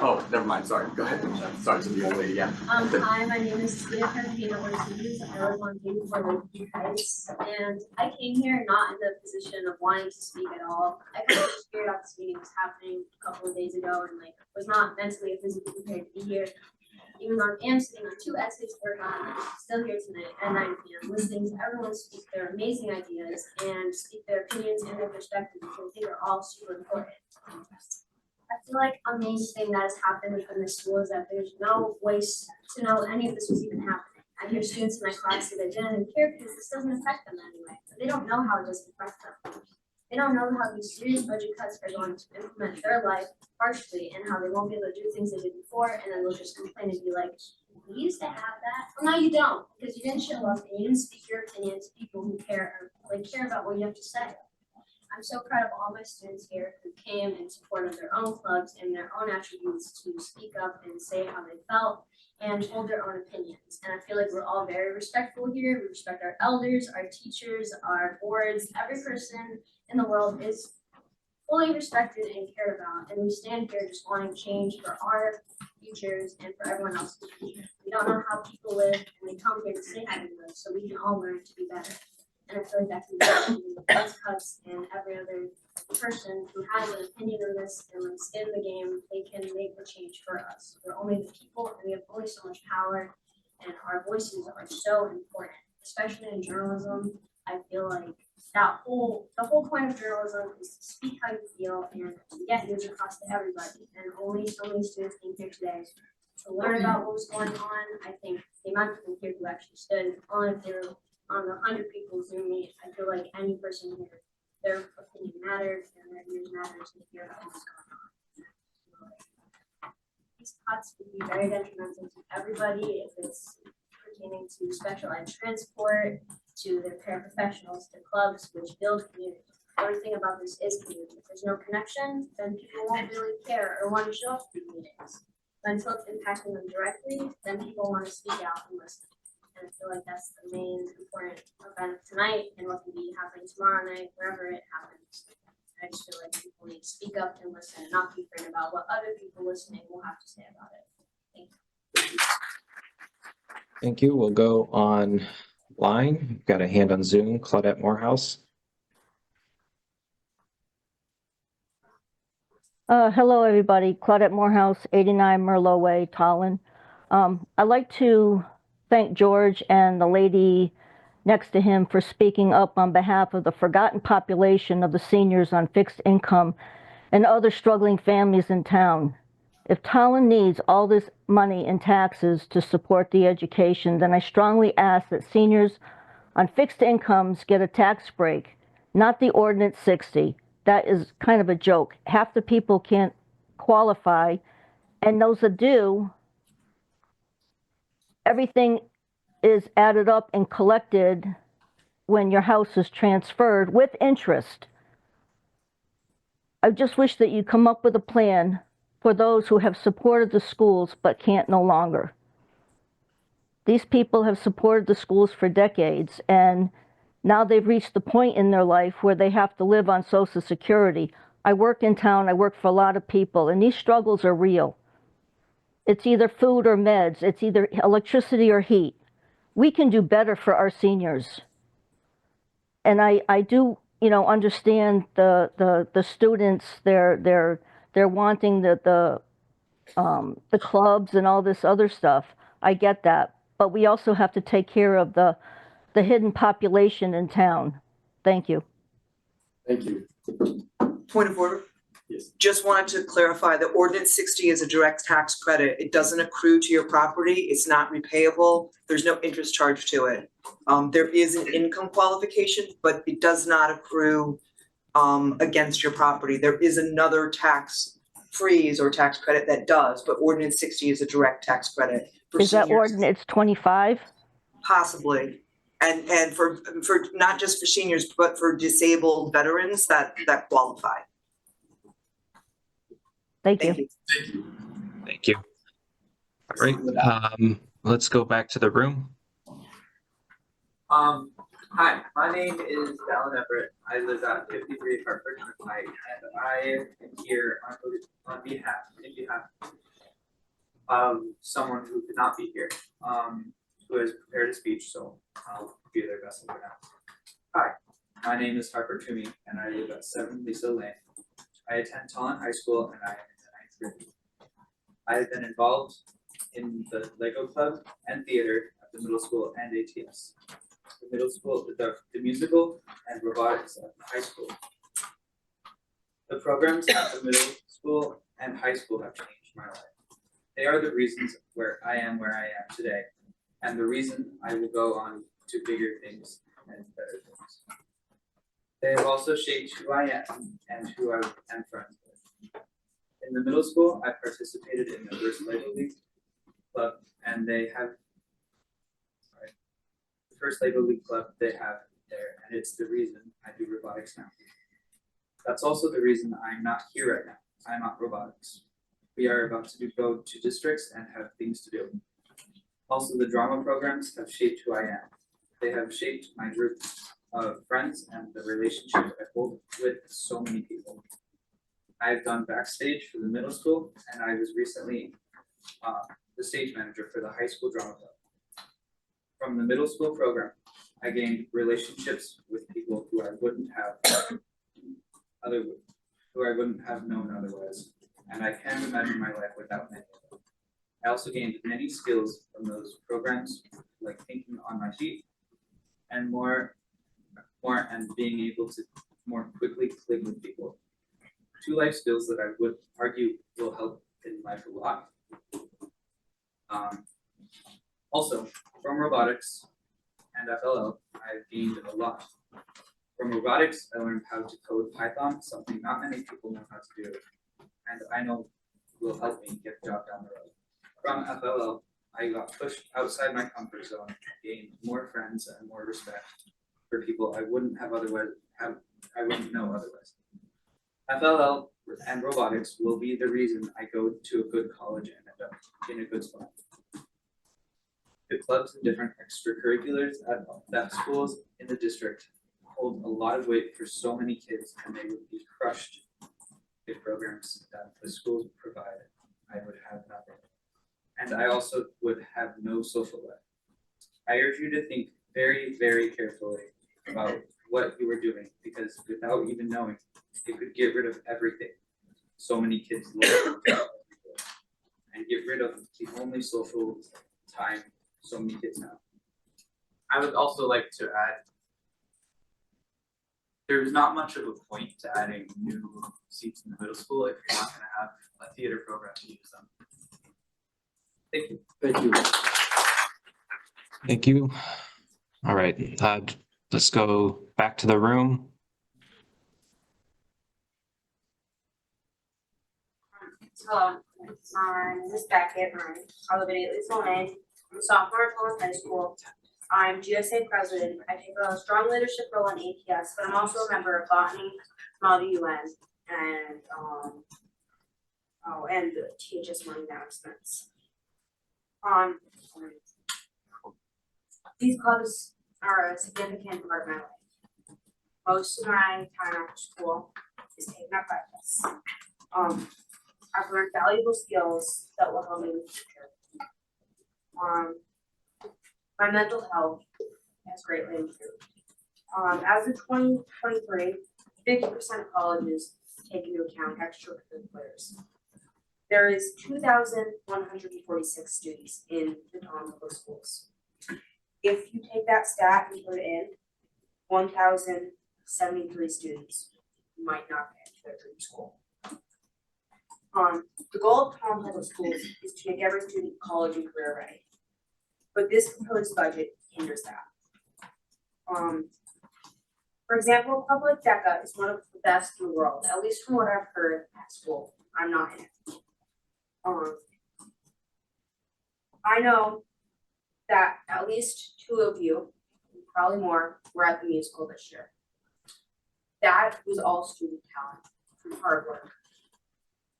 Oh, never mind, sorry, go ahead. Sorry to the young lady, yeah. Hi, my name is Tia Carpino Ortiz. I live on 84 Lakeview Heights, and I came here not in the position of wanting to speak at all. I kind of just figured out this meeting was happening a couple of days ago and like was not mentally or physically prepared to be here. Even though I am sitting on 2 essays to work on, I'm still here tonight at 9 p.m. listening to everyone speak their amazing ideas and speak their opinions and their perspectives, which I think are all super important. I feel like a main thing that has happened within the school is that there's no ways to know any of this was even happening. I hear students in my class say they didn't even care because this doesn't affect them anyway. But they don't know how it doesn't affect them. They don't know how these serious budget cuts are going to implement their life harshly and how they won't be able to do things they did before, and then they'll just complain and be like, we used to have that. Well, now you don't, because you didn't show up and you didn't speak your opinion to people who care about what you have to say. I'm so proud of all my students here who came in support of their own clubs and their own attributes to speak up and say how they felt and hold their own opinions. And I feel like we're all very respectful here. We respect our elders, our teachers, our boards. Every person in the world is fully respected and cared about. And we stand here just wanting change for our futures and for everyone else's future. We don't know how people live, and we come here to say how they live so we can all learn to be better. And I feel like that can be Buzz Cuts and every other person who has an opinion on this and like skin the game, they can make the change for us. We're only the people and we have only so much power, and our voices are so important, especially in journalism. I feel like the whole point of journalism is to speak how you feel and to get news across to everybody. And only so many students came here today to learn about what was going on. I think the amount of people here who actually stood on the on the 100 people Zoom meet, I feel like any person here, their opinion matters and their views matters to hear about what's going on. These cuts would be very detrimental to everybody if it's pertaining to special ed transport, to their paraprofessionals, to clubs which build community. The only thing about this is community. If there's no connection, then people won't really care or want to show up to meetings. But until it's impacting them directly, then people want to speak out and listen. And I feel like that's the main important event of tonight and what can be happening tomorrow night, wherever it happens. I just feel like people need to speak up and listen and not be afraid about what other people listening will have to say about it. Thank you. Thank you. We'll go online. We've got a hand on Zoom, Claudette Morehouse. Hello, everybody. Claudette Morehouse, 89 Merlot Way, Tolland. I'd like to thank George and the lady next to him for speaking up on behalf of the forgotten population of the seniors on fixed income and other struggling families in town. If Tolland needs all this money in taxes to support the education, then I strongly ask that seniors on fixed incomes get a tax break, not the Ordinance 60. That is kind of a joke. Half the people can't qualify, and those that do, everything is added up and collected when your house is transferred with interest. I just wish that you come up with a plan for those who have supported the schools but can't no longer. These people have supported the schools for decades, and now they've reached the point in their life where they have to live on Social Security. I work in town, I work for a lot of people, and these struggles are real. It's either food or meds, it's either electricity or heat. We can do better for our seniors. And I do, understand the students, they're wanting the clubs and all this other stuff. I get that. But we also have to take care of the hidden population in town. Thank you. Thank you. Point of order. Yes. Just wanted to clarify that Ordinance 60 is a direct tax credit. It doesn't accrue to your property. It's not repayable. There's no interest charge to it. There is an income qualification, but it does not accrue against your property. There is another tax freeze or tax credit that does, but Ordinance 60 is a direct tax credit for Is that seniors. Ordinance 25? Possibly. And for not just for seniors, but for disabled veterans that qualify. Thank you. Thank you. All right, let's go back to the room. Hi, my name is Alan Everett. I live at 53 Hartford Turnpike, and I am here in behalf of someone who could not be here, who has prepared a speech, so I'll do their best for now. Hi, my name is Harper Toomey, and I live at 7 Lisa Lane. I attend Tolland High School, and I am in the 9th grade. I have been involved in the Lego Club and theater at the middle school and ATS. The middle school, the musical and robotics at the high school. The programs at the middle school and high school have changed my life. They are the reasons where I am today, and the reason I will go on to bigger things and better things. They have also shaped who I am and who I am friends with. In the middle school, I participated in the first Lego League club, and they have the first Lego League club they have there, and it's the reason I do robotics now. That's also the reason I'm not here right now. I'm not robotics. We are about to go to districts and have things to do. Also, the drama programs have shaped who I am. They have shaped my group of friends and the relationships I hold with so many people. I've done backstage for the middle school, and I was recently the stage manager for the high school drama club. From the middle school program, I gained relationships with people who I wouldn't have known otherwise, and I can't imagine my life without many of them. I also gained many skills from those programs, like thinking on my feet, and more and being able to more quickly click with people. 2 life skills that I would argue will help in life a lot. Also, from robotics and FLL, I've gained a lot. From robotics, I learned how to code Python, something not many people know how to do, and I know will help me get the job down the road. From FLL, I got pushed outside my comfort zone and gained more friends and more respect for people I wouldn't know otherwise. FLL and robotics will be the reason I go to a good college and end up in a good spot. The clubs and different extracurriculars at schools in the district hold a lot of weight for so many kids, and they would be crushed if programs that the schools provide, I would have nothing. And I also would have no social life. I urge you to think very, very carefully about what you are doing, because without even knowing, it could get rid of everything. so many kids learn and get rid of the only social time so many kids have. I would also like to add, there's not much of a point to adding new seats in the middle school if you're not gonna have a theater program to use them. Thank you. Thank you. Thank you. All right, let's go back to the room. Hello, my name is Beckett. I live at 8 Lisa Lane. I'm a sophomore at Tolland High School. I'm GSA president. I take a strong leadership role in APS, but I'm also a member of botany, Model UN, and and the THS morning announcements. These clubs are a significant part of my life. Most of my time after school is taken up by this. I've learned valuable skills that will help me in the future. My mental health has greatly improved. As of 2023, 50% of colleges take into account extracurriculars. There is 2,146 students in the Tolland Public Schools. If you take that stat and put it in, 1,073 students might not get to their dream school. The goal of Tolland Public Schools is to make every student college and career ready. But this proposed budget hinders that. For example, public DECA is one of the best in the world, at least from what I've heard at school. I'm not in it. I know that at least 2 of you, probably more, were at the musical this year. That was all student talent from hard work.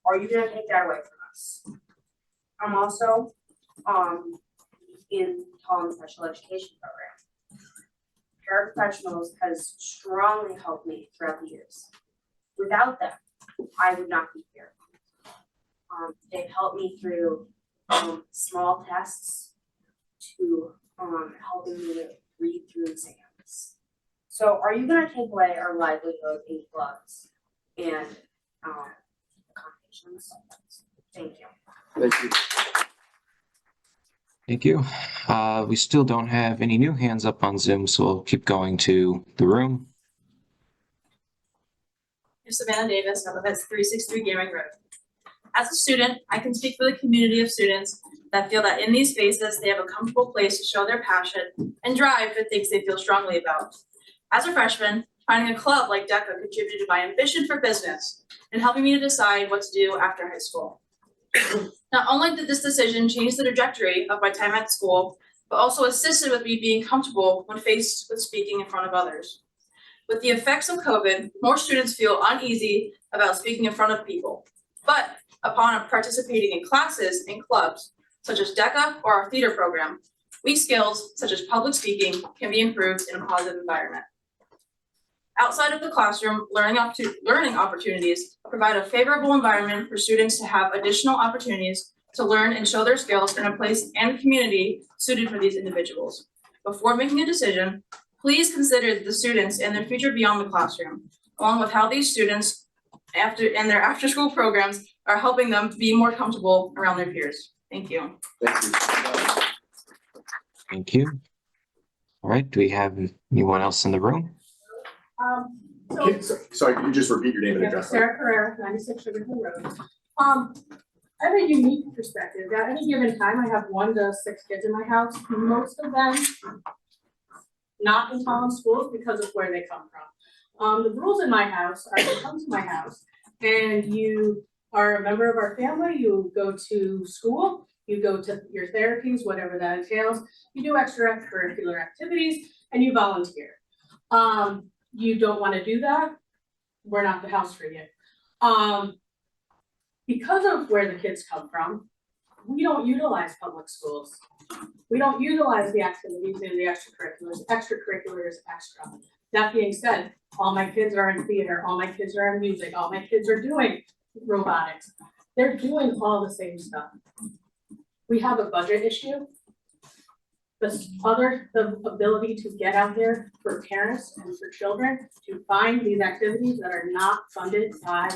Are you gonna take that away from us? I'm also in Tolland Special Education Program. Paraprofessionals has strongly helped me throughout the years. Without them, I would not be here. They've helped me through small tests to helping me read through exams. So are you gonna take away our livelihood in clubs and accommodations? Thank you. Thank you. Thank you. We still don't have any new hands up on Zoom, so we'll keep going to the room. I'm Savannah Davis, and I live at 363 Gaming Road. As a student, I can speak for the community of students that feel that in these spaces, they have a comfortable place to show their passion and drive for things they feel strongly about. As a freshman, finding a club like DECA contributed to my ambition for business and helping me to decide what to do after high school. Not only did this decision change the trajectory of my time at school, but also assisted with me being comfortable when faced with speaking in front of others. With the effects of COVID, more students feel uneasy about speaking in front of people. But upon participating in classes and clubs, such as DECA or our theater program, weak skills such as public speaking can be improved in a positive environment. Outside of the classroom, learning opportunities provide a favorable environment for students to have additional opportunities to learn and show their skills in a place and community suited for these individuals. Before making a decision, please consider the students and their future beyond the classroom, along with how these students and their after-school programs are helping them be more comfortable around their peers. Thank you. Thank you. Thank you. All right, do we have anyone else in the room? Sorry, can you just repeat your name and address? Sarah Carrera, 96 Sugar Hill Road. I have a unique perspective. At any given time, I have 1 to 6 kids in my house. Most of them not in Tolland schools because of where they come from. The rules in my house are you come to my house and you are a member of our family, you go to school, you go to your therapies, whatever that entails, you do extracurricular activities, and you volunteer. You don't want to do that, we're not the house for you. Because of where the kids come from, we don't utilize public schools. We don't utilize the activities and the extracurriculars. Extracurricular is extra. That being said, all my kids are in theater, all my kids are in music, all my kids are doing robotics. They're doing all the same stuff. We have a budget issue. The ability to get out there for parents and for children to find these activities that are not funded by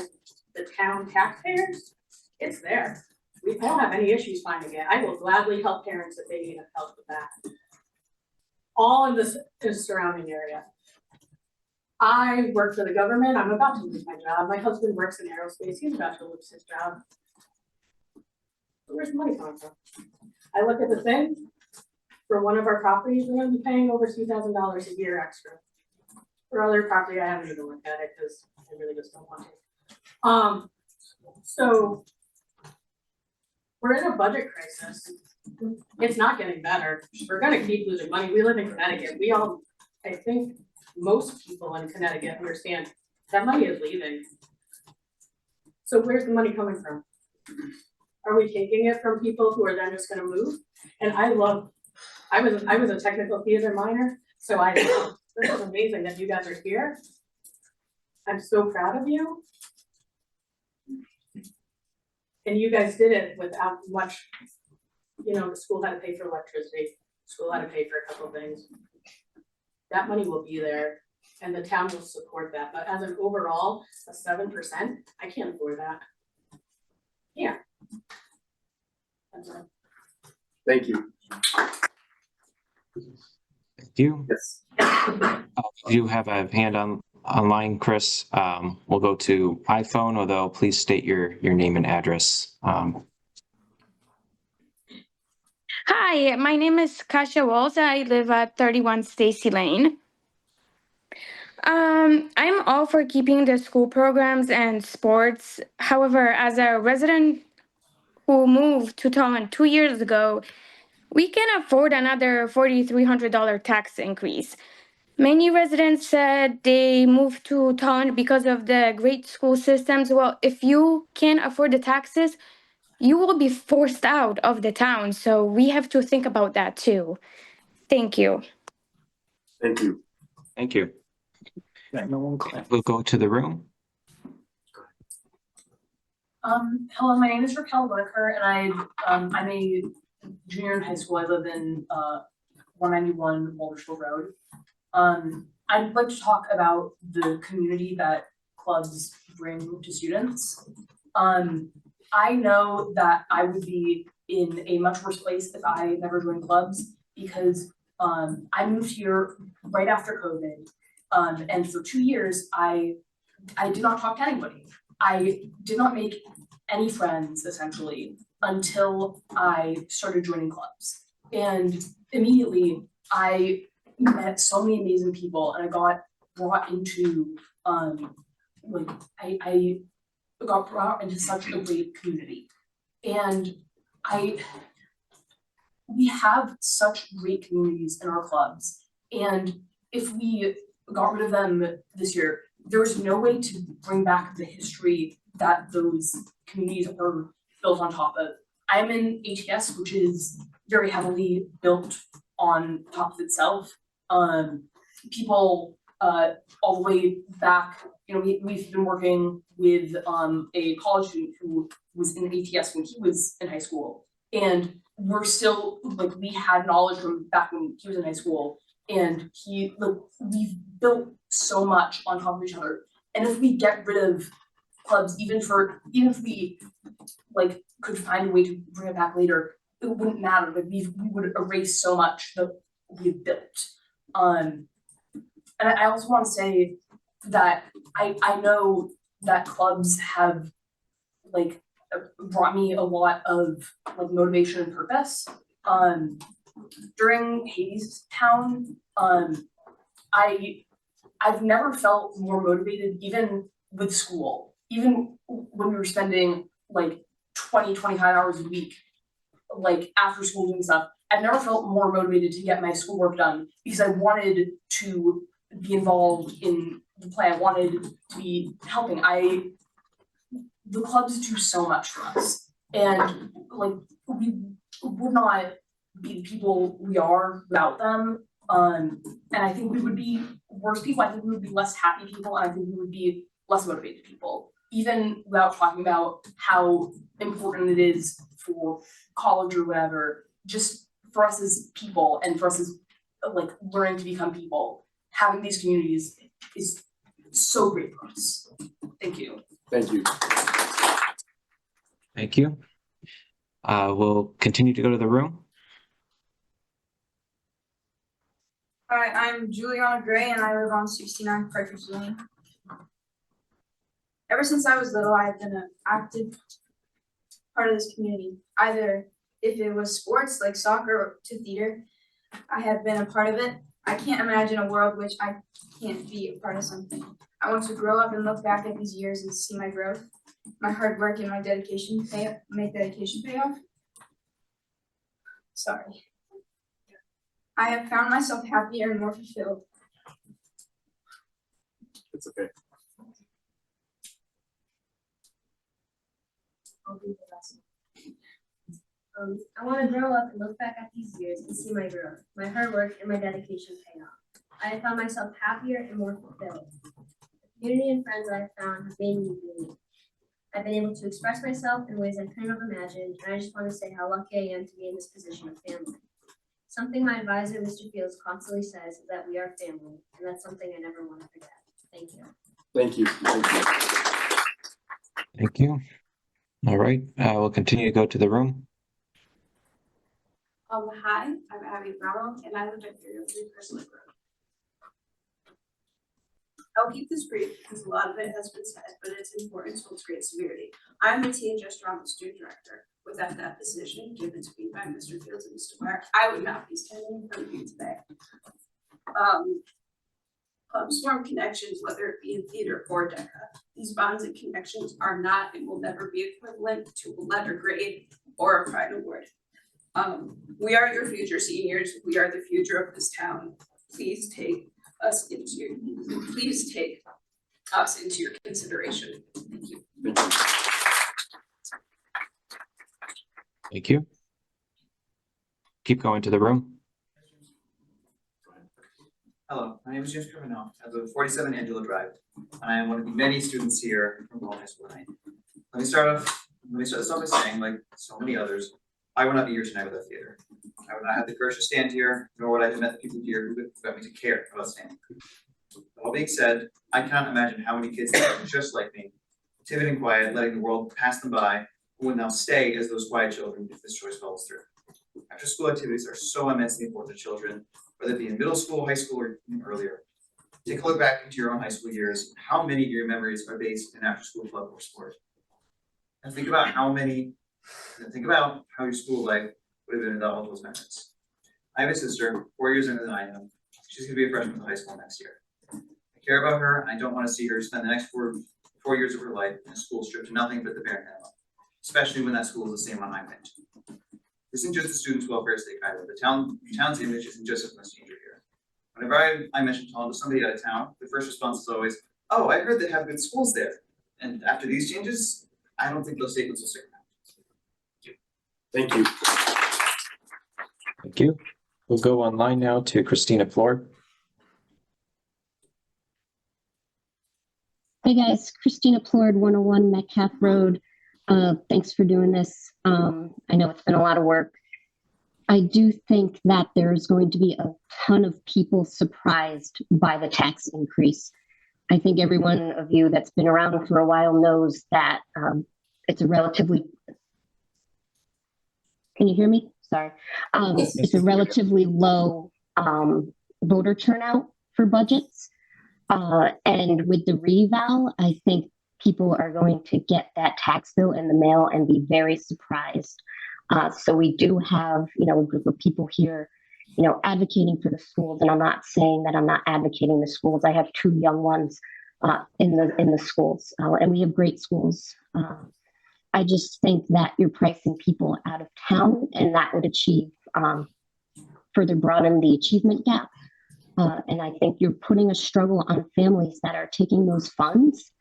the town taxpayers, it's there. I don't have any issues finding it. I will gladly help parents if they need help with that. All in this surrounding area. I work for the government. I'm about to lose my job. My husband works in aerospace. He's about to lose his job. But where's the money coming from? I look at the thing. For one of our properties, we're gonna be paying over $2,000 a year extra. For other property, I haven't even looked at it because I really just don't want to. So we're in a budget crisis. It's not getting better. We're gonna keep losing money. We live in Connecticut. We all, I think most people in Connecticut understand that money is leaving. So where's the money coming from? Are we taking it from people who are then just gonna move? And I was a technical theater minor, so I know this is amazing that you guys are here. I'm so proud of you. And you guys did it without much, the school had to pay for electricity, school had to pay for a couple of things. That money will be there and the town will support that, but as an overall, a 7%, I can't afford that. Yeah. That's all. Thank you. Thank you. Yes. If you have a hand online, Chris, we'll go to iPhone, although please state your name and address. Hi, my name is Kasia Walls. I live at 31 Stacy Lane. I'm all for keeping the school programs and sports. However, as a resident who moved to Tolland 2 years ago, we can afford another $4,300 tax increase. Many residents said they moved to Tolland because of the great school systems. Well, if you can't afford the taxes, you will be forced out of the town. So we have to think about that too. Thank you. Thank you. Thank you. We'll go to the room. Hello, my name is Raquel Whitaker, and I'm a junior in high school. I live in 191 Waltersville Road. I'd like to talk about the community that clubs bring to students. I know that I would be in a much worse place if I never joined clubs because I moved here right after COVID. And for 2 years, I did not talk to anybody. I did not make any friends essentially until I started joining clubs. And immediately I met so many amazing people and I got brought into I got brought into such a great community. And we have such great communities in our clubs. And if we got rid of them this year, there was no way to bring back the history that those communities are built on top of. I'm in ATS, which is very heavily built on top of itself. People all the way back, we've been working with a college student who was in ATS when he was in high school. And we're still, we had knowledge from back when he was in high school. And we've built so much on top of each other. And if we get rid of clubs, even if we could find a way to bring it back later, it wouldn't matter. We would erase so much that we've built. And I also want to say that I know that clubs have brought me a lot of motivation and purpose. During Hades Town, I've never felt more motivated, even with school, even when we were spending 20-25 hours a week, after school doing stuff. I've never felt more motivated to get my schoolwork done because I wanted to be involved in the play. I wanted to be helping. The clubs do so much for us, and we would not be the people we are without them. And I think we would be worse people. I think we would be less happy people, and I think we would be less motivated people, even without talking about how important it is for college or whatever. Just for us as people and for us as learning to become people, having these communities is so great for us. Thank you. Thank you. Thank you. We'll continue to go to the room. Hi, I'm Juliana Gray and I live on 69 Partridge Lane. Ever since I was little, I have been an active part of this community. Either if it was sports like soccer or to theater, I have been a part of it. I can't imagine a world which I can't be a part of something. I want to grow up and look back at these years and see my growth, my hard work and my dedication pay off. Sorry. I have found myself happier and more fulfilled. It's okay. I'll do the rest. I want to grow up and look back at these years and see my growth, my hard work, and my dedication pay off. I have found myself happier and more fulfilled. The community and friends I have found have made me unique. I've been able to express myself in ways I couldn't have imagined, and I just want to say how lucky I am to be in this position of family. Something my advisor, Mr. Fields, constantly says is that we are family, and that's something I never want to forget. Thank you. Thank you. Thank you. Thank you. All right, we'll continue to go to the room. Hi, I'm Abby Brown, and I live at 303 Crystal Lake Road. I'll keep this brief because a lot of it has been said, but it's important to its great severity. I'm the teen gesture on the student director. Without that position given to me by Mr. Fields and Mr. Ware, I would not be standing in front of you today. Clubs form connections, whether it be in theater or DECA. These bonds and connections are not and will never be equivalent to a letter grade or a pride award. We are your future seniors. We are the future of this town. Please take us into your consideration. Thank you. Thank you. Keep going to the room. Hello, my name is James Criminal. I live at 47 Angela Drive, and I am one of the many students here from Tolland High School tonight. Let me start this off by saying, like so many others, I would not be here tonight without theater. I would not have the courage to stand here, nor would I have met the people here who got me to care about standing. All being said, I cannot imagine how many kids are just like me, timid and quiet, letting the world pass them by, who will now stay as those quiet children if this choice falls through. After school activities are so immensely important to children, whether it be in middle school, high school, or even earlier. Take a look back into your own high school years. How many of your memories are based in after school club or sport? And think about how your school life would have been without all those memories. I have a sister, 4 years younger than I am. She's gonna be a freshman in high school next year. I care about her, and I don't want to see her spend the next four years of her life in a school stripped to nothing but the bare minimum, especially when that school is the same one I went to. This isn't just the students' welfare stake either. The town's image isn't just of West Danger here. Whenever I mention Tolland to somebody out of town, the first response is always, "Oh, I heard they have good schools there." And after these changes, I don't think those statements will stick around. Thank you. Thank you. We'll go online now to Christina Floor. Hey guys, Christina Plord, 101 Metcalf Road. Thanks for doing this. I know it's been a lot of work. I do think that there's going to be a ton of people surprised by the tax increase. I think every one of you that's been around for a while knows that it's a relatively, can you hear me? Sorry. It's a relatively low voter turnout for budgets. And with the reval, I think people are going to get that tax bill in the mail and be very surprised. So we do have, a group of people here, advocating for the schools. And I'm not saying that I'm not advocating the schools. I have 2 young ones in the schools, and we have great schools. I just think that you're pricing people out of town, and that would further broaden the achievement gap. And I think you're putting a struggle on families that are taking those funds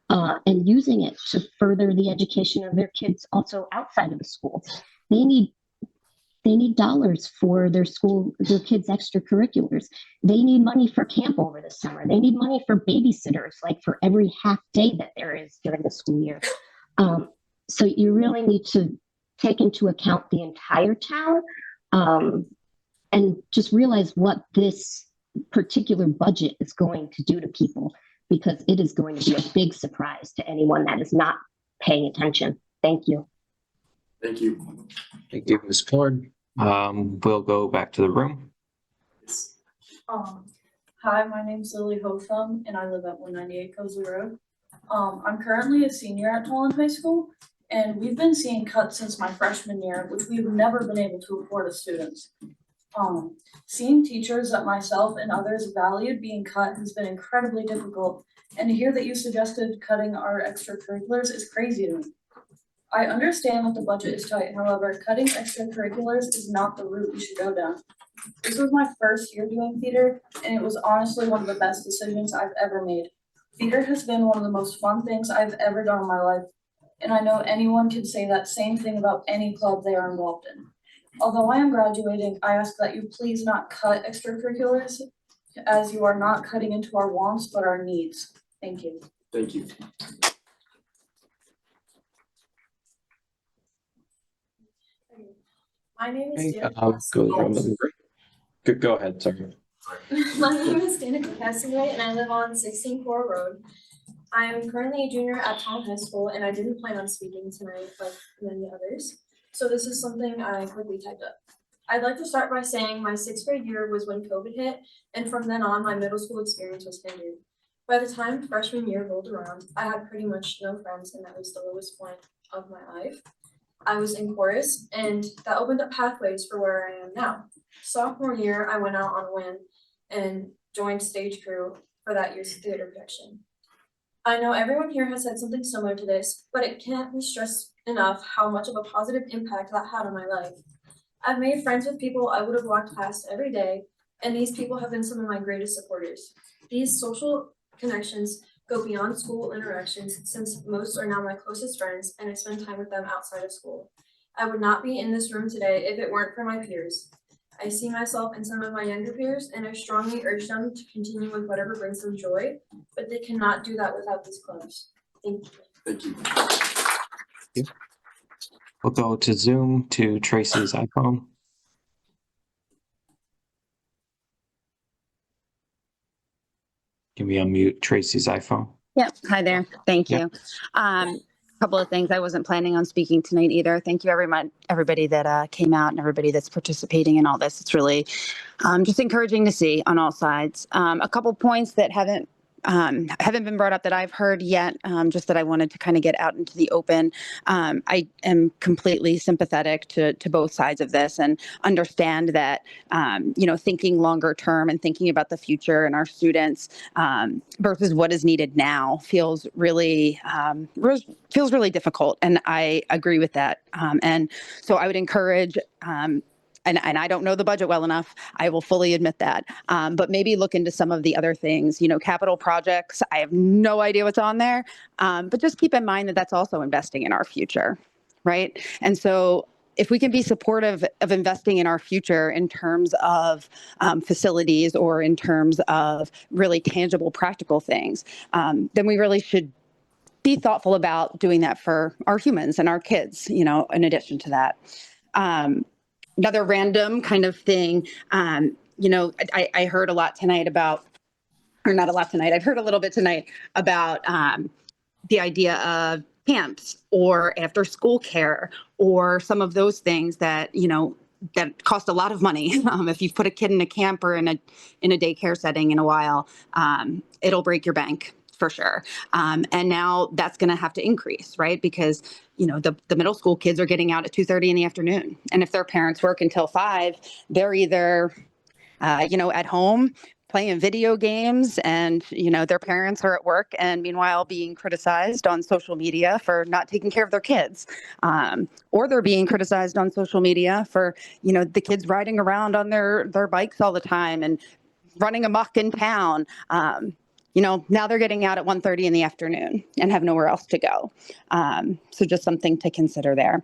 and using it to further the education of their kids also outside of the schools. They need dollars for their kids' extracurriculars. They need money for camp over the summer. They need money for babysitters, like for every half day that there is during the school year. So you really need to take into account the entire town and just realize what this particular budget is going to do to people. because it is going to be a big surprise to anyone that is not paying attention. Thank you. Thank you. Thank you, Ms. Ford. We'll go back to the room. Hi, my name's Lily Hotham and I live at 198 Cosley Road. I'm currently a senior at Tolland High School, and we've been seeing cuts since my freshman year, which we've never been able to afford as students. Seeing teachers that myself and others valued being cut has been incredibly difficult, and to hear that you suggested cutting our extracurriculars is crazy to me. I understand that the budget is tight, however, cutting extracurriculars is not the route we should go down. This was my first year doing theater, and it was honestly one of the best decisions I've ever made. Theater has been one of the most fun things I've ever done in my life, and I know anyone can say that same thing about any club they are involved in. Although I am graduating, I ask that you please not cut extracurriculars, as you are not cutting into our wants but our needs. Thank you. Thank you. My name is Okay, Danica. go ahead, sorry. My name is Danica Castaway and I live on 16 Core Road. I am currently a junior at Tolland High School and I didn't plan on speaking tonight like many others. So this is something I quickly typed up. I'd like to start by saying my 6th grade year was when COVID hit, and from then on my middle school experience was hindered. By the time freshman year rolled around, I had pretty much no friends, and that was the lowest point of my life. I was in chorus, and that opened up pathways for where I am now. Sophomore year, I went out on a whim and joined stage crew for that year's theater production. I know everyone here has said something similar to this, but it can't be stressed enough how much of a positive impact that had on my life. I've made friends with people I would have walked past every day, and these people have been some of my greatest supporters. These social connections go beyond school interactions, since most are now my closest friends and I spend time with them outside of school. I would not be in this room today if it weren't for my peers. I see myself in some of my younger peers, and I strongly urge them to continue with whatever brings them joy, but they cannot do that without these clubs. Thank you. Thank you. We'll go to Zoom to Tracy's iPhone. Can we unmute Tracy's iPhone? Yep. Hi there. Thank you. Couple of things. I wasn't planning on speaking tonight either. Thank you, everybody that came out and everybody that's participating in all this. It's really just encouraging to see on all sides. A couple points that haven't been brought up that I've heard yet, just that I wanted to kind of get out into the open. I am completely sympathetic to both sides of this and understand that, thinking longer term and thinking about the future and our students versus what is needed now feels really difficult. And I agree with that. And so I would encourage, and I don't know the budget well enough, I will fully admit that. But maybe look into some of the other things, capital projects. I have no idea what's on there, but just keep in mind that that's also investing in our future, right? And so if we can be supportive of investing in our future in terms of facilities or in terms of really tangible, practical things, then we really should be thoughtful about doing that for our humans and our kids, in addition to that. Another random kind of thing, I heard a lot tonight about, or not a lot tonight, I've heard a little bit tonight about the idea of camps or after school care or some of those things that, that cost a lot of money. If you've put a kid in a camp or in a daycare setting in a while, it'll break your bank for sure. And now that's going to have to increase, right? Because, the middle school kids are getting out at 2:30 in the afternoon. And if their parents work until 5, they're either, at home playing video games and, their parents are at work and meanwhile being criticized on social media for not taking care of their kids. Or they're being criticized on social media for, the kids riding around on their bikes all the time and running amok in town. Now they're getting out at 1:30 in the afternoon and have nowhere else to go. So just something to consider there.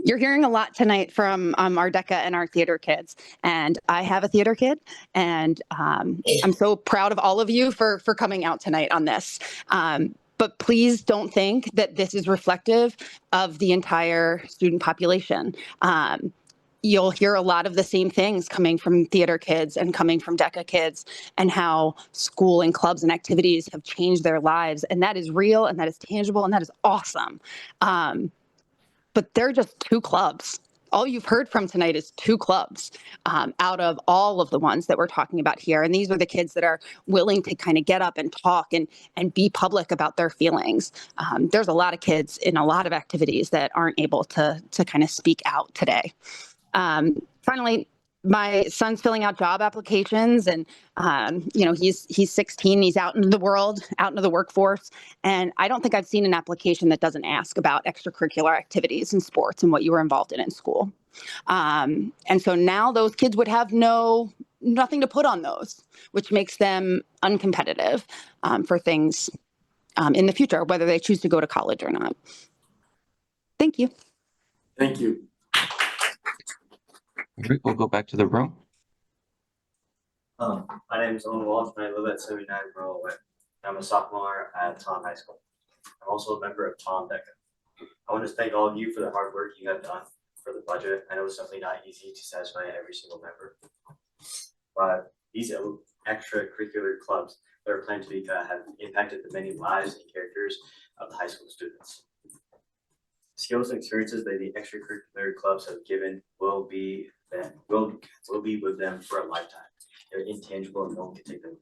You're hearing a lot tonight from our DECA and our theater kids, and I have a theater kid, and I'm so proud of all of you for coming out tonight on this. But please don't think that this is reflective of the entire student population. you'll hear a lot of the same things coming from theater kids and coming from DECA kids, and how school and clubs and activities have changed their lives. And that is real, and that is tangible, and that is awesome. But they're just 2 clubs. All you've heard from tonight is 2 clubs out of all of the ones that we're talking about here. And these are the kids that are willing to kind of get up and talk and be public about their feelings. There's a lot of kids in a lot of activities that aren't able to kind of speak out today. Finally, my son's filling out job applications, and he's 16. He's out into the world, out into the workforce, and I don't think I've seen an application that doesn't ask about extracurricular activities and sports and what you were involved in school. And so now those kids would have nothing to put on those, which makes them uncompetitive for things in the future, whether they choose to go to college or not. Thank you. Thank you. All right, we'll go back to the room. My name is Owen Walsh and I live at 79 Rural Way. I'm a sophomore at Tolland High School. I'm also a member of Tolland DECA. I want to thank all of you for the hard work you have done for the budget. I know it's definitely not easy to satisfy every single member, but these extracurricular clubs that are planned to be have impacted the many lives and characters of the high school students. Skills and experiences that the extracurricular clubs have given will be with them for a lifetime. They're intangible and no one can take them.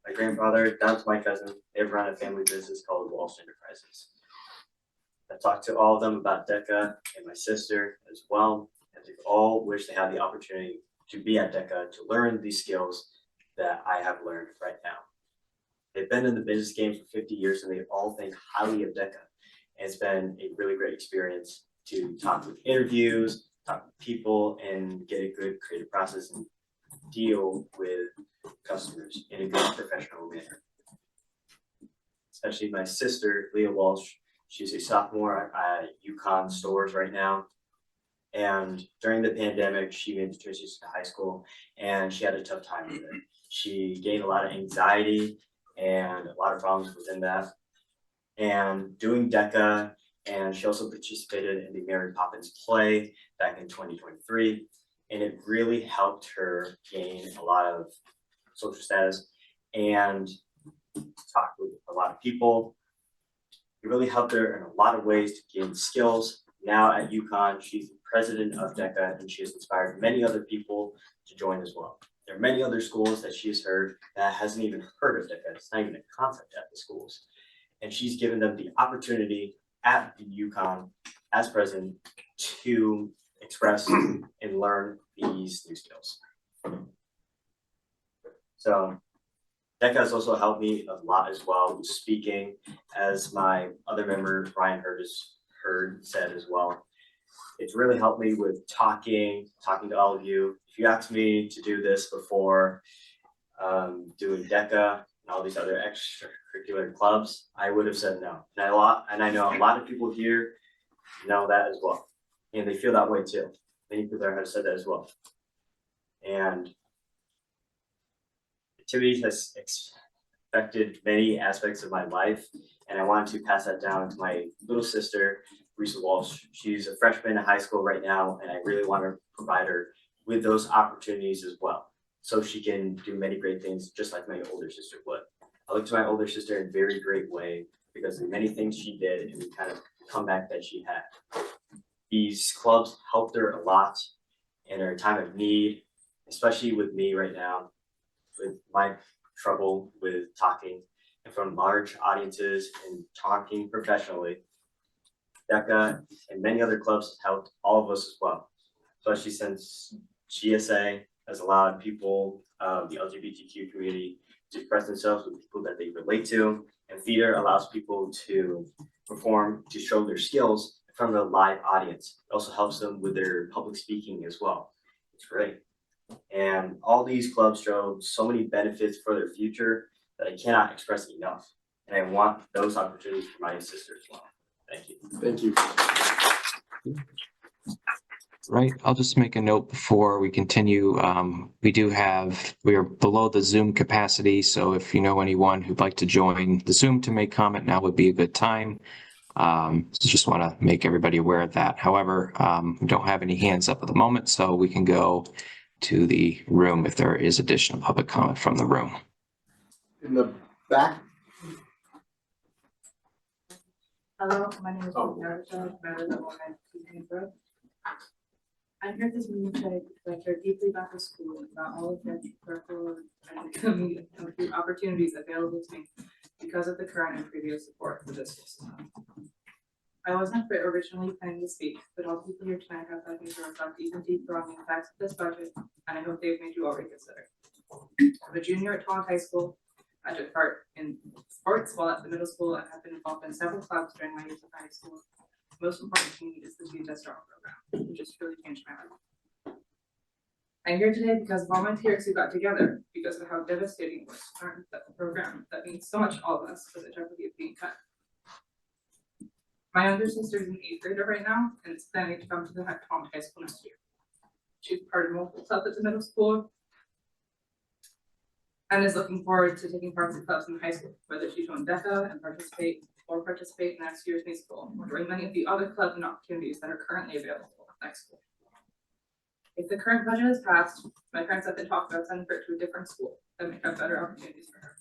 My grandfather, down to my cousin, they run a family business called Walsh Enterprises. I talked to all of them about DECA and my sister as well, and they all wish they had the opportunity to be at DECA to learn these skills that I have learned right now. They've been in the business game for 50 years and they all think highly of DECA. And it's been a really great experience to talk with interviews, talk with people, and get a good creative process and deal with customers in a good professional manner. Especially my sister, Leah Walsh, she's a sophomore at UConn stores right now. And during the pandemic, she made the transition to high school and she had a tough time with it. She gained a lot of anxiety and a lot of problems within that. And doing DECA, and she also participated in the Mary Poppins play back in 2023. And it really helped her gain a lot of social status and talk with a lot of people. It really helped her in a lot of ways to gain skills. Now at UConn, she's the president of DECA and she has inspired many other people to join as well. There are many other schools that she's heard that hasn't even heard of DECA. It's not even a concept at the schools. And she's given them the opportunity at the UConn as president to express and learn these new skills. So DECA has also helped me a lot as well with speaking, as my other member, Ryan said as well. It's really helped me with talking to all of you. If you asked me to do this before doing DECA and all these other extracurricular clubs, I would have said no. And I know a lot of people here know that as well. And they feel that way too. Many people there have said that as well. And activity has affected many aspects of my life. And I wanted to pass that down to my little sister, Risa Walsh. She's a freshman in high school right now, and I really want to provide her with those opportunities as well, so she can do many great things just like my older sister would. I look to my older sister in a very great way because of many things she did and the kind of comeback that she had. These clubs helped her a lot in her time of need, especially with me right now, with my trouble with talking in front of large audiences and talking professionally. DECA and many other clubs have helped all of us as well, especially since GSA has allowed people of the LGBTQ community to express themselves with people that they relate to, and theater allows people to perform, to show their skills in front of a live audience. It also helps them with their public speaking as well. It's great. And all these clubs show so many benefits for their future that I cannot express enough. And I want those opportunities for my sister as well. Thank you. Thank you. Right, I'll just make a note before we continue. We are below the Zoom capacity, so if you know anyone who'd like to join the Zoom to make comment, now would be a good time. So just want to make everybody aware of that. However, we don't have any hands up at the moment, so we can go to the room if there is additional public comment from the room. In the back. Hello, my name is I'm here at this meeting today because I care deeply about the school, about all of the extracurricular and academic opportunities available to me because of the current and previous support for this system. I wasn't originally planning to speak, but all people here tonight have led me to reflect even deeper on the impacts of this budget, and I hope they've made you all reconsider. I'm a junior at Tolland High School. I took part in sports while at the middle school and have been involved in several clubs during my years at high school. Most important to me is the Teach Us Strong program, which has really changed my life. I'm here today because of all my peers who got together because of how devastating it was to learn that the program that means so much to all of us was at jeopardy of being cut. My younger sister is an 8th grader right now and is planning to come to the Tolland High School next year. She's part of multiple clubs at the middle school and is looking forward to taking part in clubs in the high school, whether she join DECA and participate in next year's musical or join many of the other clubs and opportunities that are currently available next school. If the current budget is passed, my parents have been talking about sending her to a different school that may have better opportunities for her.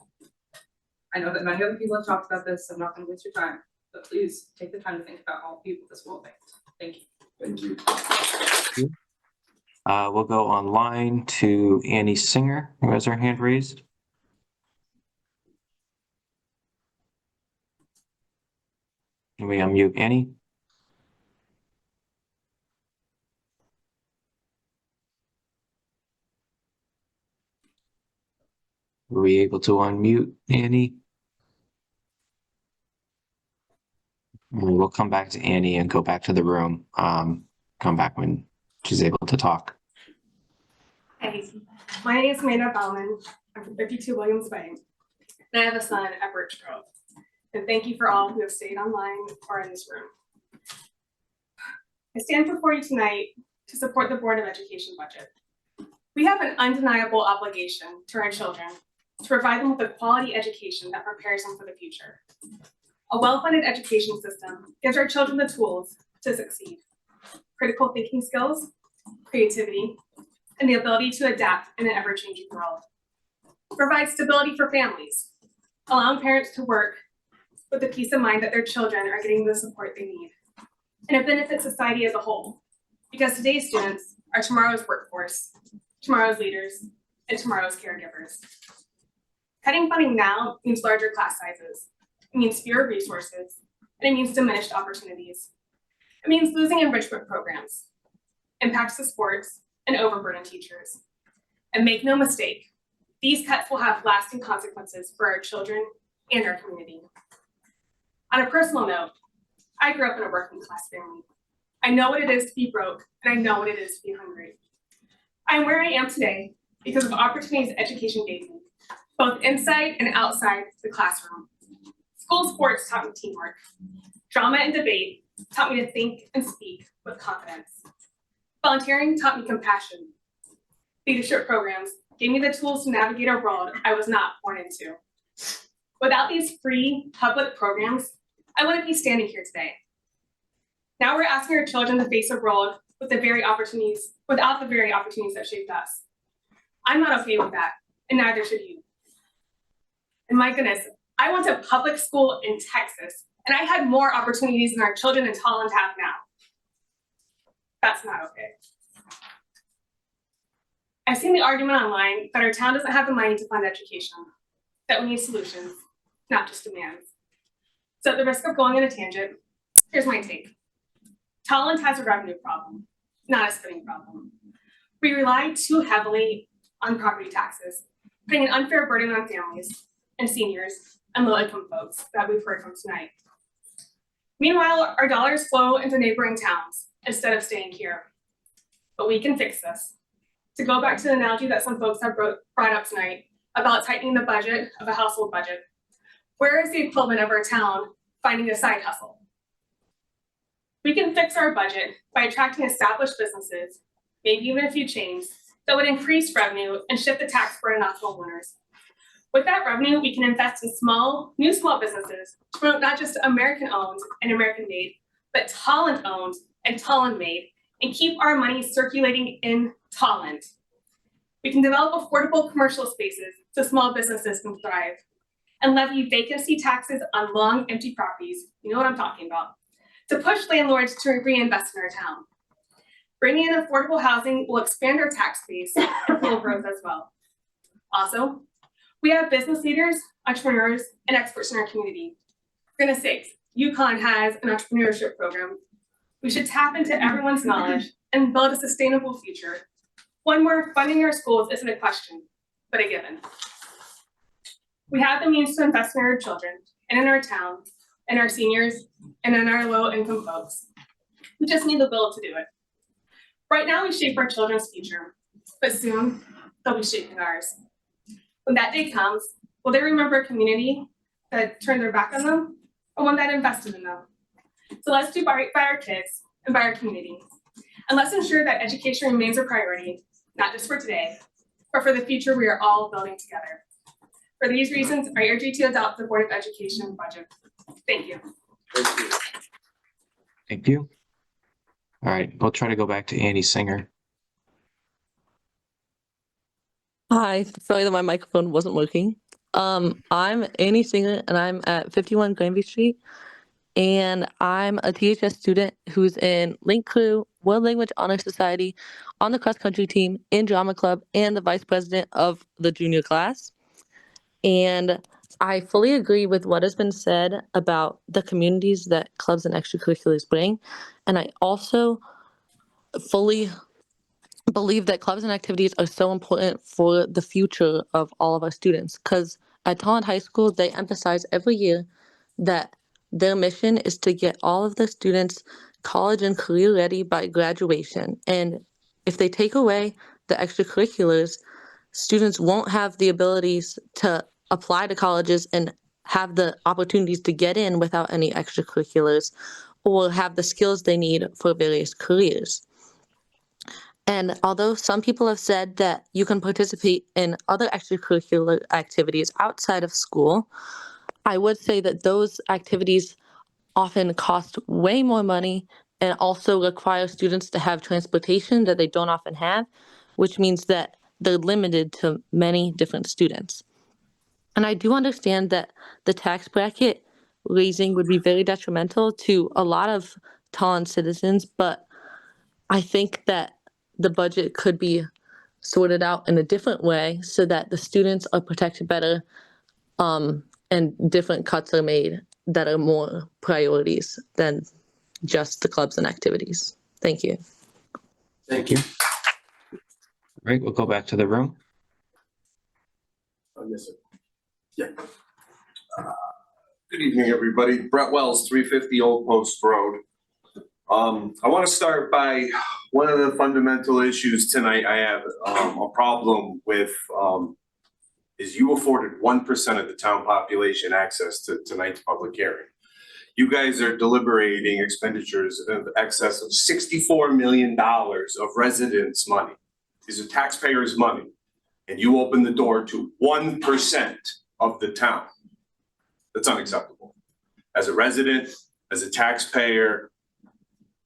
I know that many other people have talked about this, so I'm not going to waste your time, but please take the time to think about all the people this will affect. Thank you. Thank you. We'll go online to Annie Singer, who has her hand raised. Can we unmute Annie? Were we able to unmute Annie? We'll come back to Annie and go back to the room. Come back when she's able to talk. Hey, my name is Amanda Bauman. I'm from 52 Williams Way, and I have a son at Birch Grove. And thank you for all who have stayed online or in this room. I stand before you tonight to support the Board of Education budget. We have an undeniable obligation to our children to provide them with a quality education that prepares them for the future. A well-funded education system gives our children the tools to succeed: critical thinking skills, creativity, and the ability to adapt in an ever-changing world. It provides stability for families, allowing parents to work with the peace of mind that their children are getting the support they need. And it benefits society as a whole, because today's students are tomorrow's workforce, tomorrow's leaders, and tomorrow's caregivers. Cutting funding now means larger class sizes. It means fewer resources, and it means diminished opportunities. It means losing enrichment programs, impacts to sports, and overburden teachers. And make no mistake, these cuts will have lasting consequences for our children and our community. On a personal note, I grew up in a working class family. I know what it is to be broke, and I know what it is to be hungry. I'm where I am today because of opportunities education gave me, both inside and outside the classroom. School sports taught me teamwork. Drama and debate taught me to think and speak with confidence. Volunteering taught me compassion. Leadership programs gave me the tools to navigate a world I was not born into. Without these free public programs, I wouldn't be standing here today. Now we're asking our children to face a world with without the very opportunities that shaped us. I'm not okay with that, and neither should you. And my goodness, I went to public school in Texas, and I had more opportunities than our children in Tolland have now. That's not okay. I've seen the argument online that our town doesn't have the money to fund education, that we need solutions, not just demands. So at the risk of going on a tangent, here's my take. Tolland has a revenue problem, not a spending problem. We rely too heavily on property taxes, putting an unfair burden on families and seniors and low-income folks that we've heard from tonight. Meanwhile, our dollars flow into neighboring towns instead of staying here. But we can fix this. To go back to the analogy that some folks have brought up tonight about tightening the budget of a household budget, where is the equivalent of our town finding a side hustle? We can fix our budget by attracting established businesses, maybe even a few chains, that would increase revenue and shift the tax burden off homeowners. With that revenue, we can invest in new small businesses to promote not just American-owned and American-made, but Tolland-owned and Tolland-made, and keep our money circulating in Tolland. We can develop affordable commercial spaces so small businesses can thrive, and levy vacancy taxes on long, empty properties, you know what I'm talking about, to push landlords to reinvest in our town. Bringing in affordable housing will expand our tax base and fuel growth as well. Also, we have business leaders, entrepreneurs, and experts in our community. For goodness sakes, UConn has an entrepreneurship program. We should tap into everyone's knowledge and build a sustainable future. One more, funding our schools isn't a question, but a given. We have the means to invest in our children and in our town, and our seniors, and in our low-income folks. We just need the will to do it. Right now, we shape our children's future, but soon they'll be shaping ours. When that day comes, will they remember a community that turned their back on them, or one that invested in them? So let's do right by our kids and by our community. And let's ensure that education remains a priority, not just for today, but for the future we are all building together. For these reasons, I urge you to adopt the Board of Education budget. Thank you. Thank you. All right, we'll try to go back to Andy Singer. Hi, sorry that my microphone wasn't working. I'm Annie Singer and I'm at 51 Granby Street. And I'm a THS student who's in Link Crew, World Language Honor Society, on the cross country team, in drama club, and the vice president of the junior class. And I fully agree with what has been said about the communities that clubs and extracurriculars bring. And I also fully believe that clubs and activities are so important for the future of all of our students. Because at Tolland High School, they emphasize every year that their mission is to get all of the students college and career ready by graduation. And if they take away the extracurriculars, students won't have the abilities to apply to colleges and have the opportunities to get in without any extracurriculars or have the skills they need for various careers. And although some people have said that you can participate in other extracurricular activities outside of school, I would say that those activities often cost way more money and also require students to have transportation that they don't often have, which means that they're limited to many different students. And I do understand that the tax bracket raising would be very detrimental to a lot of Tolland citizens, but I think that the budget could be sorted out in a different way so that the students are protected better, and different cuts are made that are more priorities than just the clubs and activities. Thank you. Thank you. All right, we'll go back to the room. Yes, sir. Yeah. Good evening, everybody. Brett Wells, 350 Old Post Road. I want to start by one of the fundamental issues tonight I have a problem with is you afforded 1% of the town population access to tonight's public hearing. You guys are deliberating expenditures of excess of $64 million of residents' money. These are taxpayers' money. And you open the door to 1% of the town. That's unacceptable. As a resident, as a taxpayer,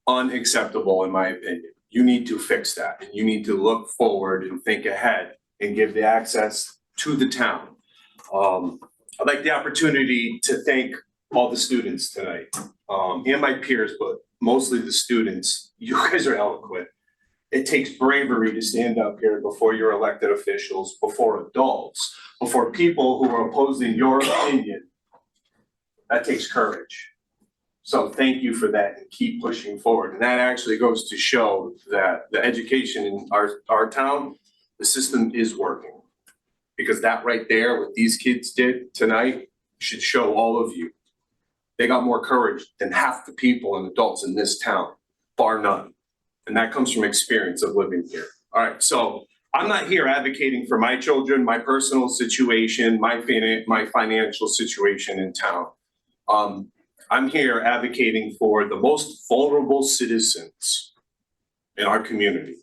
unacceptable in my opinion. You need to fix that and you need to look forward and think ahead and give the access to the town. I'd like the opportunity to thank all the students tonight and my peers, but mostly the students. You guys are eloquent. It takes bravery to stand up here before your elected officials, before adults, before people who are opposing your opinion. That takes courage. So thank you for that and keep pushing forward. And that actually goes to show that the education in our town, the system is working. Because that right there, what these kids did tonight, should show all of you. They got more courage than half the people and adults in this town, bar none. And that comes from experience of living here. All right, so I'm not here advocating for my children, my personal situation, my financial situation in town. I'm here advocating for the most vulnerable citizens in our community,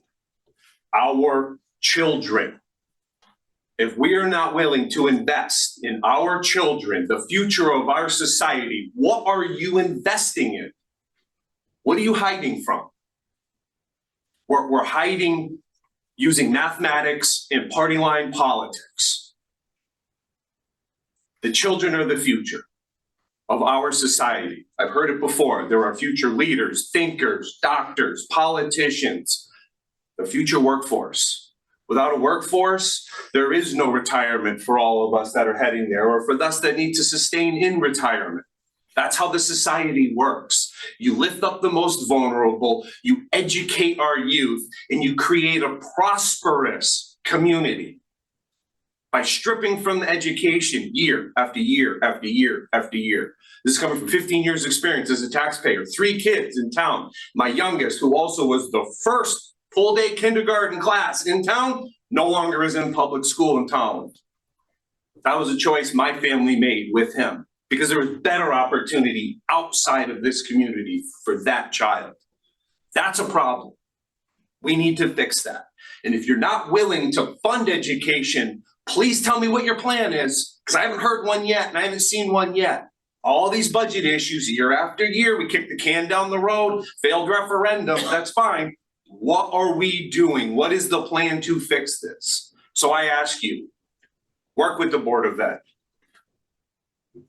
our children. If we are not willing to invest in our children, the future of our society, what are you investing in? What are you hiding from? We're hiding using mathematics and party line politics. The children are the future of our society. I've heard it before. There are future leaders, thinkers, doctors, politicians, the future workforce. Without a workforce, there is no retirement for all of us that are heading there, or for us that need to sustain in retirement. That's how the society works. You lift up the most vulnerable, you educate our youth, and you create a prosperous community by stripping from the education year after year after year after year. This is coming from 15 years experience as a taxpayer, 3 kids in town. My youngest, who also was the first full-day kindergarten class in town, no longer is in public school in Tolland. That was a choice my family made with him because there was better opportunity outside of this community for that child. That's a problem. We need to fix that. And if you're not willing to fund education, please tell me what your plan is, because I haven't heard one yet and I haven't seen one yet. All these budget issues year after year, we kick the can down the road, failed referendum, that's fine. What are we doing? What is the plan to fix this? So I ask you, work with the Board of Ed.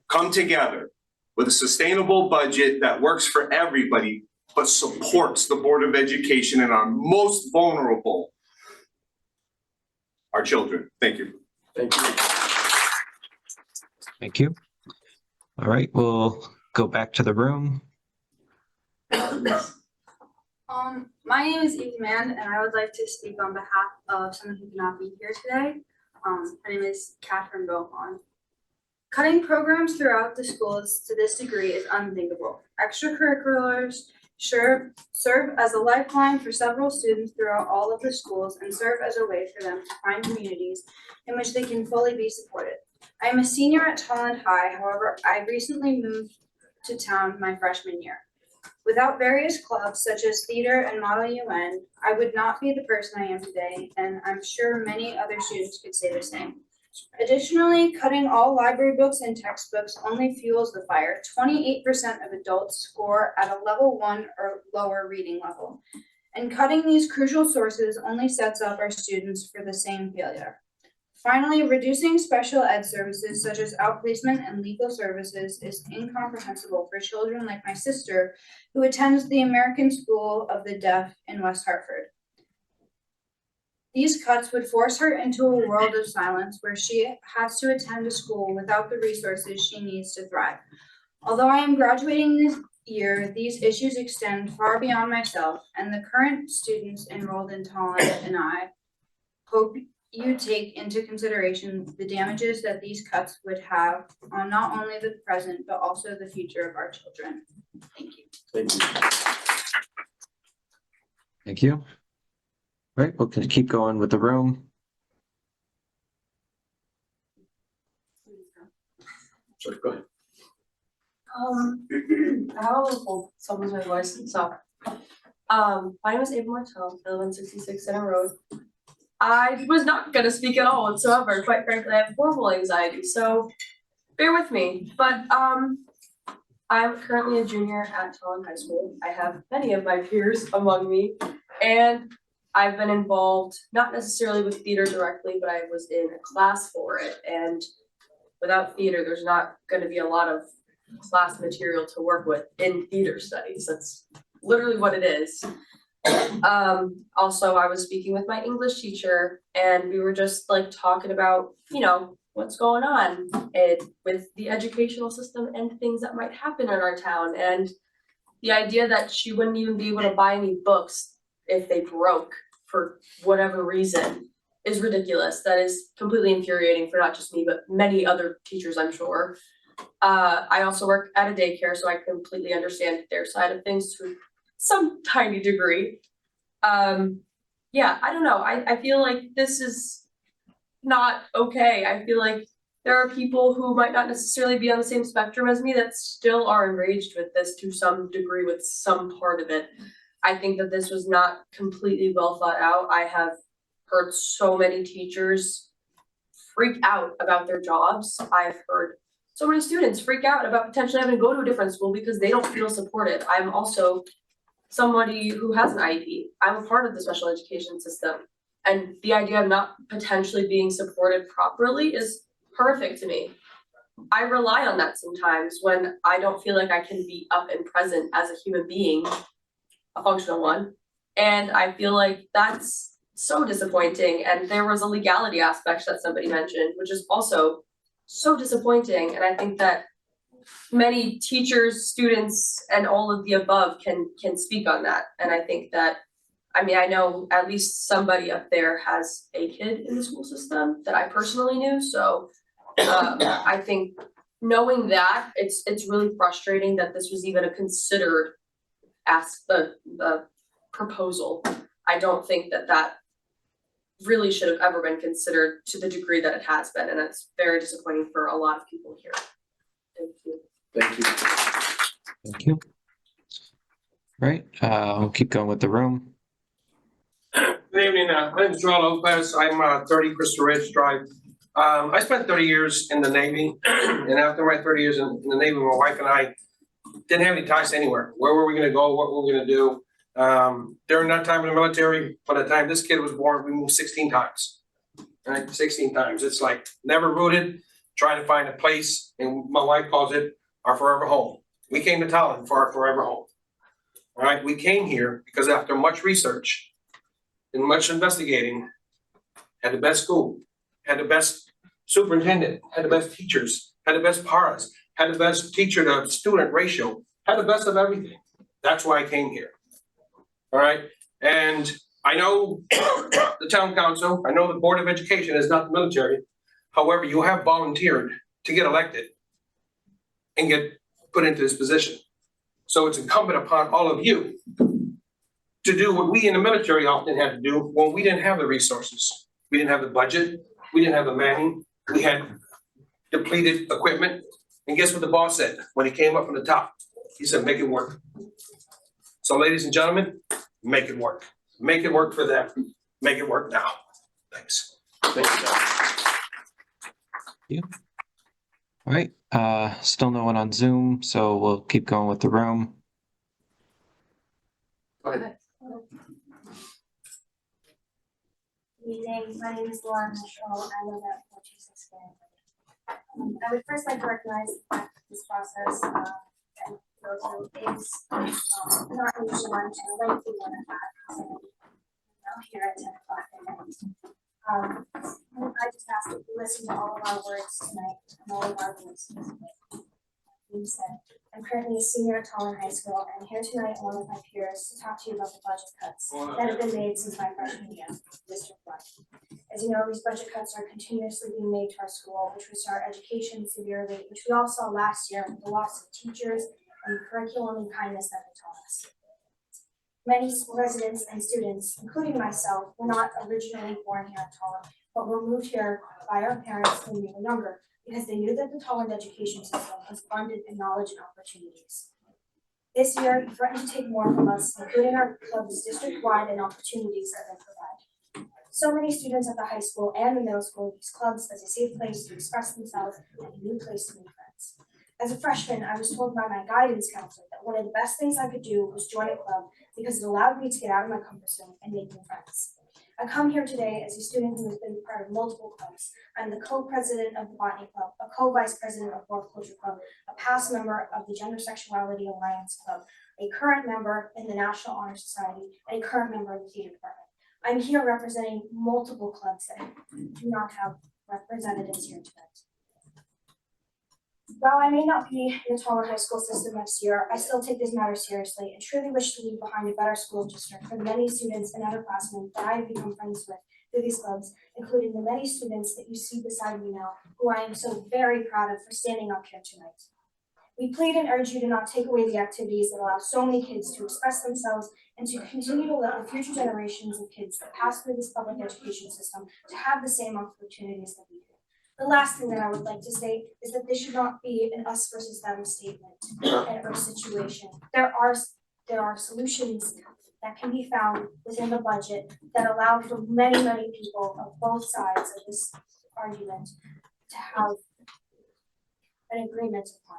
Come together with a sustainable budget that works for everybody, but supports the Board of Education and our most vulnerable, our children. Thank you. Thank you. Thank you. All right, we'll go back to the room. My name is Eve Mand, and I would like to speak on behalf of someone who cannot be here today. Her name is Catherine Beaumont. Cutting programs throughout the schools to this degree is unthinkable. Extracurriculars serve as a lifeline for several students throughout all of the schools and serve as a way for them to find communities in which they can fully be supported. I am a senior at Tolland High, however, I recently moved to town my freshman year. Without various clubs such as theater and Model UN, I would not be the person I am today, and I'm sure many other students could say the same. Additionally, cutting all library books and textbooks only fuels the fire. 28% of adults score at a level 1 or lower reading level, and cutting these crucial sources only sets up our students for the same failure. Finally, reducing special ed services such as outplacement and legal services is incomprehensible for children like my sister, who attends the American School of the Deaf in West Hartford. These cuts would force her into a world of silence where she has to attend a school without the resources she needs to thrive. Although I am graduating this year, these issues extend far beyond myself, and the current students enrolled in Tolland and I hope you take into consideration the damages that these cuts would have on not only the present, but also the future of our children. Thank you. Thank you. Thank you. All right, we'll keep going with the room. Sure, go ahead. I have a little someone's my voice, so. My name is Ava Martel, I live on 66 Center Road. I was not gonna speak at all whatsoever, quite frankly, I have horrible anxiety, so bear with me, but I'm currently a junior at Tolland High School. I have many of my peers among me, and I've been involved, not necessarily with theater directly, but I was in a class for it, and without theater, there's not gonna be a lot of class material to work with in theater studies. That's literally what it is. Also, I was speaking with my English teacher, and we were just like talking about, you know, what's going on with the educational system and things that might happen in our town. And the idea that she wouldn't even be able to buy any books if they broke for whatever reason is ridiculous. That is completely infuriating for not just me, but many other teachers, I'm sure. I also work at a daycare, so I completely understand their side of things to some tiny degree. Yeah, I don't know. I feel like this is not okay. I feel like there are people who might not necessarily be on the same spectrum as me that still are enraged with this to some degree with some part of it. I think that this was not completely well thought out. I have heard so many teachers freak out about their jobs. I've heard so many students freak out about potentially having to go to a different school because they don't feel supported. I'm also somebody who has an IEP. I'm a part of the special education system. And the idea of not potentially being supported properly is horrific to me. I rely on that sometimes when I don't feel like I can be up and present as a human being, a functional one. And I feel like that's so disappointing. And there was a legality aspect that somebody mentioned, which is also so disappointing. And I think that many teachers, students, and all of the above can speak on that. And I think that, I mean, I know at least somebody up there has a kid in the school system that I personally knew, so I think knowing that, it's really frustrating that this was even a considered the proposal. I don't think that really should have ever been considered to the degree that it has been, and it's very disappointing for a lot of people here. Thank you. Thank you. Thank you. Right, we'll keep going with the room. Good evening, my name is Joel Lopez, I'm 30 Crystal Ridge Drive. I spent 30 years in the Navy, and after my 30 years in the Navy, my wife and I didn't have any ties to anywhere. Where were we gonna go, what were we gonna do? During that time in the military, by the time this kid was born, we moved 16 times. Right, 16 times, it's like never rooted, trying to find a place, and my wife calls it our forever home. We came to Tolland for our forever home. All right, we came here because after much research and much investigating, had the best school, had the best superintendent, had the best teachers, had the best paras, had the best teacher to student ratio, had the best of everything. That's why I came here. All right, and I know the town council, I know the Board of Education is not the military. However, you have volunteered to get elected and get put into this position. So it's incumbent upon all of you to do what we in the military often had to do when we didn't have the resources. We didn't have the budget, we didn't have the manning, we had depleted equipment. And guess what the boss said when he came up from the top? He said, make it work. So ladies and gentlemen, make it work. Make it work for them. Make it work now. Thanks. Thank you. All right, still no one on Zoom, so we'll keep going with the room. Go ahead. Good evening, my name is Lauren Mitchell, I live at 426 Grand. I would first like to recognize the fact that this process and go through is not usually one to lengthy one at that. Here at 10 o'clock at night. I just ask that you listen to all of our words tonight and all of our voices. Being said, I'm currently a senior at Tolland High School, and I'm here tonight along with my peers to talk to you about the budget cuts that have been made since my freshman year, district-wide. As you know, these budget cuts are continuously being made to our school, which reduced our education severely, which we all saw last year with the loss of teachers and the curriculum and kindness that they taught us. Many residents and students, including myself, were not originally born here at Tolland, but were moved here by our parents when we were younger, because they knew that the Tolland education system was funded in knowledge and opportunities. This year, you threatened to take more from us, including our clubs district-wide and opportunities that they provide. So many students at the high school and the middle school use clubs as a safe place to express themselves and a new place to make friends. As a freshman, I was told by my guidance counselor that one of the best things I could do was join a club because it allowed me to get out of my comfort zone and make new friends. I come here today as a student who has been part of multiple clubs. I'm the co-president of the Botany Club, a co-vice president of Horticulture Club, a past member of the Gender Sexuality Alliance Club, a current member in the National Honor Society, and a current member of the theater department. I'm here representing multiple clubs that do not have representatives here tonight. While I may not be in the Tolland High School system next year, I still take this matter seriously and truly wish to leave behind a better school district for the many students and underclassmen that I have become friends with through these clubs, including the many students that you see beside me now, who I am so very proud of for standing up here tonight. We plead and urge you to not take away the activities that allow so many kids to express themselves and to continue to let the future generations of kids that pass through this public education system to have the same opportunities that we do. The last thing that I would like to say is that this should not be an us versus them statement or situation. There are solutions that can be found within the budget that allow for many, many people of both sides of this argument to have an agreement upon.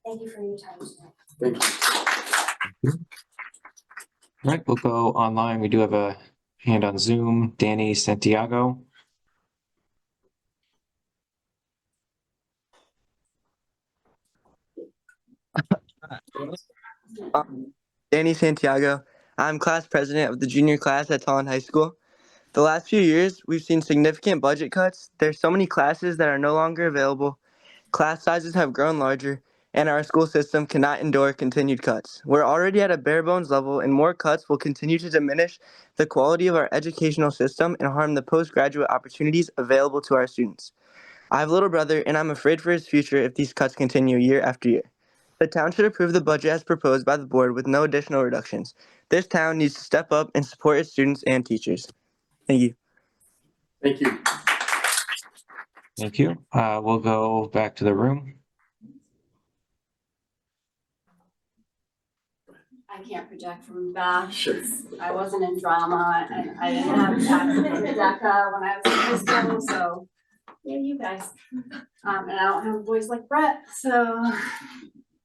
Thank you for your time tonight. Thank you. All right, we'll go online. We do have a hand on Zoom, Danny Santiago. Danny Santiago. I'm class president of the junior class at Tolland High School. The last few years, we've seen significant budget cuts. There's so many classes that are no longer available. Class sizes have grown larger, and our school system cannot endure continued cuts. We're already at a bare bones level, and more cuts will continue to diminish the quality of our educational system and harm the postgraduate opportunities available to our students. I have a little brother, and I'm afraid for his future if these cuts continue year after year. The town should approve the budget as proposed by the board with no additional reductions. This town needs to step up and support its students and teachers. Thank you. Thank you. Thank you. We'll go back to the room. I can't project from back. Sure. I wasn't in drama and I didn't have DECA when I was in high school, so yeah, you guys. And I don't have a voice like Brett, so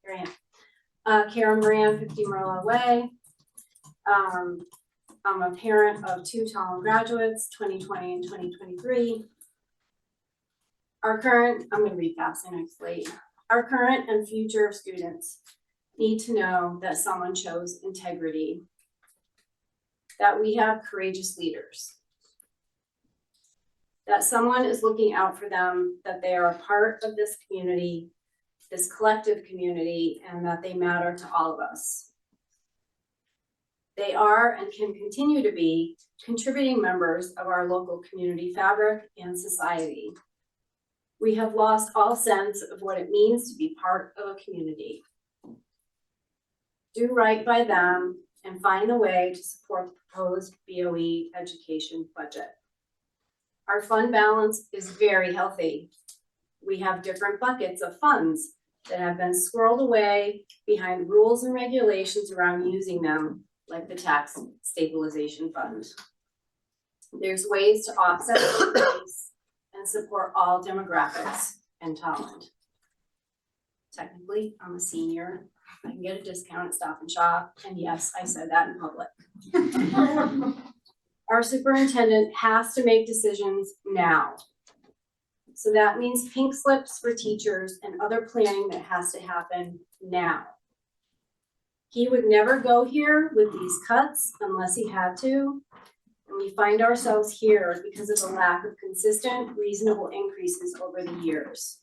here I am. Karen Moran, 50 Merlot Way. I'm a parent of 2 Tolland graduates, 2020 and 2023. I'm gonna read fast and explain. Our current and future students need to know that someone chose integrity, that we have courageous leaders, that someone is looking out for them, that they are a part of this community, this collective community, and that they matter to all of us. They are and can continue to be contributing members of our local community fabric and society. We have lost all sense of what it means to be part of a community. Do right by them and find a way to support the proposed BOE education budget. Our fund balance is very healthy. We have different buckets of funds that have been squirreled away behind rules and regulations around using them, like the tax stabilization fund. There's ways to offset this and support all demographics in Tolland. Technically, I'm a senior. I can get a discount at Stop and Shop, and yes, I said that in public. Our superintendent has to make decisions now. So that means pink slips for teachers and other planning that has to happen now. He would never go here with these cuts unless he had to. And we find ourselves here because of the lack of consistent, reasonable increases over the years.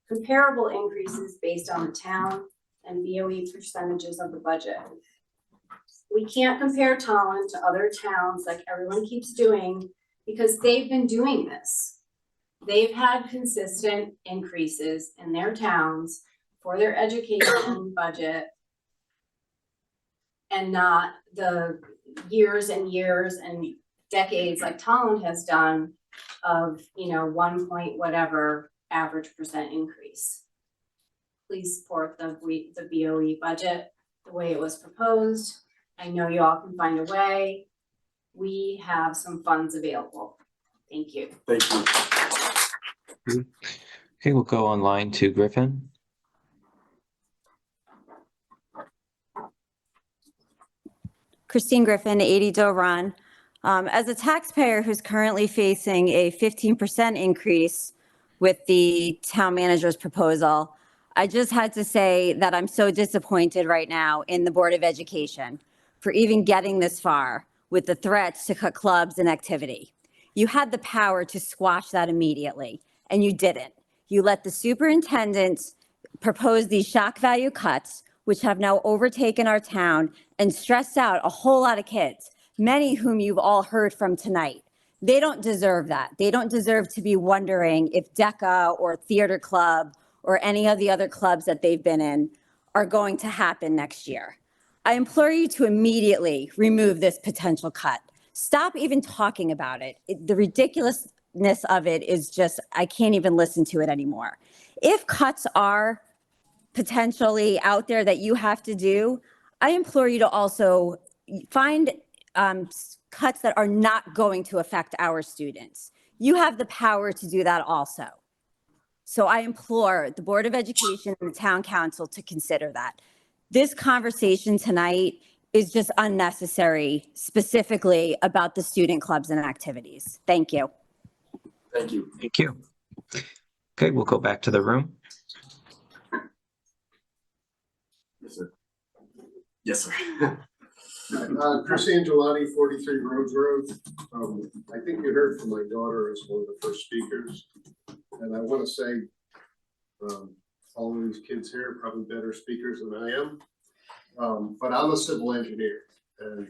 Comparable increases based on the town and BOE percentages of the budget. We can't compare Tolland to other towns like everyone keeps doing because they've been doing this. They've had consistent increases in their towns for their education budget and not the years and years and decades like Tolland has done of, 1 point whatever average percent increase. Please support the BOE budget the way it was proposed. I know you all can find a way. We have some funds available. Thank you. Thank you. Okay, we'll go online to Griffin. Christine Griffin, 80 Doe Run. As a taxpayer who's currently facing a 15% increase with the town manager's proposal, I just had to say that I'm so disappointed right now in the Board of Education for even getting this far with the threats to cut clubs and activity. You had the power to squash that immediately, and you didn't. You let the superintendent propose these shock value cuts, which have now overtaken our town and stressed out a whole lot of kids, many whom you've all heard from tonight. They don't deserve that. They don't deserve to be wondering if DECA or Theater Club or any of the other clubs that they've been in are going to happen next year. I implore you to immediately remove this potential cut. Stop even talking about it. The ridiculousness of it is just, I can't even listen to it anymore. If cuts are potentially out there that you have to do, I implore you to also find cuts that are not going to affect our students. you have the power to do that also. So I implore the Board of Education and the Town Council to consider that. This conversation tonight is just unnecessary, specifically about the student clubs and activities. Thank you. Thank you. Thank you. Okay, we'll go back to the room. Yes, sir. Yes, sir. Chris Angelotti, 43 Rhodes Road. I think you heard from my daughter as one of the first speakers. And I want to say, all of these kids here are probably better speakers than I am. But I'm a civil engineer and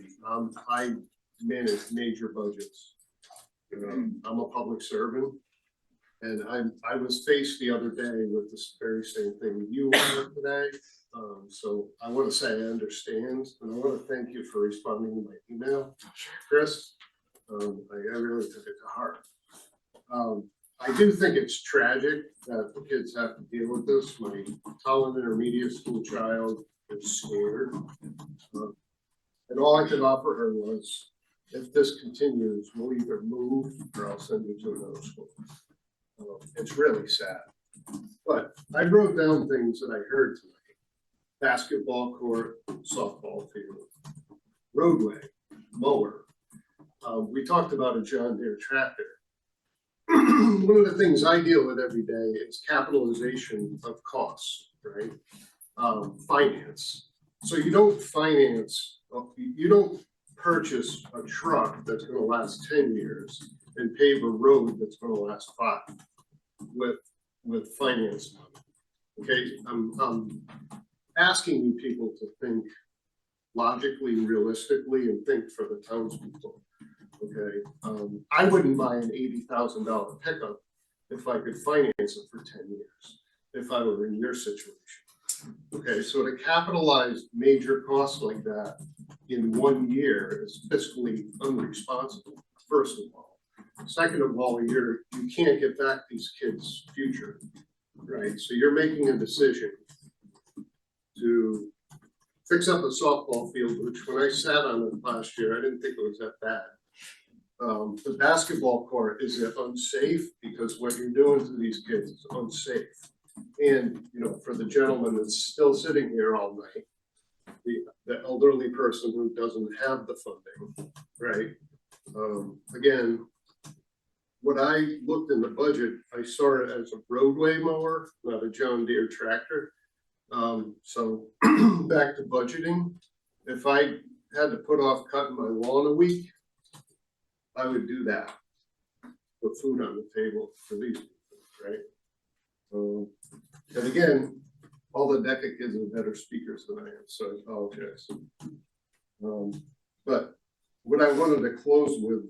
I manage major budgets. I'm a public servant. And I was faced the other day with this very same thing you are today. So I want to say I understand, and I want to thank you for responding to my email, Chris. I really took it to heart. I do think it's tragic that the kids have to deal with this. My Tolland intermediate school child is scared. And all I could offer her was, if this continues, we'll either move or I'll send you to another school. It's really sad. But I wrote down things that I heard tonight. Basketball court, softball field, roadway, mower. We talked about a John Deere tractor. One of the things I deal with every day is capitalization of costs, right? Finance. So you don't finance, you don't purchase a truck that's going to last 10 years and pave a road that's going to last 5 with finance money. Okay, I'm asking you people to think logically, realistically, and think for the townspeople. Okay, I wouldn't buy an $80,000 pickup if I could finance it for 10 years, if I were in your situation. Okay, so to capitalize major costs like that in 1 year is fiscally unresponsible, first of all. Second of all, you can't get back these kids' future, right? So you're making a decision to fix up a softball field, which when I sat on it last year, I didn't think it was that bad. The basketball court, is it unsafe? Because what you're doing to these kids is unsafe. And, you know, for the gentleman that's still sitting here all night, the elderly person who doesn't have the funding, right? Again, when I looked in the budget, I saw it as a roadway mower, not a John Deere tractor. So back to budgeting, if I had to put off cutting my lawn a week, I would do that. Put food on the table for these people, right? And again, all the DECA kids are better speakers than I am, so I apologize. But what I wanted to close with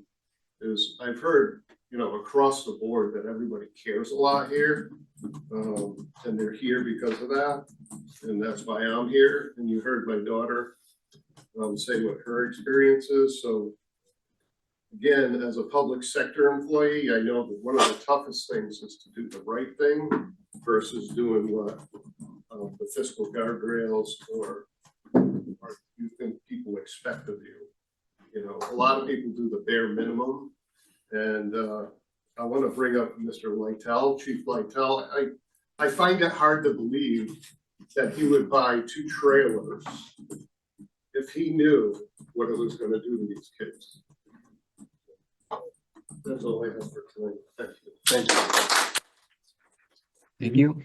is I've heard, you know, across the board that everybody cares a lot here. And they're here because of that. And that's why I'm here. And you heard my daughter say what her experience is. So again, as a public sector employee, I know that one of the toughest things is to do the right thing versus doing what the fiscal guardrails or you think people expect of you. You know, a lot of people do the bare minimum. And I want to bring up Mr. Lytle, Chief Lytle. I find it hard to believe that he would buy 2 trailers if he knew what it was going to do to these kids. That's all I have for tonight. Thank you. Thank you. Thank you.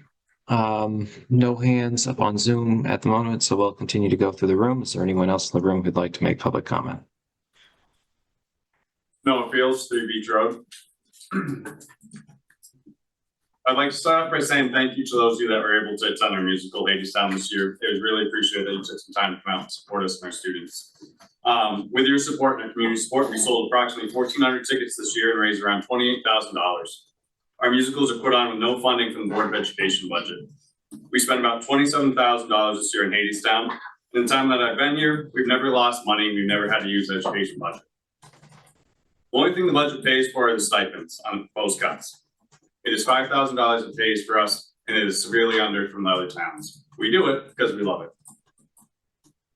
No hands up on Zoom at the moment, so we'll continue to go through the room. Is there anyone else in the room who'd like to make public comment? Noah Fields, 3 Beach Road. I'd like to start off by saying thank you to those of you that were able to attend our musical Hadestown this year. It was really appreciated that you took some time to come out and support us and our students. With your support and our community support, we sold approximately 1,400 tickets this year and raised around $28,000. Our musicals are put on with no funding from the Board of Education budget. We spent about $27,000 this year in Hadestown. In the time that I've been here, we've never lost money. We've never had to use the education budget. The only thing the budget pays for are the stipends on post cuts. It is $5,000 it pays for us, and it is severely under from the other towns. We do it because we love it.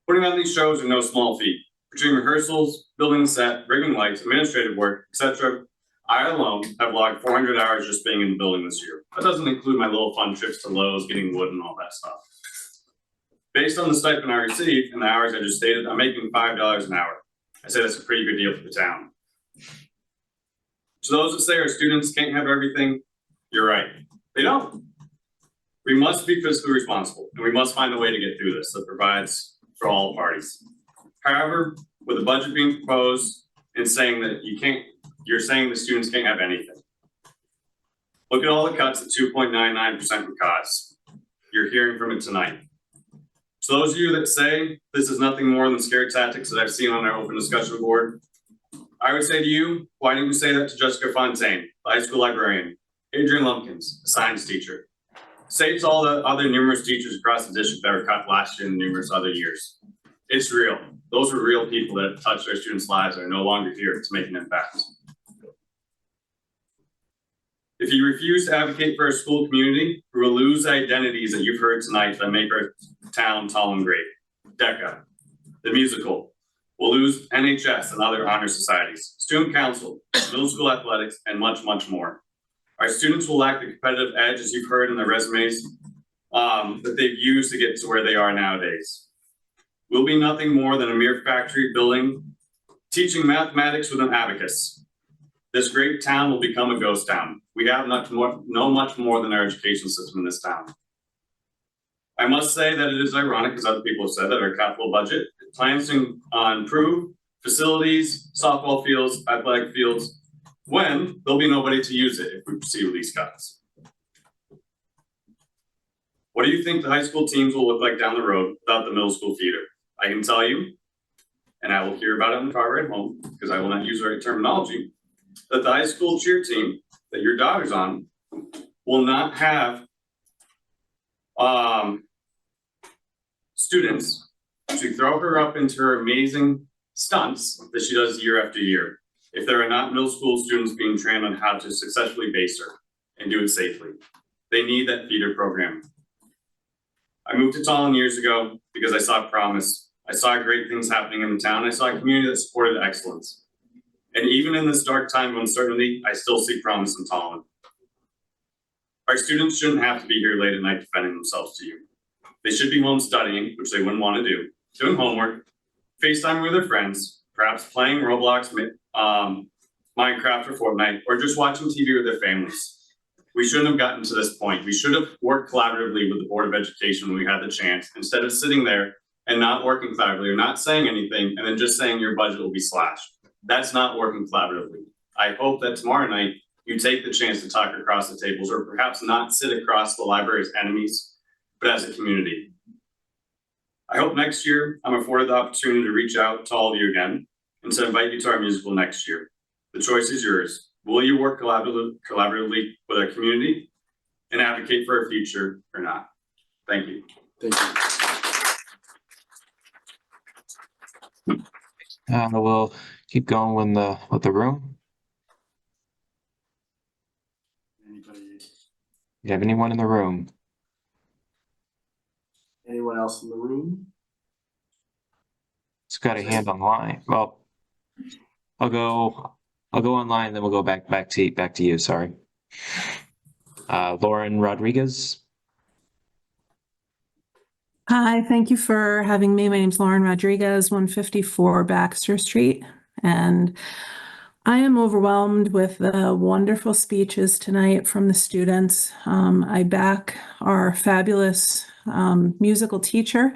Putting on these shows are no small feat. Between rehearsals, building the set, rigging lights, administrative work, etc., I alone have logged 400 hours just being in the building this year. That doesn't include my little fun trips to Lowe's, getting wood and all that stuff. Based on the stipend I receive and the hours I just stated, I'm making $5 an hour. I say that's a pretty good deal for the town. To those that say our students can't have everything, you're right. They don't. We must be fiscally responsible, and we must find a way to get through this that provides for all parties. However, with the budget being proposed and saying that you're saying the students can't have anything. Look at all the cuts at 2.99% for costs. You're hearing from it tonight. So those of you that say this is nothing more than scare tactics that I've seen on our open discussion board, I would say to you, why didn't you say that to Jessica Fontaine, the high school librarian, Adrian Lumpkins, a science teacher? Say it to all the other numerous teachers across the district that were cut last year and numerous other years. It's real. Those are real people that have touched our students' lives and are no longer here to make an impact. If you refuse to advocate for our school community, we will lose identities that you've heard tonight that make our town Tolland great. DECA, the musical. We'll lose NHS and other honor societies, student council, middle school athletics, and much, much more. Our students will lack the competitive edge, as you've heard in their resumes, that they've used to get to where they are nowadays. We'll be nothing more than a mere factory building, teaching mathematics with an abacus. This great town will become a ghost town. We have much more than our education system in this town. I must say that it is ironic, as other people have said, that our capital budget plans to improve facilities, softball fields, athletic fields, when there'll be nobody to use it if we proceed with these cuts. What do you think the high school teams will look like down the road without the middle school theater? I can tell you, and I will hear about it in the car ride home, because I will not use the right terminology, that the high school cheer team that your daughter's on will not have students to throw her up into her amazing stunts that she does year after year if there are not middle school students being trained on how to successfully base her and do it safely. They need that feeder program. I moved to Tolland years ago because I saw promise. I saw great things happening in the town. I saw a community that supported excellence. And even in this dark time of uncertainty, I still see promise in Tolland. Our students shouldn't have to be here late at night defending themselves to you. They should be home studying, which they wouldn't want to do, doing homework, FaceTiming with their friends, perhaps playing Roblox, Minecraft or Fortnite, or just watching TV with their families. We shouldn't have gotten to this point. We should have worked collaboratively with the Board of Education when we had the chance, instead of sitting there and not working collaboratively or not saying anything and then just saying your budget will be slashed. That's not working collaboratively. I hope that tomorrow night you take the chance to talk across the tables, or perhaps not sit across the library's enemies, but as a community. I hope next year I'm afforded the opportunity to reach out to all of you again and to invite you to our musical next year. The choice is yours. Will you work collaboratively with our community and advocate for our future or not? Thank you. Thank you. We'll keep going with the room. You have anyone in the room? Anyone else in the room? It's got a hand online. Well, I'll go online, then we'll go back to you. Sorry. Lauren Rodriguez. Hi, thank you for having me. My name's Lauren Rodriguez, 154 Baxter Street, and I am overwhelmed with the wonderful speeches tonight from the students. I back our fabulous musical teacher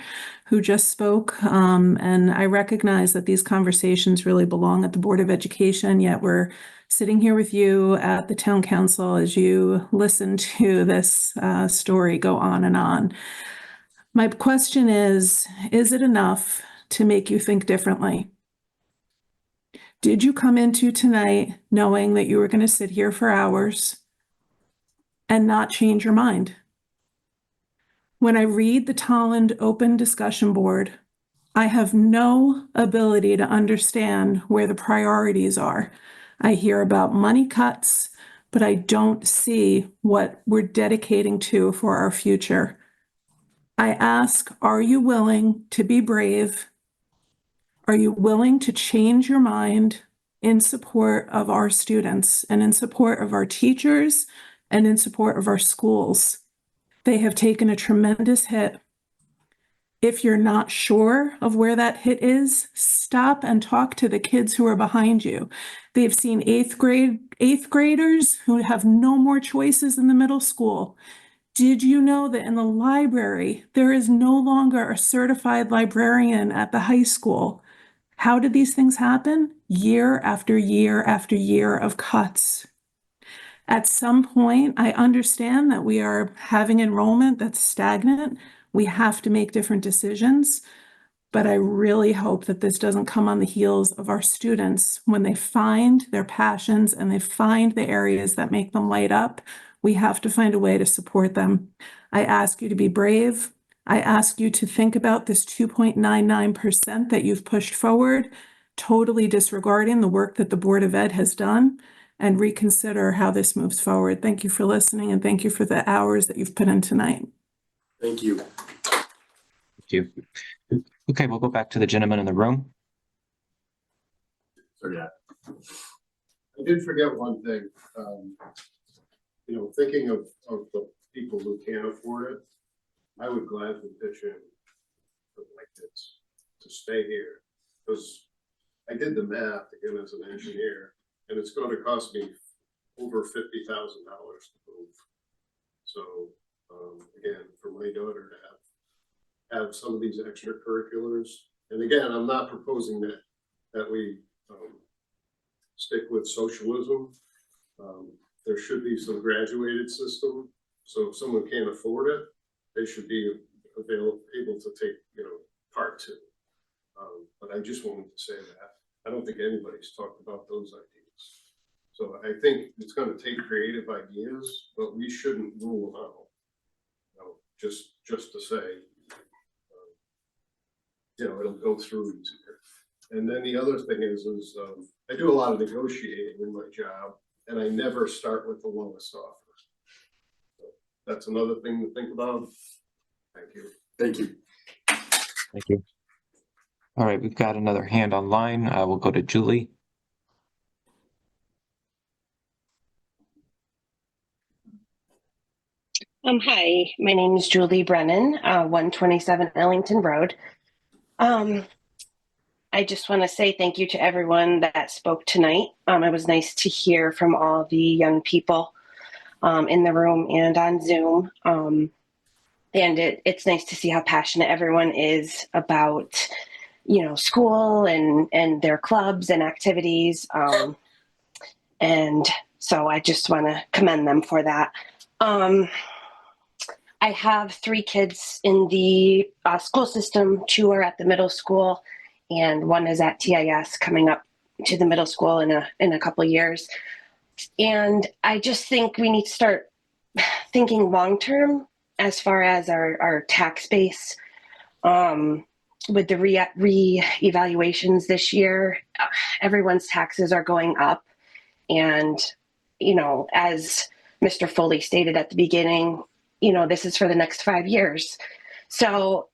who just spoke, and I recognize that these conversations really belong at the Board of Education, yet we're sitting here with you at the Town Council as you listen to this story go on and on. My question is it enough to make you think differently? Did you come into tonight knowing that you were going to sit here for hours and not change your mind? When I read the Tolland Open Discussion Board, I have no ability to understand where the priorities are. I hear about money cuts, but I don't see what we're dedicating to for our future. I ask, are you willing to be brave? Are you willing to change your mind in support of our students and in support of our teachers and in support of our schools. They have taken a tremendous hit. If you're not sure of where that hit is, stop and talk to the kids who are behind you. They've seen eighth graders who have no more choices in the middle school. Did you know that in the library, there is no longer a certified librarian at the high school? How did these things happen? Year after year after year of cuts. At some point, I understand that we are having enrollment that's stagnant. We have to make different decisions. But I really hope that this doesn't come on the heels of our students when they find their passions and they find the areas that make them light up. We have to find a way to support them. I ask you to be brave. I ask you to think about this 2.99% that you've pushed forward, totally disregarding the work that the Board of Ed has done, and reconsider how this moves forward. Thank you for listening, and thank you for the hours that you've put in tonight. Thank you. Thank you. Okay, we'll go back to the gentleman in the room. So yeah. I did forget one thing. Thinking of the people who can't afford it, I would gladly pitch in for my kids to stay here, because I did the math again as an engineer, and it's going to cost me over $50,000 to move. So again, for my daughter to have some of these extracurriculars, and again, I'm not proposing that we stick with socialism. There should be some graduated system, so if someone can't afford it, they should be able to take part two. But I just wanted to say that I don't think anybody's talked about those ideas. So I think it's going to take creative ideas, but we shouldn't rule them out. Just to say, it'll go through easier. And then the other thing is I do a lot of negotiating in my job, and I never start with the lowest offer. So that's another thing to think about. Thank you. Thank you. Thank you. All right, we've got another hand online. We'll go to Julie. Hi, my name is Julie Brennan, 127 Ellington Road. I just want to say thank you to everyone that spoke tonight. It was nice to hear from all the young people in the room and on Zoom. And it's nice to see how passionate everyone is about, school and their clubs and activities. And so I just want to commend them for that. I have 3 kids in the school system. 2 are at the middle school, and 1 is at TIS coming up to the middle school in a couple years. And I just think we need to start thinking long-term as far as our tax base. With the re-evaluations this year, everyone's taxes are going up. And, as Mr. Foley stated at the beginning, this is for the next 5 years. So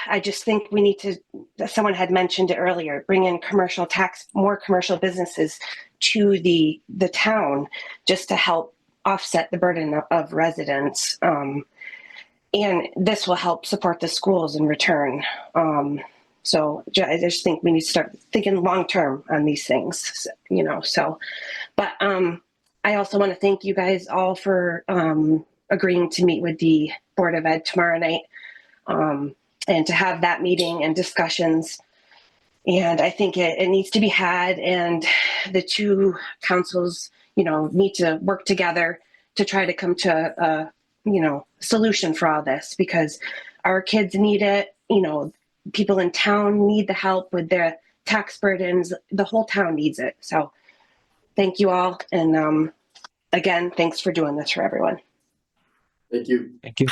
I just think we need to, someone had mentioned it earlier, bring in more commercial businesses to the town just to help offset the burden of residents. And this will help support the schools in return. So I just think we need to start thinking long-term on these things, but I also want to thank you guys all for agreeing to meet with the Board of Ed tomorrow night and to have that meeting and discussions. And I think it needs to be had, and the 2 councils, need to work together to try to come to a solution for all this, because our kids need it. People in town need the help with their tax burdens. The whole town needs it. So thank you all. And again, thanks for doing this for everyone. Thank you. Thank you.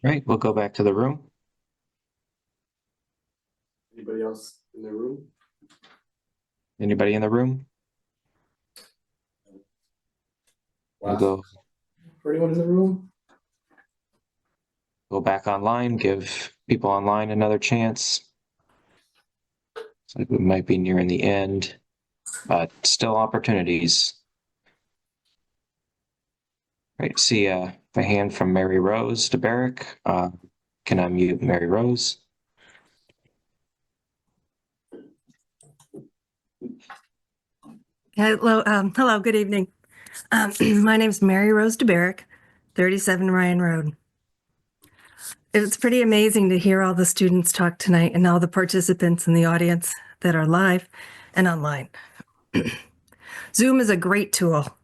All right, we'll go back to the room. Anybody else in the room? Anybody in the room? We'll go For anyone in the room? back online, give people online another chance. Looks like we might be nearing the end, but still opportunities. Right, see a hand from Mary Rose DeBerrick. Can I mute Mary Rose? Hello, good evening. My name's Mary Rose DeBerrick, 37 Ryan Road. It's pretty amazing to hear all the students talk tonight and all the participants in the audience that are live and online. Zoom is a great tool,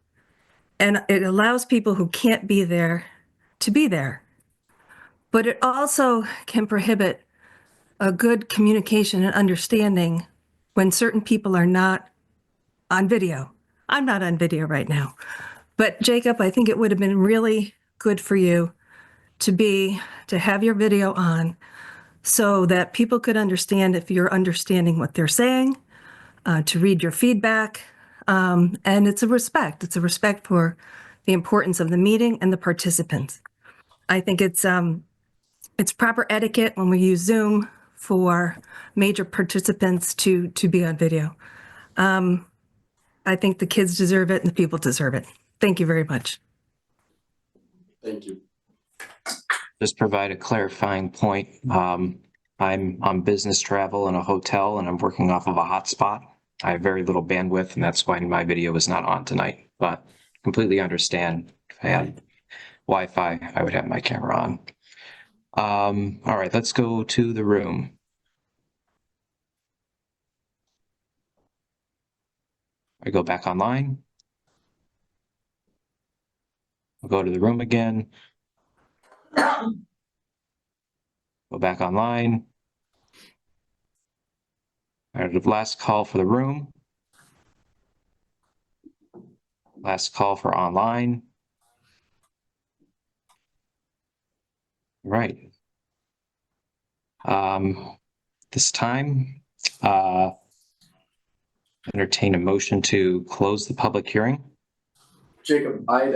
and it allows people who can't be there to be there. But it also can prohibit a good communication and understanding when certain people are not on video. I'm not on video right now. But Jacob, I think it would have been really good for you to have your video on so that people could understand if you're understanding what they're saying, to read your feedback. And it's a respect for the importance of the meeting and the participants. I think it's proper etiquette when we use Zoom for major participants to be on video. I think the kids deserve it and the people deserve it. Thank you very much. Thank you. Just provide a clarifying point. I'm on business travel in a hotel and I'm working off of a hotspot. I have very little bandwidth and that's why my video is not on tonight, but completely understand if I had Wi-Fi, I would have my camera on. All right, let's go to the room. I go back online. I'll go to the room again. Go back online. All right, last call for the room. Last call for online. Right. This time, entertain a motion to close the public hearing. Jacob, I'd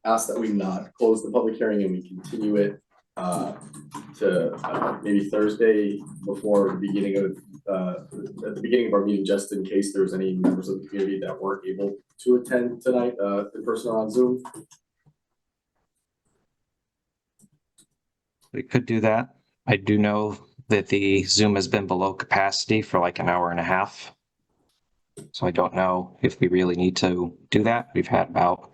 ask that we not close the public hearing and we continue it to maybe Thursday before the beginning of at the beginning of our meeting, just in case there's any members of the community that weren't able to attend tonight in person or on Zoom. We could do that. I do know that the Zoom has been below capacity for like an hour and a half. So I don't know if we really need to do that. We've had about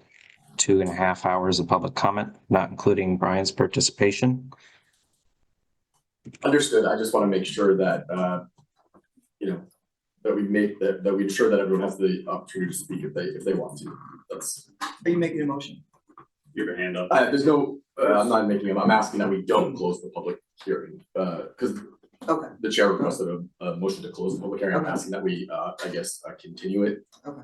2.5 hours of public comment, not including Brian's participation. Understood. I just want to make sure that that we ensure that everyone has the opportunity to speak if they want to. That's. Are you making a motion? You have your hand up. There's no. I'm not making them. I'm asking that we don't close the public hearing because the chair requested a motion to close the public hearing. I'm asking that we, I guess, continue it. Okay.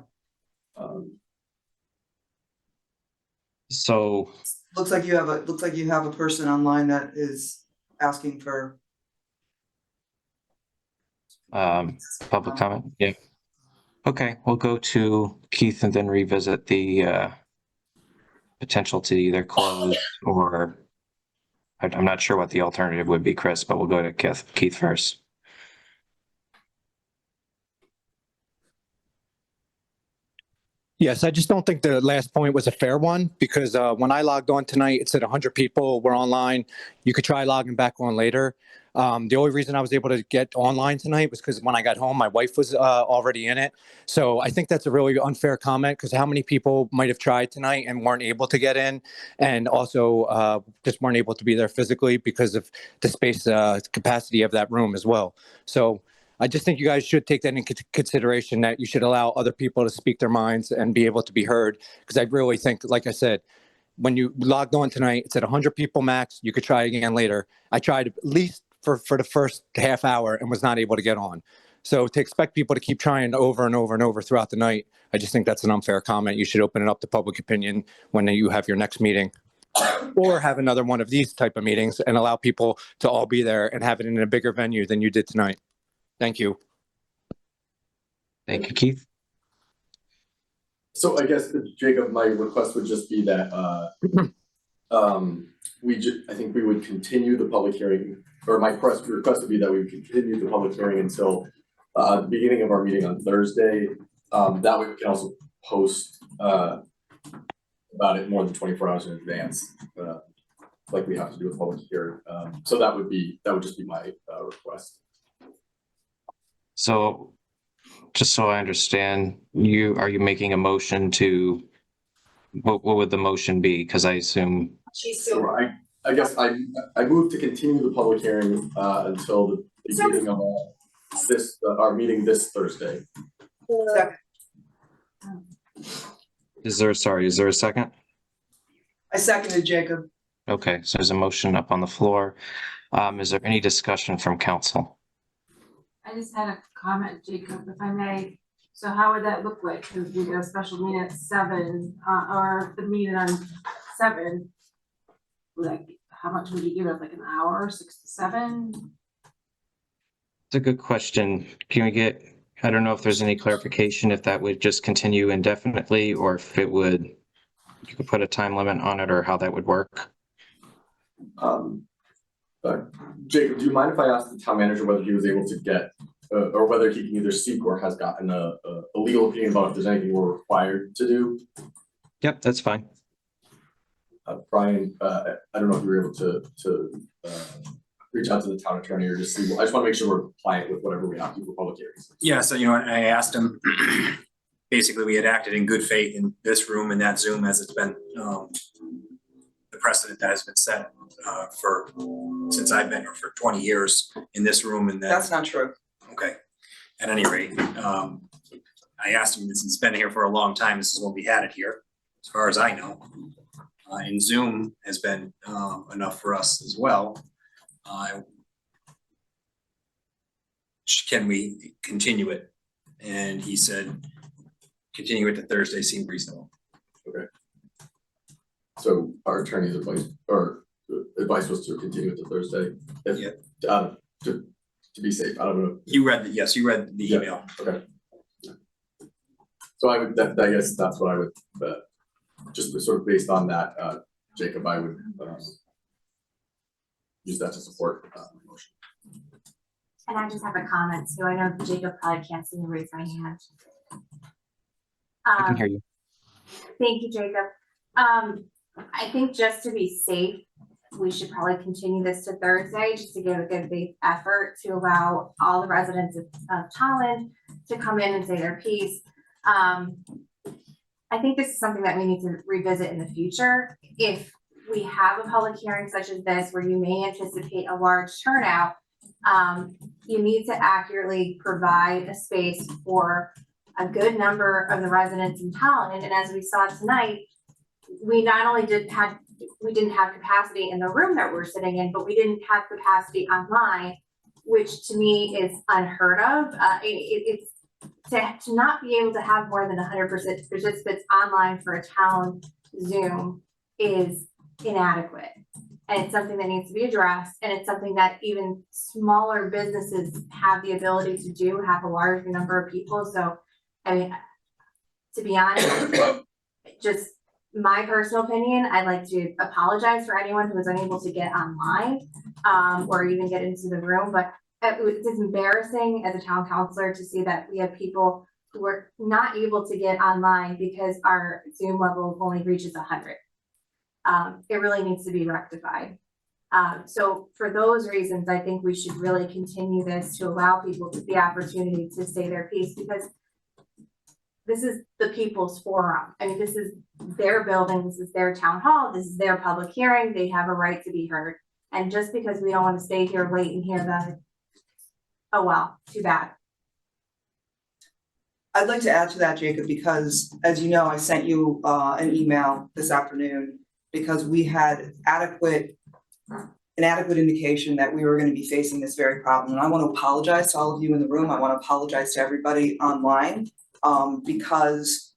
So Looks like you have a person online that is asking for public comment. Yeah. Okay, we'll go to Keith and then revisit the potential to either close or I'm not sure what the alternative would be, Chris, but we'll go to Keith first. Yes, I just don't think the last point was a fair one because when I logged on tonight, it said 100 people were online. You could try logging back on later. The only reason I was able to get online tonight was because when I got home, my wife was already in it. So I think that's a really unfair comment because how many people might have tried tonight and weren't able to get in and also just weren't able to be there physically because of the space capacity of that room as well. So I just think you guys should take that into consideration, that you should allow other people to speak their minds and be able to be heard. Because I really think, like I said, when you logged on tonight, it said 100 people max. You could try again later. I tried at least for the first half hour and was not able to get on. So to expect people to keep trying over and over and over throughout the night, I just think that's an unfair comment. You should open it up to public opinion when you have your next meeting. Or have another one of these type of meetings and allow people to all be there and have it in a bigger venue than you did tonight. Thank you. Thank you, Keith. So I guess, Jacob, my request would just be that I think we would continue the public hearing, or my request would be that we would continue the public hearing until the beginning of our meeting on Thursday. That way we can also post about it more than 24 hours in advance, like we have to do with public hearing. So that would just be my request. So just so I understand, are you making a motion to, what would the motion be? Because I assume, So I guess I move to continue the public hearing until the beginning of our meeting this Thursday. is there a second? I seconded Jacob. Okay, so there's a motion up on the floor. Is there any discussion from council? I just had a comment, Jacob, if I may. So how would that look like? Because we got a special meeting at 7, or the meeting on 7. Like, how much would you give us? Like an hour, 6 to 7? It's a good question. Can we get, I don't know if there's any clarification, if that would just continue indefinitely, or if it would, you could put a time limit on it, or how that would work. Jacob, do you mind if I ask the town manager whether he was able to get, or whether he can either seek or has gotten a legal opinion about if there's anything we're required to do? Yep, that's fine. Brian, I don't know if you were able to reach out to the town attorney or just see, I just want to make sure we're compliant with whatever we have to for public hearings. Yeah, so I asked him, basically we had acted in good faith in this room and that Zoom, as it's been the precedent that has been set since I've been here for 20 years in this room. And That's not true. Okay, at any rate, I asked him, since it's been here for a long time, this is when we had it here, as far as I know. And Zoom has been enough for us as well. Can we continue it? And he said, continue it to Thursday seemed reasonable. Okay. So our attorney's advice was to continue it to Thursday. To be safe. I don't know. You read the email. Okay. So I guess that's what I would, just sort of based on that, Jacob, I would use that to support the motion. And I just have a comment too. I know Jacob probably can't see me raise my hand. I can hear you. Thank you, Jacob. I think just to be safe, we should probably continue this to Thursday, just to give a good faith effort to allow all the residents of Tolland to come in and say their piece. I think this is something that we need to revisit in the future. If we have a public hearing such as this, where you may anticipate a large turnout, you need to accurately provide a space for a good number of the residents in Tolland. And as we saw tonight, we not only didn't have capacity in the room that we're sitting in, but we didn't have capacity online, which to me is unheard of. It's to not be able to have more than 100% participants online for a town Zoom is inadequate. And it's something that needs to be addressed. And it's something that even smaller businesses have the ability to do, have a large number of people. So, I mean, to be honest, just my personal opinion, I'd like to apologize for anyone who was unable to get online or even get into the room. But it's embarrassing as a town councilor to see that we have people who are not able to get online because our Zoom level only reaches 100. It really needs to be rectified. So for those reasons, I think we should really continue this to allow people the opportunity to say their piece, because this is the people's forum. I mean, this is their building, this is their town hall, this is their public hearing, they have a right to be heard. And just because we don't want to stay here, wait and hear them, oh well, too bad. I'd like to add to that, Jacob, because as you know, I sent you an email this afternoon because we had an adequate indication that we were going to be facing this very problem. And I want to apologize to all of you in the room. I want to apologize to everybody online because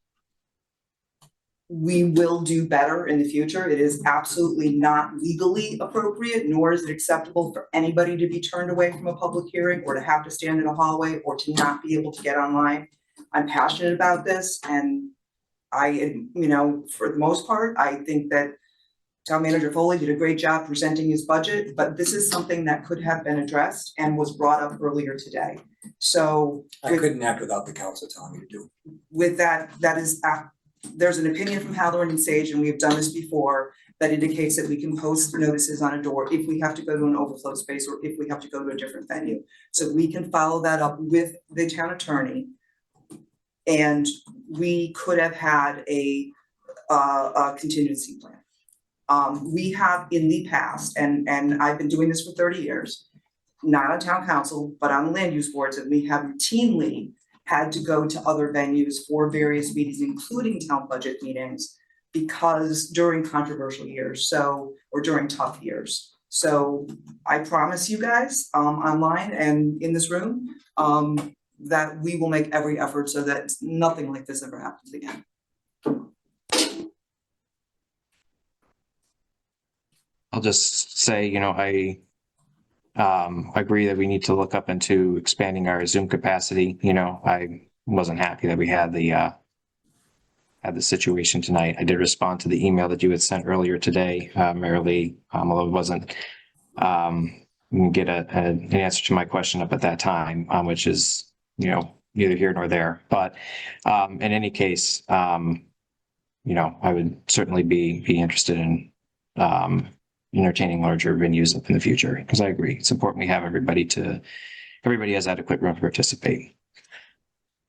we will do better in the future. It is absolutely not legally appropriate, nor is it acceptable for anybody to be turned away from a public hearing or to have to stand in a hallway or to not be able to get online. I'm passionate about this, and I, for the most part, I think that Town Manager Foley did a great job presenting his budget, but this is something that could have been addressed and was brought up earlier today. So I couldn't act without the council telling me to do. with that, there's an opinion from Halloran and Sage, and we've done this before, that indicates that we can post notices on a door if we have to go to an overflow space or if we have to go to a different venue. So we can follow that up with the town attorney. And we could have had a contingency plan. We have in the past, and I've been doing this for 30 years, not on town council, but on the land use boards, and we have routinely had to go to other venues for various meetings, including town budget meetings, because during controversial years, or during tough years. So I promise you guys, online and in this room, that we will make every effort so that nothing like this ever happens again. I'll just say, I agree that we need to look up into expanding our Zoom capacity. I wasn't happy that we had the situation tonight. I did respond to the email that you had sent earlier today, Marilee, although it wasn't get an answer to my question up at that time, which is, neither here nor there. But in any case, I would certainly be interested in entertaining larger venues in the future, because I agree, it's important we have everybody has adequate room to participate.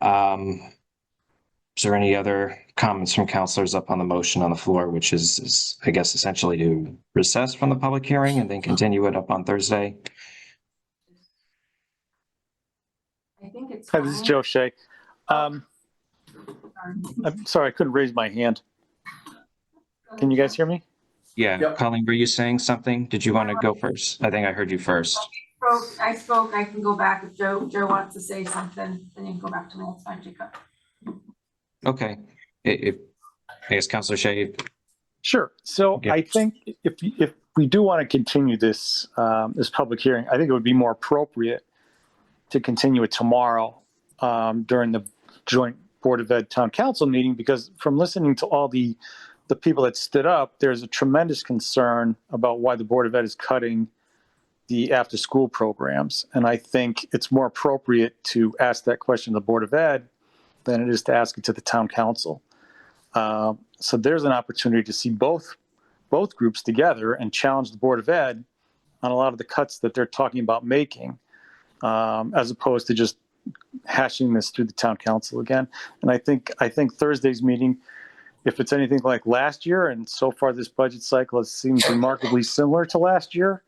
Is there any other comments from counselors up on the motion on the floor, which is I guess essentially to recess from the public hearing and then continue it up on Thursday? I think it's Hi, this is fine. Joe Shea. Sorry. I'm sorry, I couldn't raise my hand. Can you guys hear me? Yeah, Yep. Colleen, were you saying something? Did you want to go first? I think I heard you first. I spoke, I can go back if Joe wants to say something, then you can go back to me, that's fine, Jacob. Okay. I guess Counselor Shea. Sure. So Okay. I think if we do want to continue this public hearing, I think it would be more appropriate to continue it tomorrow during the joint Board of Ed Town Council meeting, because from listening to all the people that stood up, there's a tremendous concern about why the Board of Ed is cutting the after-school programs. And I think it's more appropriate to ask that question to the Board of Ed than it is to ask it to the Town Council. So there's an opportunity to see both groups together and challenge the Board of Ed on a lot of the cuts that they're talking about making, as opposed to just hashing this through the Town Council again. And I think Thursday's meeting, if it's anything like last year, and so far this budget cycle has seemed remarkably similar to last year,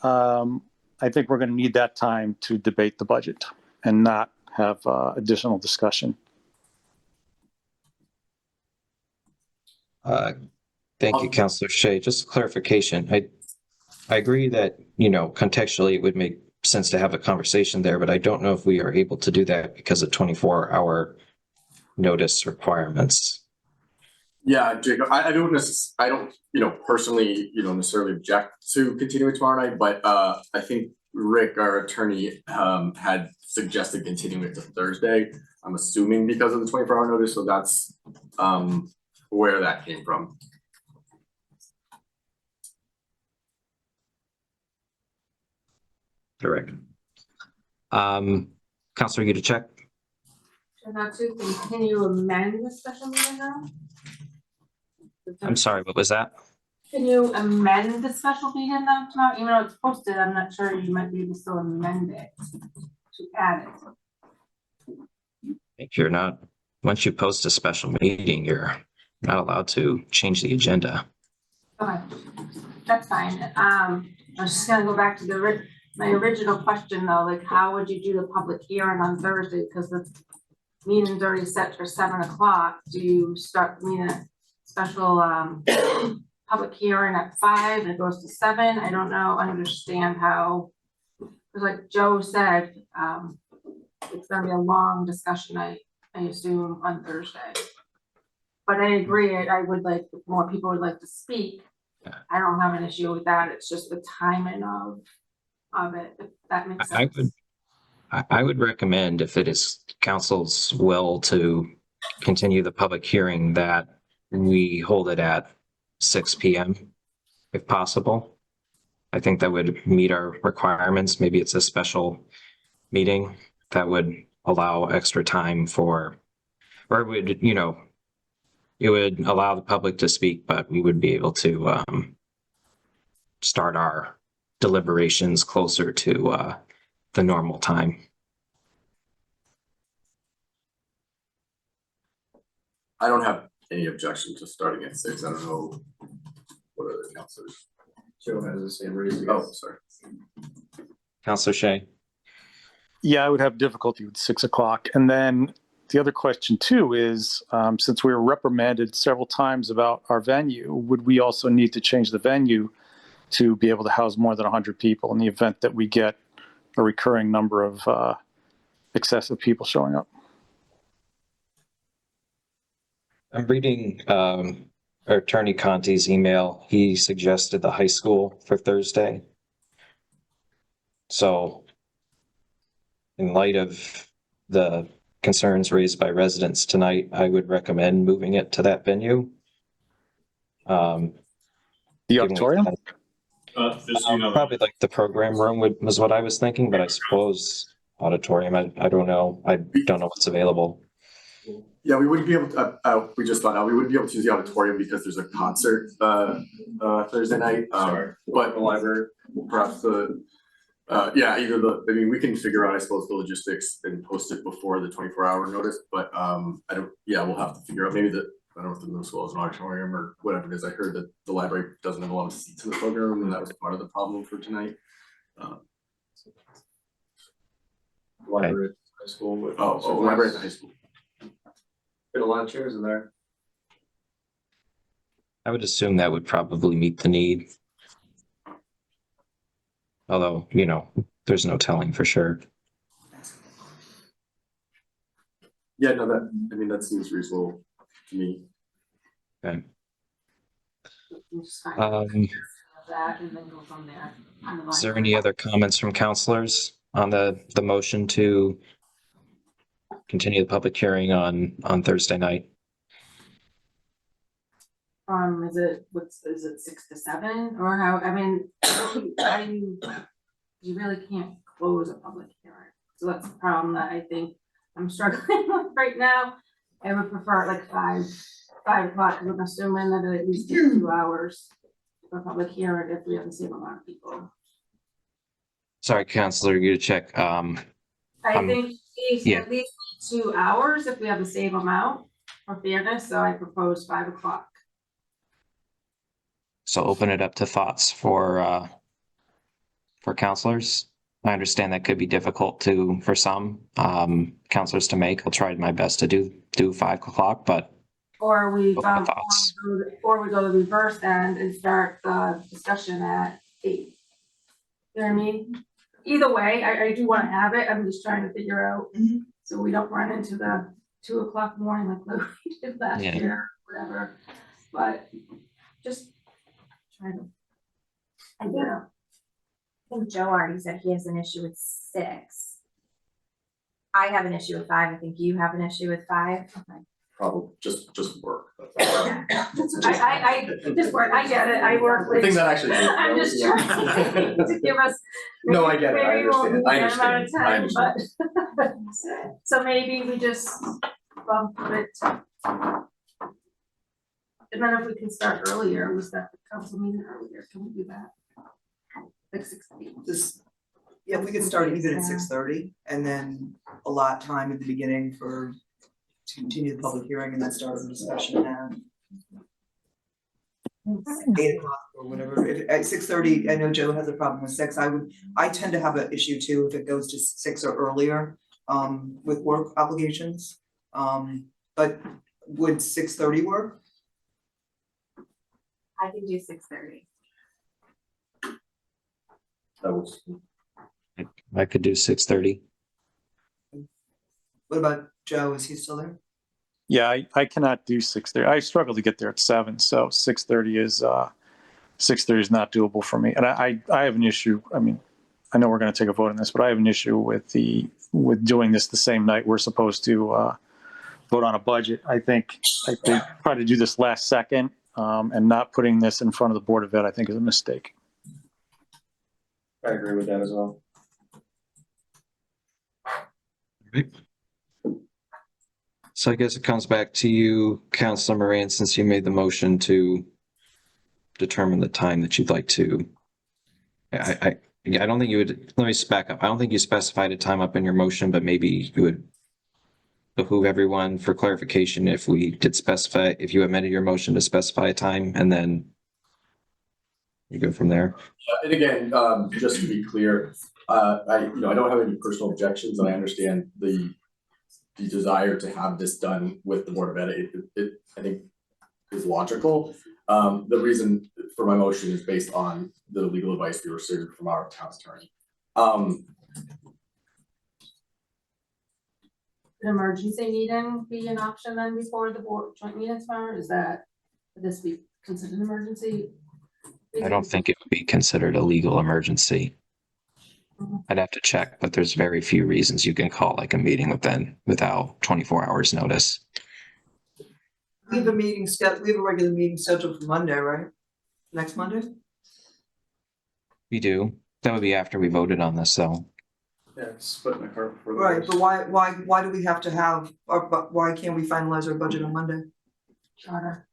I think we're going to need that time to debate the budget and not have additional discussion. Thank you, Counselor Shea. Just clarification. I agree that, contextually it would make sense to have a conversation there, but I don't know if we are able to do that because of 24-hour notice requirements. Yeah, Jacob, I don't personally, necessarily object to continuing tomorrow night, but I think Rick, our attorney, had suggested continuing it to Thursday. I'm assuming because of the 24-hour notice, so that's where that came from. Correct. Counselor Yudichak? Now can you amend the special meeting now? I'm sorry, what was that? Can you amend the special meeting now tomorrow, even though it's posted, I'm not sure you might be able to still amend it to add it. If you're not, once you post a special meeting, you're not allowed to change the agenda. Okay, that's fine. I was just gonna go back to my original question though, like how would you do the public hearing on Thursday? Because the meeting's already set for 7 o'clock. Do you start the meeting at special public hearing at 5 and it goes to 7? I don't know, understand how, because like Joe said, it's gonna be a long discussion, I assume, on Thursday. But I agree, I would like, if more people would like to speak, I don't have an issue with that. It's just the timing of it, if that makes sense. I would recommend, if it is council's will to continue the public hearing, that we hold it at 6 p.m. if possible. I think that would meet our requirements. Maybe it's a special meeting that would allow extra time for, or it would, it would allow the public to speak, but we would be able to start our deliberations closer to the normal time. I don't have any objection to starting at 6. I don't know what other counselors. Joe has the same reason. Oh, sorry. Counselor Shay. Yeah, I would have difficulty with 6 o'clock. And then the other question too is, since we were reprimanded several times about our venue, would we also need to change the venue to be able to house more than 100 people in the event that we get a recurring number of excessive people showing up? I'm reading Attorney Conti's email. He suggested the high school for Thursday. So in light of the concerns raised by residents tonight, I would recommend moving it to that venue. The auditorium? Probably like the program room was what I was thinking, but I suppose auditorium, I don't know. I don't know what's available. Yeah, we wouldn't be able to, we just found out, we wouldn't be able to use the auditorium because there's a concert Thursday night. But the library, perhaps we can figure out, I suppose, the logistics and post it before the 24-hour notice, but we'll have to figure out I don't know if the middle school has an auditorium or whatever it is. I heard that the library doesn't have a lot of seats in the program room, and that was part of the problem for tonight. Library at high school. Library at the high school. Fit a lot of chairs in there. I would assume that would probably meet the need. Although, there's no telling for sure. Yeah, no, that seems reasonable to me. Okay. That and then go from there. Is there any other comments from counselors on the motion to continue the public hearing on Thursday night? Is it 6 to 7 or how, you really can't close a public hearing. So that's the problem that I think I'm struggling with right now. I would prefer like 5 o'clock, because I'm assuming that it at least takes 2 hours for public hearing if we have the same amount of people. Sorry, counselor, you to check. I think at least 2 hours if we have the same amount for fairness, so I propose 5 o'clock. So open it up to thoughts for counselors. I understand that could be difficult for some counselors to make. I'll try my best to do 5 o'clock, but Or we go thoughts. to the reverse end and start the discussion at 8. You know what I mean? Either way, I do want to have it. I'm just trying to figure out so we don't run into the 2 o'clock morning like we did last year, whatever. But just trying to figure it out. I think Joe already said he has an issue with 6. I have an issue with 5. I think you have an issue with 5. Okay. Probably just work. I just work. I get it. I work with. I think that actually. I'm just trying to give us. No, I get it. I understand. I understand. But so maybe we just bump it. And then if we can start earlier, we start the council meeting earlier. Can we do that? Like 6:30. Yeah, we could start even at 6:30 and then allot time at the beginning to continue the public hearing and then start the discussion at 8 o'clock or whatever. At 6:30, I know Joe has a problem with 6. I tend to have an issue too if it goes to 6 or earlier with work obligations. But would 6:30 work? I can do 6:30. I could do 6:30. What about Joe? Is he still there? Yeah, I cannot do 6:30. I struggle to get there at 7, so 6:30 is 6:30 is not doable for me. And I have an issue. I mean, I know we're going to take a vote on this, but I have an issue with doing this the same night we're supposed to vote on a budget. I think try to do this last second and not putting this in front of the Board of Ed, I think is a mistake. I agree with that as well. So I guess it comes back to you, Councilor Moran, since you made the motion to determine the time that you'd like to. I don't think you would, let me just back up. I don't think you specified a time up in your motion, but maybe you would behoove everyone for clarification if we did specify, if you amended your motion to specify a time and then you go from there. And again, just to be clear, I don't have any personal objections, and I understand the desire to have this done with the Board of Ed. It I think is logical. The reason for my motion is based on the legal advice we received from our town attorney. An emergency meeting be an option then before the board joint meeting tomorrow? Would this be considered an emergency? I don't think it would be considered a legal emergency. I'd have to check, but there's very few reasons you can call like a meeting without 24 hours notice. We have a meeting we have a regular meeting scheduled for Monday, right? Next Monday? We do. That would be after we voted on this, so. Yeah, split my cart before the Right, horse. but why do we have to have, but why can't we finalize our budget on Monday? Charter.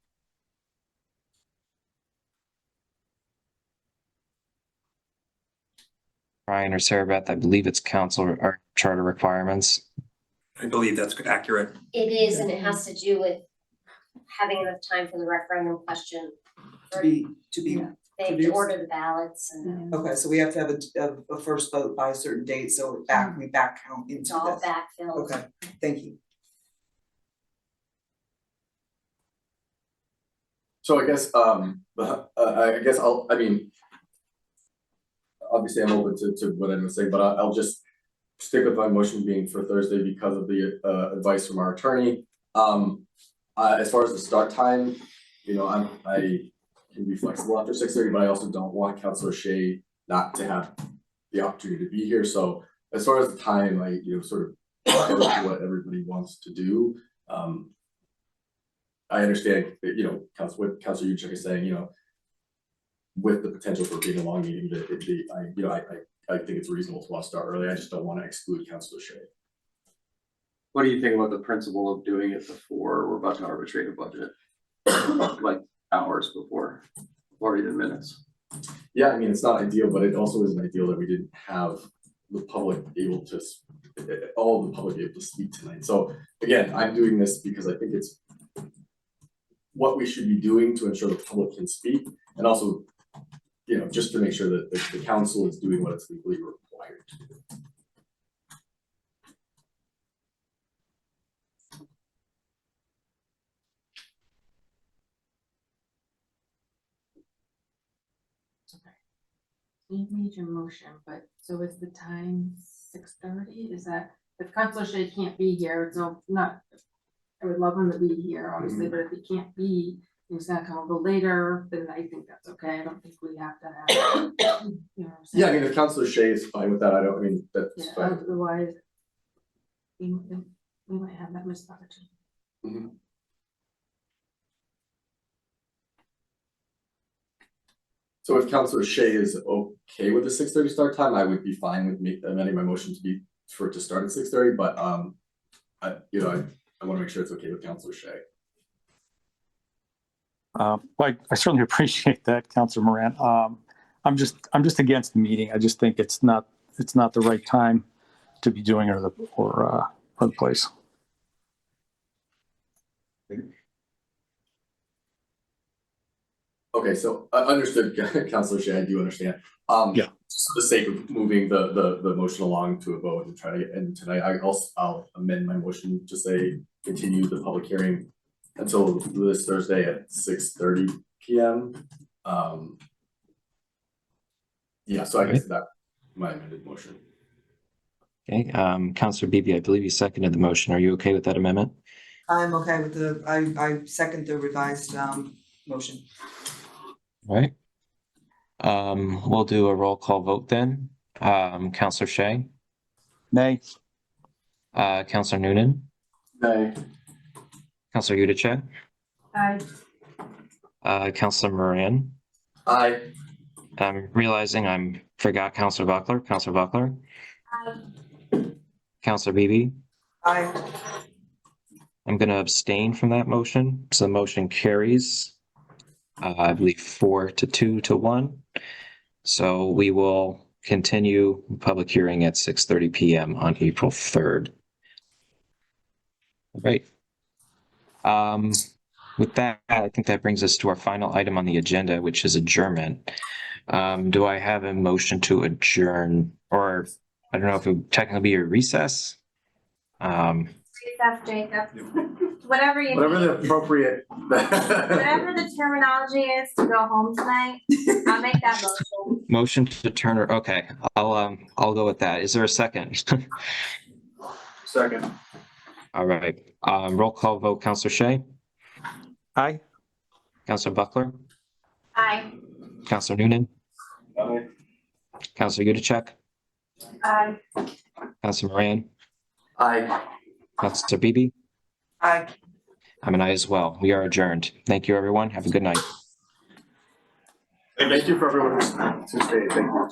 Brian or Sarah Beth, I believe it's council or charter requirements. I believe that's accurate. It is, and it has to do with having enough time for the referendum question. To be They have to order the ballots and Okay, so we have to have a first vote by a certain date, so we back count it's into all this. backfilled. Okay, thank you. So I guess obviously I'm open to what I'm gonna say, but I'll just stick with my motion being for Thursday because of the advice from our attorney. As far as the start time, I can be flexible after 6:30, but I also don't want Councilor Shea not to have the opportunity to be here. So as far as the time, I sort of what everybody wants to do. I understand that, what Councilor Yuchek is saying, with the potential for being a long meeting, I think it's reasonable to want to start early. I just don't want to exclude Councilor Shea. What do you think about the principle of doing it before we're about to arbitrate a budget? Like hours before, or even minutes? Yeah, I mean, it's not ideal, but it also isn't ideal that we didn't have the public all of the public able to speak tonight. So again, I'm doing this because I think it's what we should be doing to ensure the public can speak, and also, just to make sure that the council is doing what it's legally required to do. You made your motion, but so is the time 6:30? Is that, if Councilor Shea can't be here, so not, I would love him to be here, obviously, but if he can't be, he's gonna come a little later, then I think that's okay. I don't think we have to have. Yeah, I mean, if Councilor Shea is fine with that, that's Yeah, fine. otherwise, we might have that missed opportunity. Mhm. So if Councilor Shea is okay with the 6:30 start time, I would be fine with amending my motion for it to start at 6:30, but I want to make sure it's okay with Councilor Shea. I certainly appreciate that, Councilor Moran. I'm just against the meeting. I just think it's not the right time to be doing it or the place. Okay, so understood, Councilor Shea, I do understand. Yeah. Just for the sake of moving the motion along to a vote and try to get in tonight, I'll amend my motion to say continue the public hearing until this Thursday at 6:30 p.m. Yeah, so I guess that my amended motion. Okay, Councilor Beebe, I believe you seconded the motion. Are you okay with that amendment? I'm okay with I second the revised motion. All right. We'll do a roll call vote then. Councilor Shea? Nay. Councilor Noonan? Nay. Councilor Yudichak? Aye. Counselor Moran. Aye. I'm realizing forgot Counselor Buckler. Counselor Buckler. Counselor Beebe. Aye. I'm going to abstain from that motion. So the motion carries, I believe 4-2 to 1. So we will continue public hearing at 6:30 p.m. on April 3rd. All right. With that, I think that brings us to our final item on the agenda, which is adjournment. Do I have a motion to adjourn, or I don't know if it would technically be a recess? Recess, Jacob. Whatever you Whatever need. the appropriate. Whatever the terminology is to go home tonight, I'll make that motion. Motion to turn, okay, I'll go with that. Is there a second? Second. All right, roll call vote, Counselor Shay, Aye. Counselor Buckler, Aye. Counselor Noonan, Aye. Counselor Yudichak, Aye. Counselor Moran, Aye. Counselor Beebe. Aye. I'm an aye as well. We are adjourned. Thank you, everyone. Have a good night. Thank you for everyone who's stayed. Thank you.